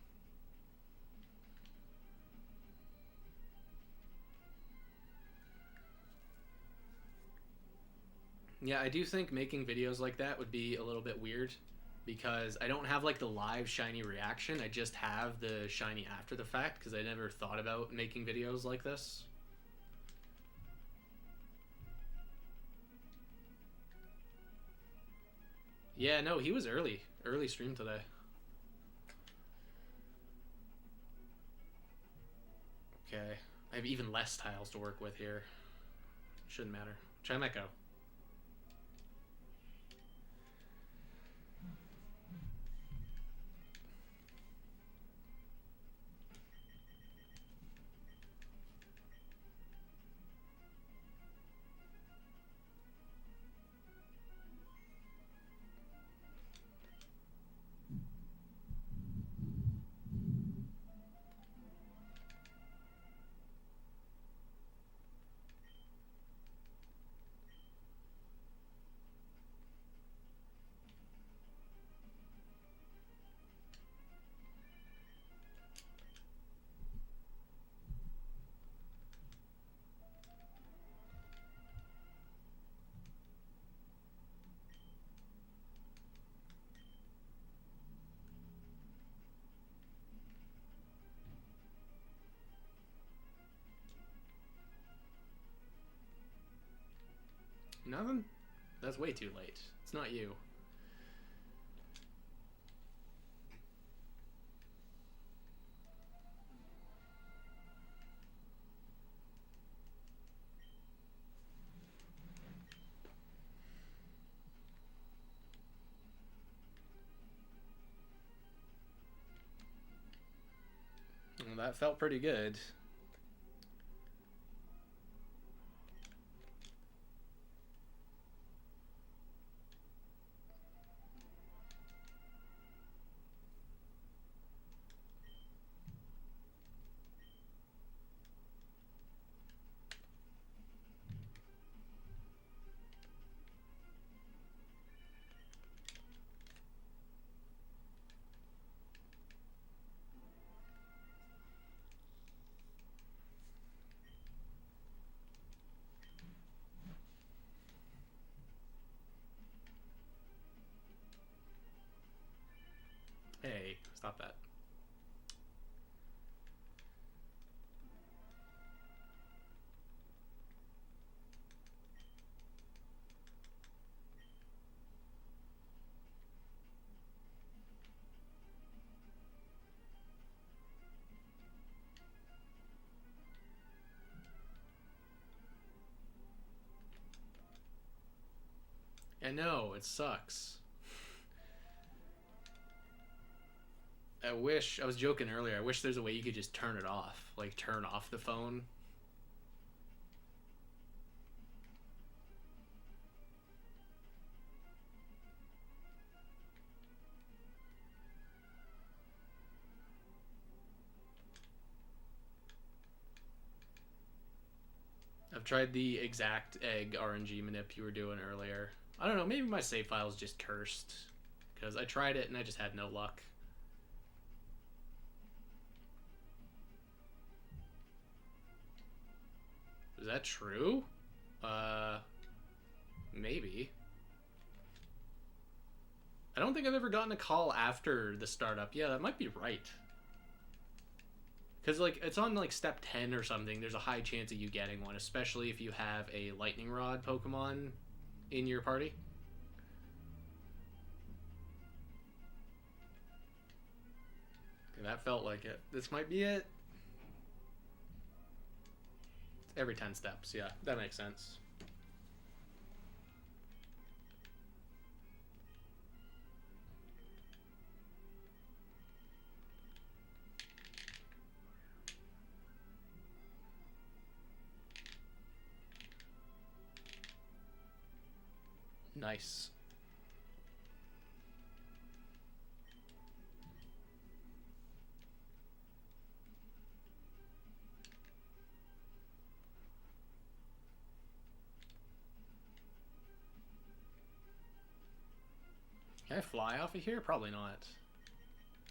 Yeah, I do think making videos like that would be a little bit weird because I don't have like the live shiny reaction. I just have the shiny after the fact because I never thought about making videos like this. Yeah, no, he was early stream today. Okay, I have even less tiles to work with here. Shouldn't matter. Try Echo. Nothing? That's way too late. It's not you. Well, that felt pretty good. Hey, stop that. I know, it sucks. I was joking earlier, I wish there's a way you could just turn it off. Like, turn off the phone. I've tried the exact egg RNG manip you were doing earlier. I don't know, maybe my save file is just cursed. Because I tried it and I just had no luck. Is that true? Maybe. I don't think I've ever gotten a call after the startup. Yeah, that might be right. Because, like, it's on, like, step 10 or something. There's a high chance of you getting one, especially if you have a lightning rod Pokemon in your party. Okay, that felt like it. This might be it. Every 10 steps, yeah, that makes sense. Nice. Can I fly off of here? Probably not.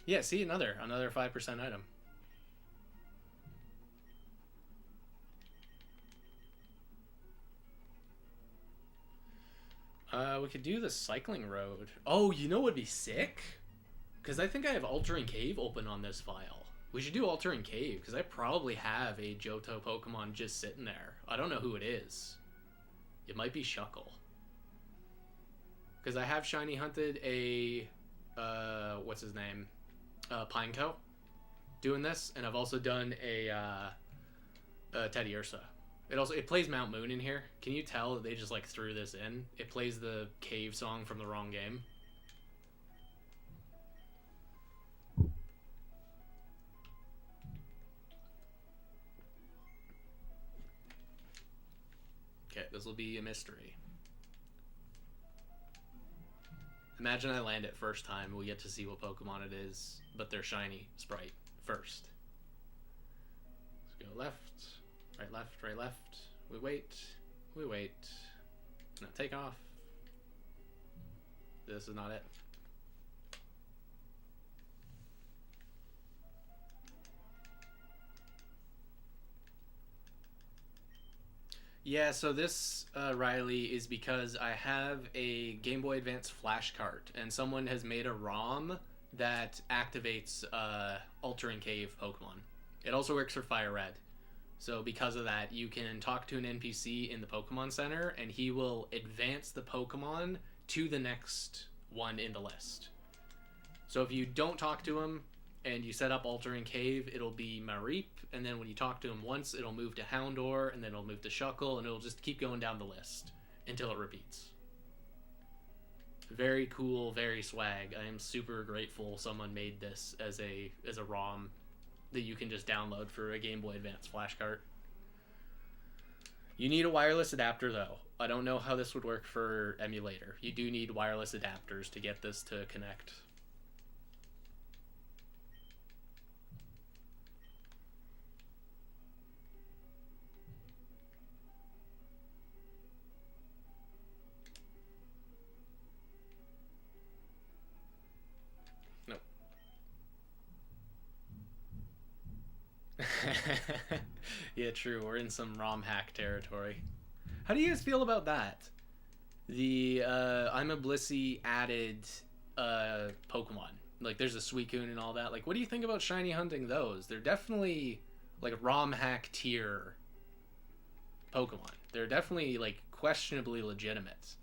Yeah, see, another 5% item. We could do the cycling road. Oh, you know what would be sick? Because I think I have Altering Cave open on this file. We should do Altering Cave, because I probably have a Johto Pokemon just sitting there. I don't know who it is. It might be Shuckle. Because I have shiny hunted a... what's his name? Pineco. Doing this, and I've also done a Teddiursa. It plays Mount Moon in here. Can you tell that they just like threw this in? It plays the cave song from the wrong game. Okay, this will be a mystery. Imagine I land it first time, we get to see what Pokemon it is, but they're shiny sprite first. Let's go left, right, left. We wait. Now take off. This is not it. Yeah, so this, Riley, is because I have a Game Boy Advance flash cart, and someone has made a ROM that activates Altering Cave Pokemon. It also works for Fire Red. So because of that, you can talk to an NPC in the Pokemon Center, and he will advance the Pokemon to the next one in the list. So if you don't talk to him, and you set up Altering Cave, it'll be Manip, and then when you talk to him once, it'll move to Houndour, and then it'll move to Shuckle, and it'll just keep going down the list until it repeats. Very cool, very swag. I am super grateful someone made this as a ROM that you can just download for a Game Boy Advance flash cart. You need a wireless adapter, though. I don't know how this would work for emulator. You do need wireless adapters to get this to connect. Yeah, true. We're in some ROM hack territory. How do you guys feel about that? The I'm a Blissey added Pokemon. Like there's a Suicune and all that. Like what do you think about shiny hunting those? They're definitely like ROM hack tier Pokemon. They're definitely like questionably legitimate.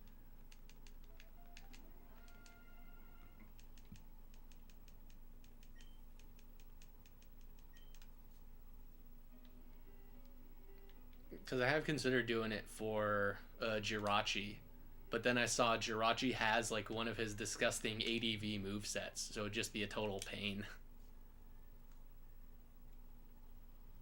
Because I have considered doing it for Jirachi, but then I saw Jirachi has like one of his disgusting ADV movesets, so it'd just be a total pain.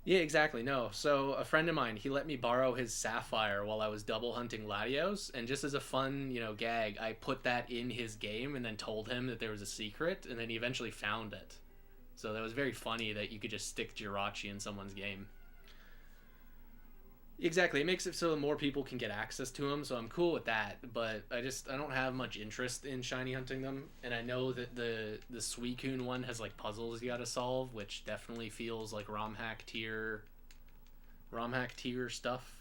Yeah, exactly. No. So a friend of mine, he let me borrow his Sapphire while I was double hunting Latios, and just as a fun, gag, I put that in his game and then told him that there was a secret, and then he eventually found it. So that was very funny that you could just stick Jirachi in someone's game. Exactly, it makes it so more people can get access to them, so I'm cool with that. But I don't have much interest in shiny hunting them, and I know that the Suicune one has like puzzles you got to solve, which definitely feels like ROM hack tier stuff.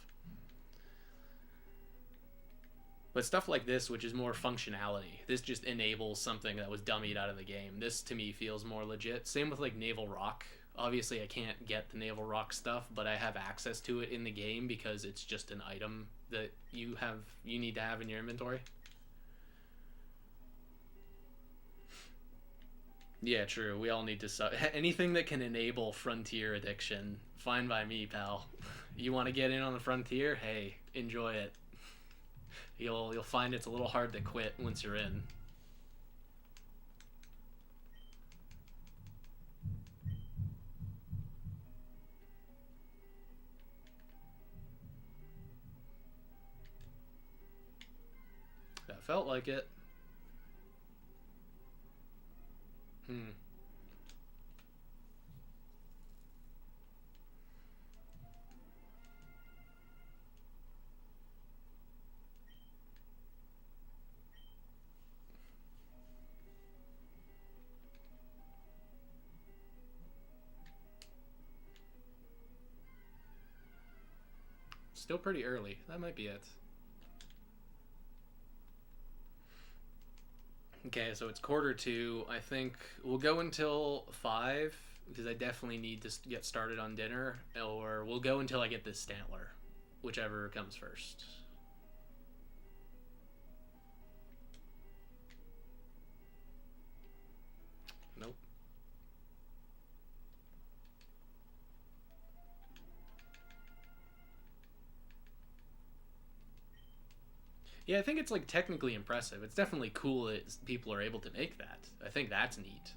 But stuff like this, which is more functionality, this just enables something that was dummied out of the game. This to me feels more legit. Same with like Naval Rock. Obviously, I can't get the Naval Rock stuff, but I have access to it in the game because it's just an item that you need to have in your inventory. Yeah, true. We all need to anything that can enable frontier addiction. Fine by me, pal. You want to get in on the frontier? Hey, enjoy it. You'll find it's a little hard to quit once you're in. That felt like it. Still pretty early. That might be it. Okay, so it's quarter two. I think we'll go until 5 because I definitely need to get started on dinner, or we'll go until I get this Stantler, whichever comes first. Nope. Yeah, I think it's like technically impressive. It's definitely cool that people are able to make that. I think that's neat.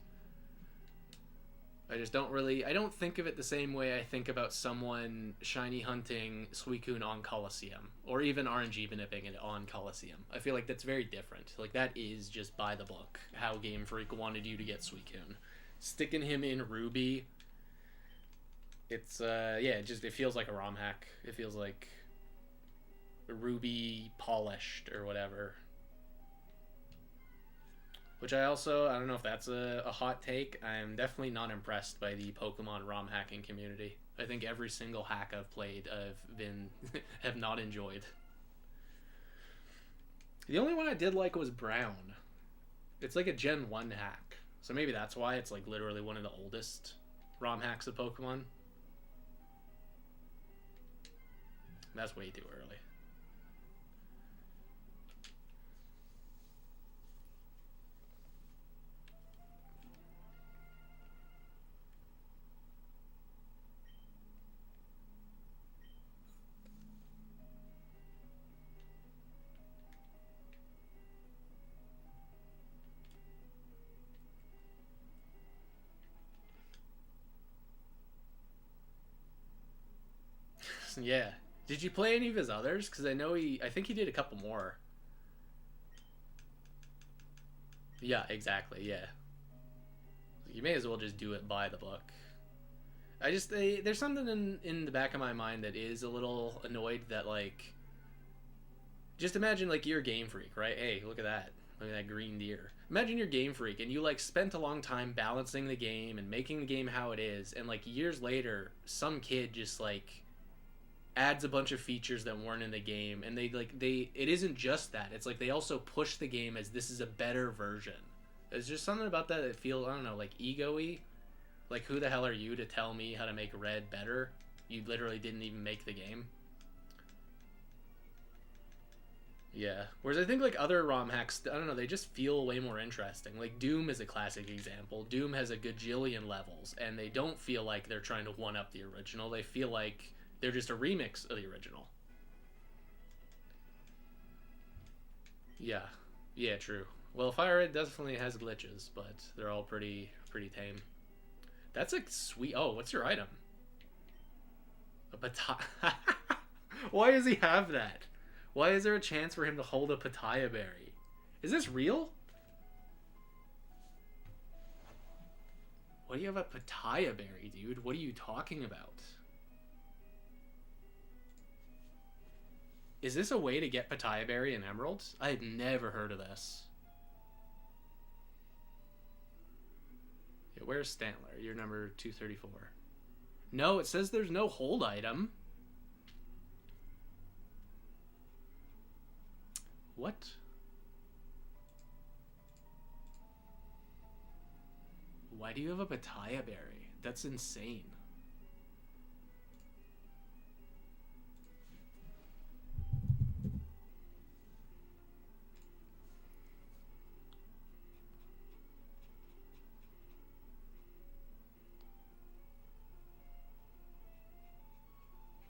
I just don't really. I don't think of it the same way I think about someone shiny hunting Suicune on Coliseum, or even RNG benipping it on Coliseum. I feel like that's very different. Like that is just by the book how Game Freak wanted you to get Suicune. Sticking him in Ruby, it's yeah, it feels like a ROM hack. It feels like Ruby polished or whatever. Which I don't know if that's a hot take. I'm definitely not impressed by the Pokemon ROM hacking community. I think every single hack I've played, have not enjoyed. The only one I did like was Brown. It's like a Gen 1 hack. So maybe that's why it's like literally one of the oldest ROM hacks of Pokemon. That's way too early. Yeah. Did you play any of his others? Because I think he did a couple more. Yeah, exactly. Yeah. You may as well just do it by the book. There's something in the back of my mind that is a little annoyed that like, just imagine like you're a Game Freak, right? Hey, look at that. Look at that green deer. Imagine you're Game Freak and you like spent a long time balancing the game and making the game how it is, and like years later, some kid just like adds a bunch of features that weren't in the game, and it isn't just that. It's like they also push the game as this is a better version. There's just something about that feels, I don't know, like ego-y. Like, who the hell are you to tell me how to make red better? You literally didn't even make the game. Yeah. Whereas I think like other ROM hacks, I don't know, they just feel way more interesting. Like Doom is a classic example. Doom has a gajillion levels, and they don't feel like they're trying to one up the original. They feel like they're just a remix of the original. Yeah. Yeah, true. Well, Fire Red definitely has glitches, but they're all pretty tame. That's a sweet. Oh, what's your item? A Pataya. Why does he have that? Why is there a chance for him to hold a Pataya berry? Is this real? Why do you have a Pataya berry, dude? What are you talking about? Is this a way to get Pataya berry and emeralds? I had never heard of this. Yeah, where's Stantler? You're number 234. No, it says there's no hold item. What? Why do you have a Pataya berry? That's insane.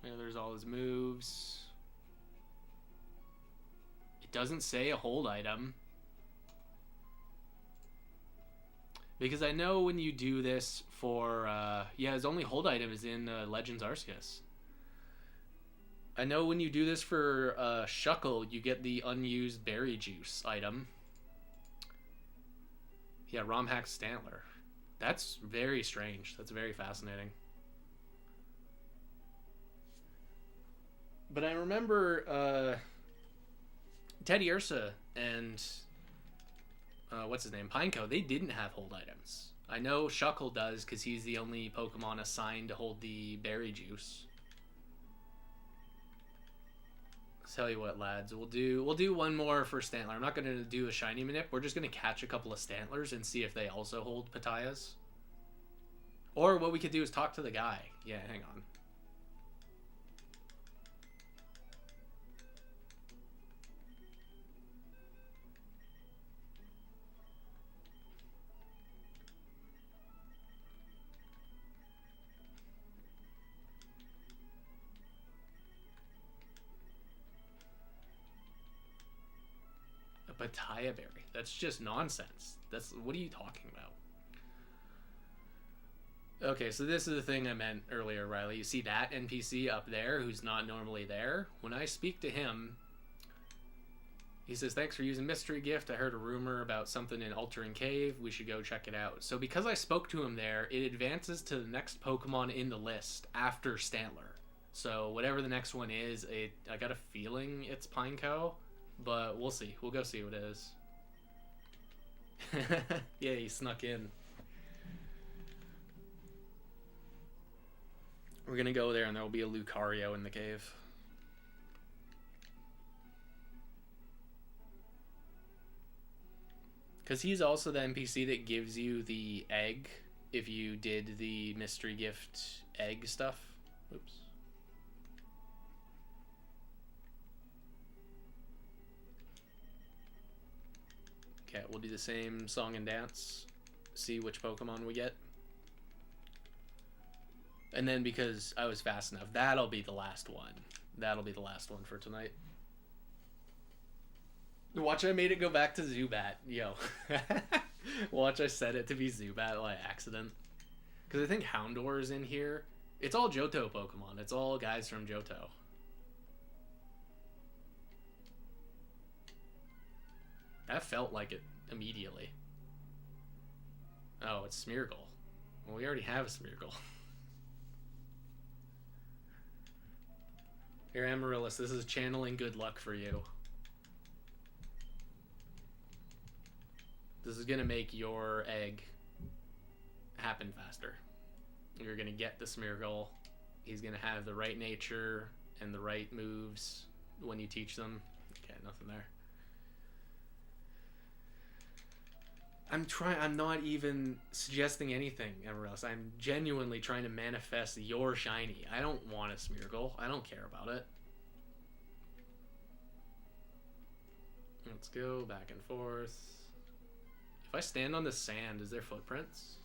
Yeah, there's all his moves. It doesn't say a hold item. Because I know when you do this for, yeah, his only hold item is in Legends Arceus. I know when you do this for Shuckle, you get the unused berry juice item. Yeah, ROM hack Stantler. That's very strange. That's very fascinating. But I remember Teddy Ursa and what's his name, Pineco, they didn't have hold items. I know Shuckle does because he's the only Pokemon assigned to hold the berry juice. Tell you what, lads, we'll do one more for Stantler. I'm not gonna do a shiny Manip. We're just gonna catch a couple of Stantlers and see if they also hold Patayas. Or what we could do is talk to the guy. Yeah, hang on. A Pataya berry. That's just nonsense. What are you talking about? Okay, so this is the thing I meant earlier, Riley. You see that NPC up there who's not normally there? When I speak to him, he says, thanks for using Mystery Gift. I heard a rumor about something in Altering Cave. We should go check it out. So because I spoke to him there, it advances to the next Pokemon in the list after Stantler. So whatever the next one is, I got a feeling it's Pineco, but we'll see. We'll go see what it is. Yeah, he snuck in. We're gonna go there and there will be a Lucario in the cave. Because he's also the NPC that gives you the egg if you did the mystery gift egg stuff. Oops. Okay, we'll do the same song and dance. See which Pokemon we get. And then because I was fast enough, that'll be the last one. That'll be the last one for tonight. Watch, I made it go back to Zubat. Yo. Watch, I set it to be Zubat by accident. Because I think Houndour is in here. It's all Johto Pokemon. It's all guys from Johto. That felt like it immediately. Oh, it's Smeargle. Well, we already have a Smeargle. Here, Amaryllis, this is channeling good luck for you. This is going to make your egg happen faster. You're going to get the Smeargle. He's going to have the right nature and the right moves when you teach them. Okay, nothing there. I'm not even suggesting anything, Amaryllis. I'm genuinely trying to manifest your shiny. I don't want a Smeargle. I don't care about it. Let's go back and forth. If I stand on the sand, is there footprints?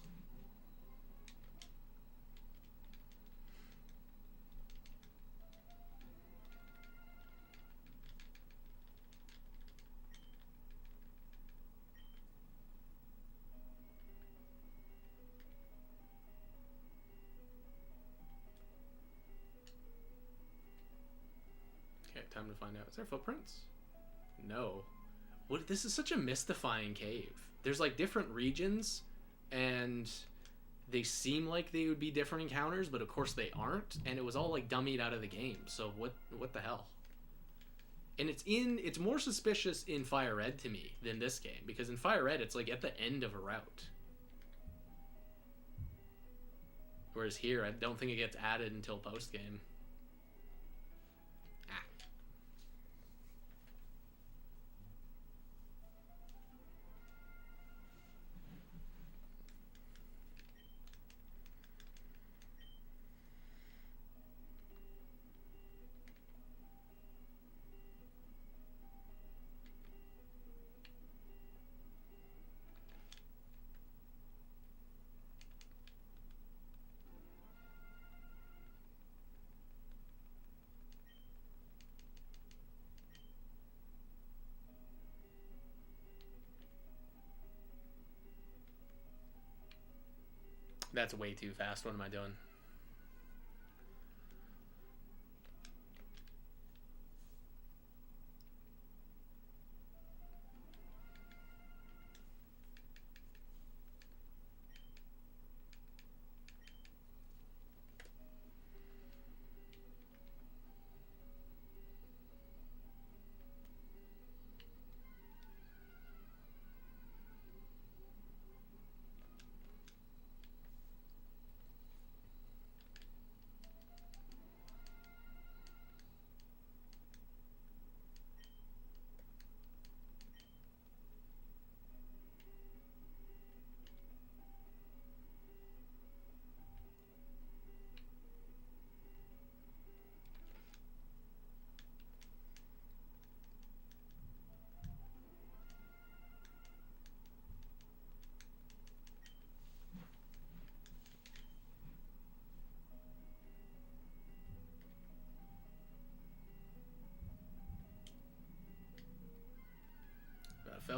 Okay, time to find out. Is there footprints? No. What? This is such a mystifying cave. There's like different regions, and they seem like they would be different encounters, but of course they aren't. And it was all like dummied out of the game. So what the hell? And it's more suspicious in Fire Red to me than this game, because in Fire Red it's like at the end of a route. Whereas here, I don't think it gets added until post game. That's way too fast. What am I doing?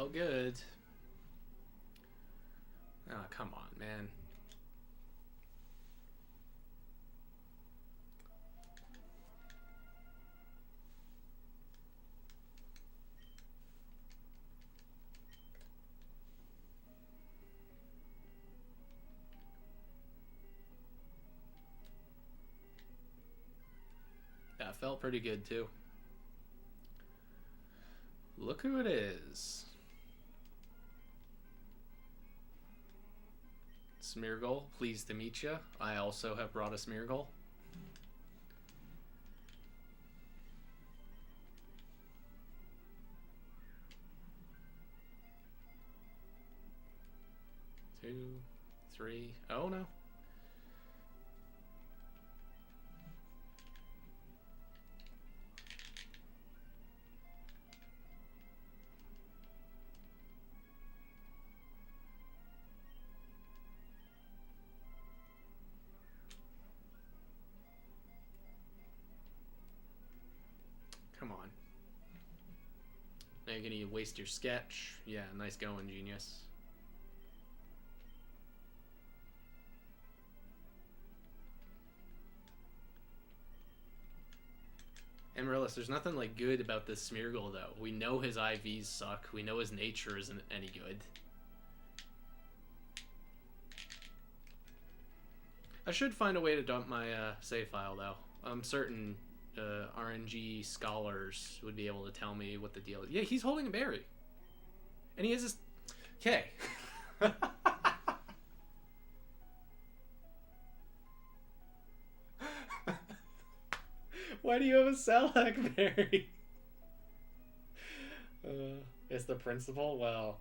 felt good. Oh, come on, man. That felt pretty good, too. Look who it is. Smeargle, pleased to meet you. I also have brought a Smeargle. Two, three. Oh no. Come on. Now you're gonna waste your sketch. Yeah, nice going, genius. Amaryllis, there's nothing like good about this Smeargle though. We know his IVs suck. We know his nature isn't any good. I should find a way to dump my save file though. I'm certain RNG scholars would be able to tell me what the deal is. Yeah, he's holding a berry. And he has this... Okay. Why do you have a Salac berry? It's the principal? Well,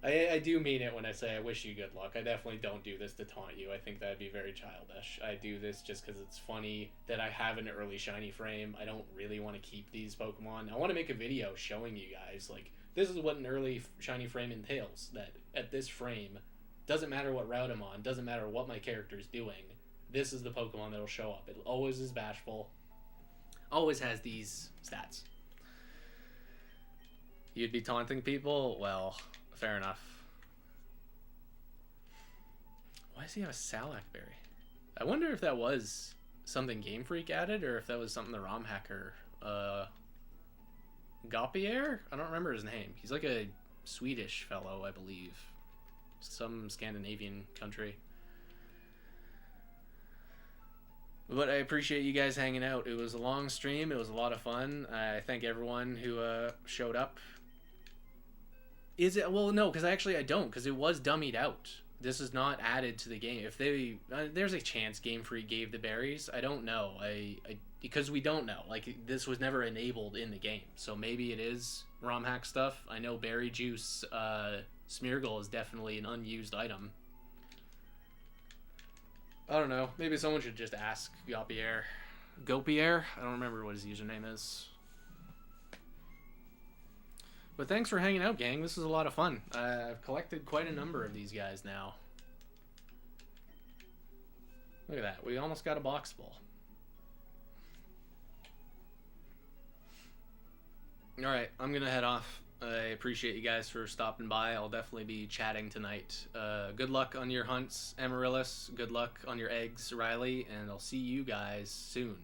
I do mean it when I say I wish you good luck. I definitely don't do this to taunt you. I think that'd be very childish. I do this just because it's funny that I have an early shiny frame. I don't really want to keep these Pokemon. I want to make a video showing you guys, like, this is what an early shiny frame entails. That at this frame, doesn't matter what route I'm on, doesn't matter what my character's doing, this is the Pokemon that'll show up. It always is bashful. Always has these stats. You'd be taunting people? Well... Fair enough. Why does he have a Salac berry? I wonder if that was something Game Freak added, or if that was something the ROM hacker... Gautier? I don't remember his name. He's like a Swedish fellow, I believe. Some Scandinavian country. But I appreciate you guys hanging out. It was a long stream. It was a lot of fun. I thank everyone who showed up. Is it? Well, no, because I don't, because it was dummied out. This is not added to the game. If they, there's a chance Game Freak gave the berries. I don't know. Because we don't know. Like, this was never enabled in the game, so maybe it is ROM hack stuff. I know Berry Juice, Smeargle is definitely an unused item. I don't know. Maybe someone should just ask Gautier. Gautier? I don't remember what his username is. But thanks for hanging out, gang. This is a lot of fun. I've collected quite a number of these guys now. Look at that. We almost got a box full. Alright, I'm going to head off. I appreciate you guys for stopping by. I'll definitely be chatting tonight. Good luck on your hunts, Amaryllis. Good luck on your eggs, Riley. And I'll see you guys soon.